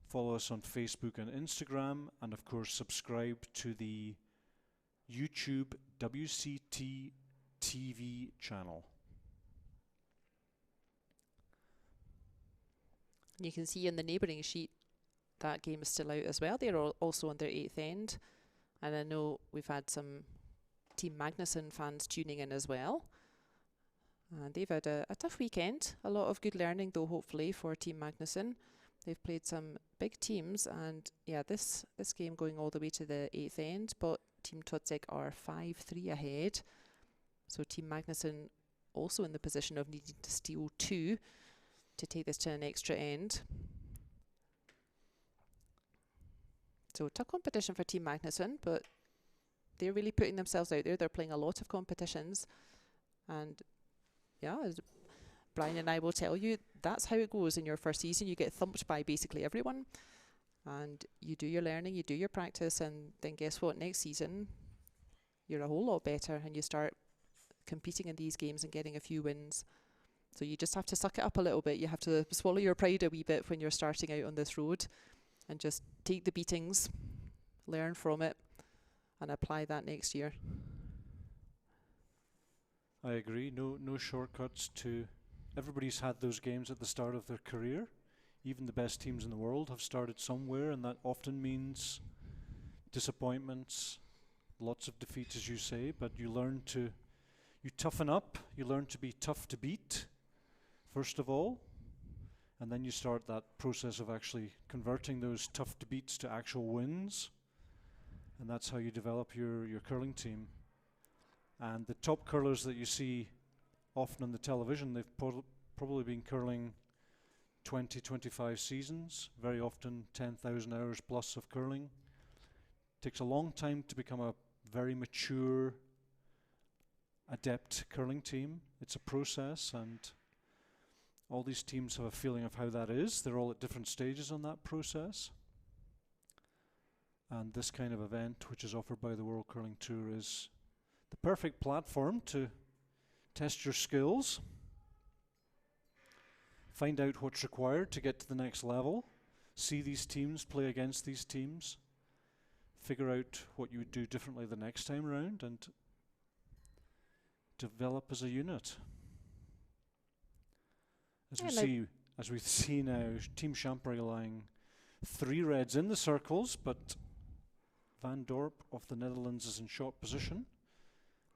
A: Follow us on Facebook and Instagram, and of course subscribe to the YouTube WCT TV channel.
B: You can see in the neighbouring sheet that game is still out as well. They're also on their 8th end. And I know we've had some Team Magnusson fans tuning in as well. And they've had a tough weekend. A lot of good learning though, hopefully, for Team Magnusson. They've played some big teams, and yeah, this game going all the way to the 8th end, but Team Todzek are 5-3 ahead. So Team Magnusson also in the position of needing to steal 2 to take this to an extra end. So tough competition for Team Magnusson, but they're really putting themselves out there. They're playing a lot of competitions, and yeah, as Brian and I will tell you, that's how it goes in your first season. You get thumped by basically everyone, and you do your learning, you do your practice, and then guess what? Next season, you're a whole lot better, and you start competing in these games and getting a few wins. So you just have to suck it up a little bit. You have to swallow your pride a wee bit when you're starting out on this road, and just take the beatings, learn from it, and apply that next year.
A: I agree. No shortcuts to. Everybody's had those games at the start of their career. Even the best teams in the world have started somewhere, and that often means disappointments, lots of defeats, as you say. But you toughen up. You learn to be tough to beat, first of all, and then you start that process of actually converting those tough defeats to actual wins. And that's how you develop your curling team. And the top curlers that you see often on the television, they've probably been curling 20, 25 seasons, very often 10,000 hours plus of curling. Takes a long time to become a very mature adept curling team. It's a process, and all these teams have a feeling of how that is. They're all at different stages on that process. And this kind of event, which is offered by the World Curling Tour, is the perfect platform to test your skills, find out what's required to get to the next level, see these teams, play against these teams, figure out what you would do differently the next time round, and develop as a unit. As we see now, Team Champéry lying 3 reds in the circles, but Van Dorp of the Netherlands is in short position.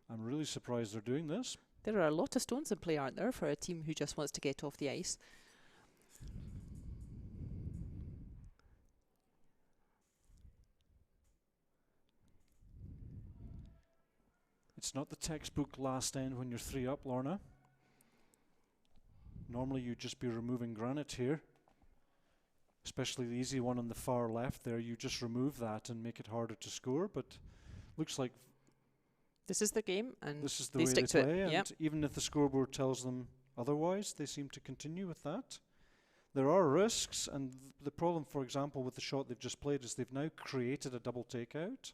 A: I'm really surprised they're doing this.
B: There are a lot of stones in play, aren't there, for a team who just wants to get off the ice?
A: It's not the textbook last end when you're 3 up, Lorna. Normally you'd just be removing granite here, especially the easy one on the far left there. You just remove that and make it harder to score, but looks like
B: this is the game, and
A: this is the
B: they
A: way
B: stick
A: they
B: to
A: play,
B: it.
A: and
B: Yep.
A: even if the scoreboard tells them otherwise, they seem to continue with that. There are risks, and the problem, for example, with the shot they've just played is they've now created a double takeout.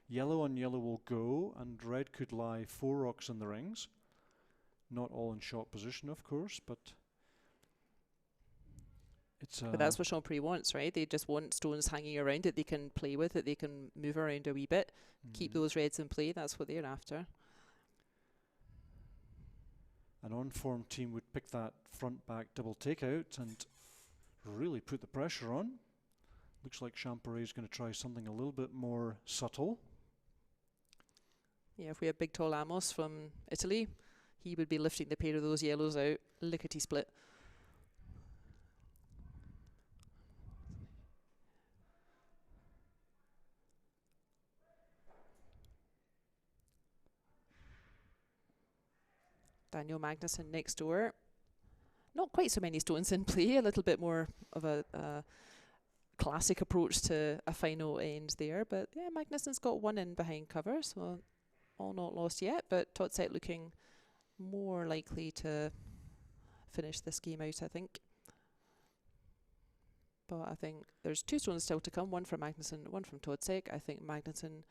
A: Yellow on yellow will go, and red could lie 4 rocks in the rings. Not all in shot position, of course, but it's
B: But that's what Champéry wants, right? They just want stones hanging around that they can play with, that they can move around a wee bit, keep those reds in play. That's what they're after.
A: An on-form team would pick that front-back double takeout and really put the pressure on. Looks like Champéry is going to try something a little bit more subtle.
B: Yeah, if we have big tall Amos from Italy, he would be lifting the pair of those yellows out, lickety split. Daniel Magnusson next door. Not quite so many stones in play, a little bit more of a classic approach to a final end there. But yeah, Magnusson's got 1 in behind cover, so all not lost yet. But Totzek looking more likely to finish this game out, I think. But I think there's 2 stones still to come, 1 from Magnusson, 1 from Totzek. I think Magnusson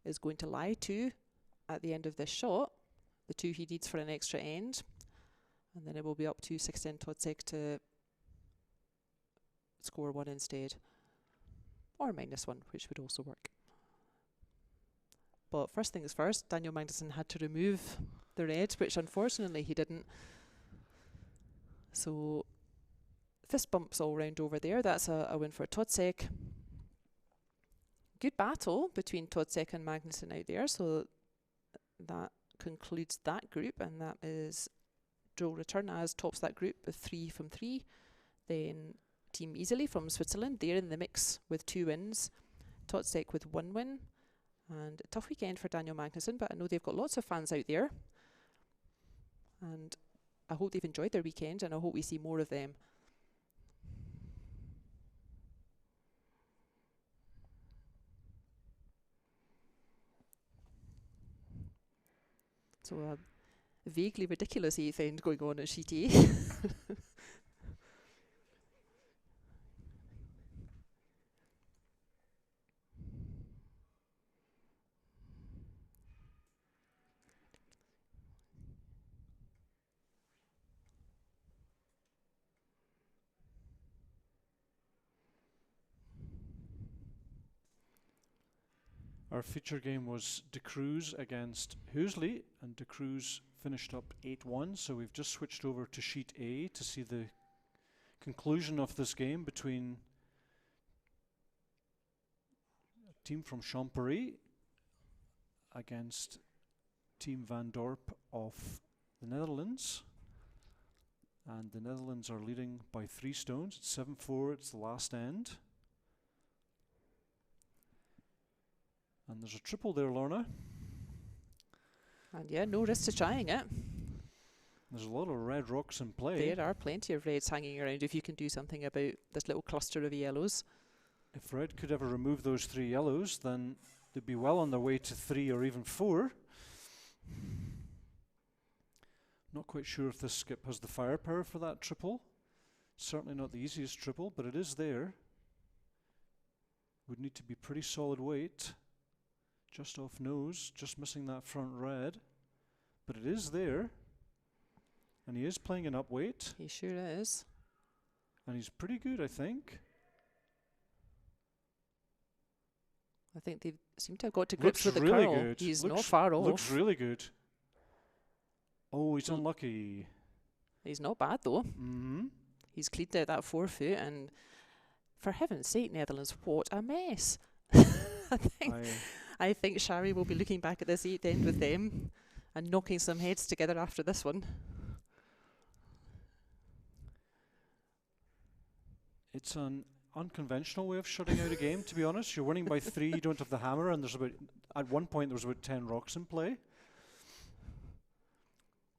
B: is going to lie 2 at the end of this shot, the 2 he needs for an extra end. And then it will be up to 16 Totzek to score 1 instead. Or -1, which would also work. But first things first, Daniel Magnusson had to remove the red, which unfortunately he didn't. So fist bumps all round over there. That's a win for Totzek. Good battle between Totzek and Magnusson out there. So that concludes that group, and that is Retornaz tops that group with 3 from 3. Then Team Easily from Switzerland, they're in the mix with 2 wins. Totzek with 1 win. And a tough weekend for Daniel Magnusson, but I know they've got lots of fans out there. And I hope they've enjoyed their weekend, and I hope we see more of them. So a vaguely ridiculous 8th end going on at Sheet A.
A: Our feature game was De Cruz against Hösli, and De Cruz finished up 8-1, so we've just switched over to Sheet A to see the conclusion of this game between a team from Champéry against Team Van Dorp of the Netherlands. And the Netherlands are leading by 3 stones. It's 7-4, it's the last end. And there's a triple there, Lorna.
B: And yeah, no risk to trying it.
A: There's a lot of red rocks in play.
B: There are plenty of reds hanging around if you can do something about this little cluster of yellows.
A: If red could ever remove those 3 yellows, then they'd be well on their way to 3 or even 4. Not quite sure if this skip has the firepower for that triple. Certainly not the easiest triple, but it is there. Would need to be pretty solid weight. Just off nose, just missing that front red. But it is there. And he is playing an up weight.
B: He sure is.
A: And he's pretty good, I think.
B: I think they seem to have got to grips with the
A: really
B: curl.
A: Good.
B: He's
A: looks
B: not far off.
A: Looks really good. Oh, he's unlucky.
B: He's not bad though.
A: Mm-hmm.
B: He's cleaned out that 4 foot, and for heaven's sake, Netherlands, what a mess. I think Shari will be looking back at this 8th end with them and knocking some heads together after this one.
A: It's an unconventional way of shutting out a game, to be honest. You're winning by 3, you don't have the hammer, and there's about, at one point there was about 10 rocks in play.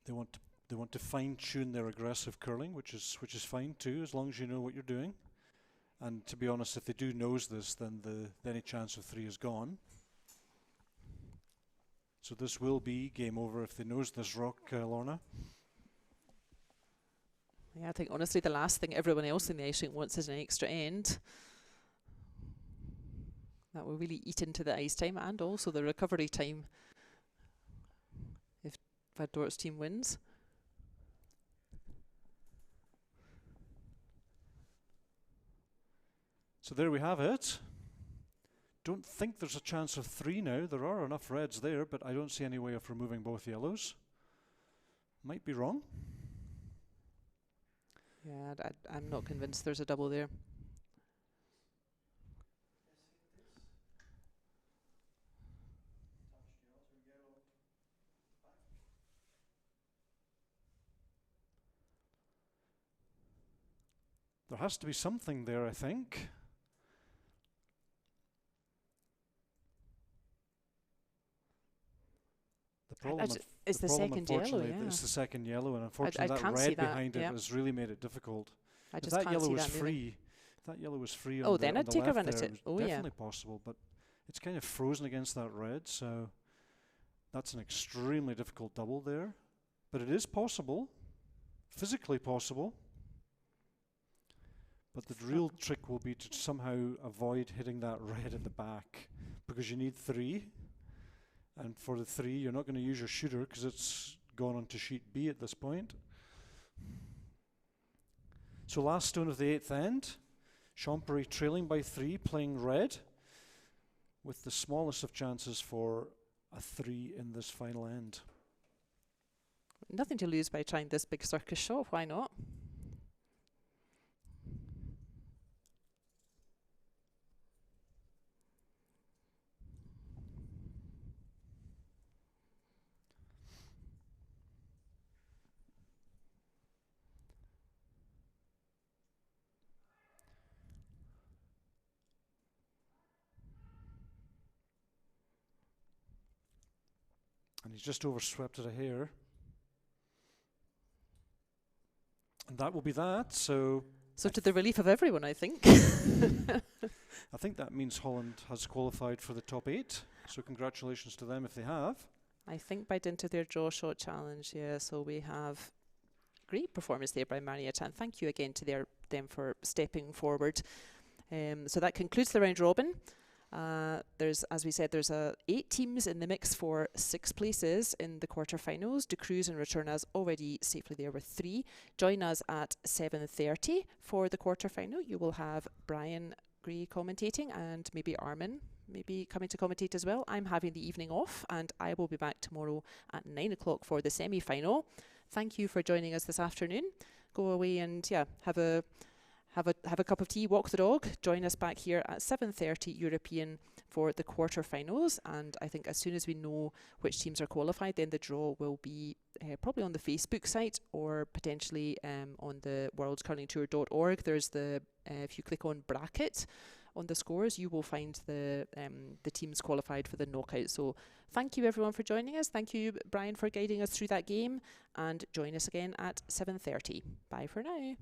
A: They want to fine-tune their aggressive curling, which is fine too, as long as you know what you're doing. And to be honest, if they do nose this, then any chance of 3 is gone. So this will be game over if they nose this rock, Lorna.
B: Yeah, I think honestly the last thing everyone else in the ice rink wants is an extra end. That will really eat into the ice time and also the recovery time if Dorp's team wins.
A: So there we have it. Don't think there's a chance of 3 now. There are enough reds there, but I don't see any way of removing both yellows. Might be wrong.
B: Yeah, I'm not convinced there's a double there.
A: There has to be something there, I think. The problem
B: it's the second yellow, yeah.
A: It's the second yellow, and unfortunately that red behind it has really made it difficult.
B: I just
A: if that
B: can't
A: yellow
B: see
A: was
B: that
A: free, if that yellow was free
B: oh,
A: on
B: then
A: the,
B: I'd
A: on
B: take
A: the
B: a run
A: left
B: at
A: there,
B: it.
A: it was definitely possible, but it's kind of frozen against that red, so that's an extremely difficult double there. But it is possible, physically possible. But the real trick will be to somehow avoid hitting that red at the back, because you need 3. And for the 3, you're not going to use your shooter because it's gone onto sheet B at this point. So last stone of the 8th end, Champéry trailing by 3, playing red, with the smallest of chances for a 3 in this final end.
B: Nothing to lose by trying this big circus shot, why not?
A: And he's just overswept it a hair. And that will be that, so
B: to the relief of everyone, I think.
A: I think that means Holland has qualified for the top 8, so congratulations to them if they have.
B: I think by dint of their draw shot challenge, yeah, so we have great performance there by Marietan. Thank you again to them for stepping forward. So that concludes the round robin. There's, as we said, there's 8 teams in the mix for 6 places in the quarterfinals. De Cruz and Retornaz already safely there with 3. Join us at 7:30 for the quarterfinal. You will have Brian Gray commentating and maybe Armin maybe coming to commentate as well. I'm having the evening off and I will be back tomorrow at 9 o'clock for the semi-final. Thank you for joining us this afternoon. Go away and have a cup of tea, walk the dog. Join us back here at 7:30 European for the quarterfinals. And I think as soon as we know which teams are qualified, then the draw will be probably on the Facebook site or potentially on the worldcurlingtour.org. There's if you click on bracket on the scores, you will find the teams qualified for the knockout. So thank you everyone for joining us. Thank you, Brian, for guiding us through that game. And join us again at 7:30. Bye for now.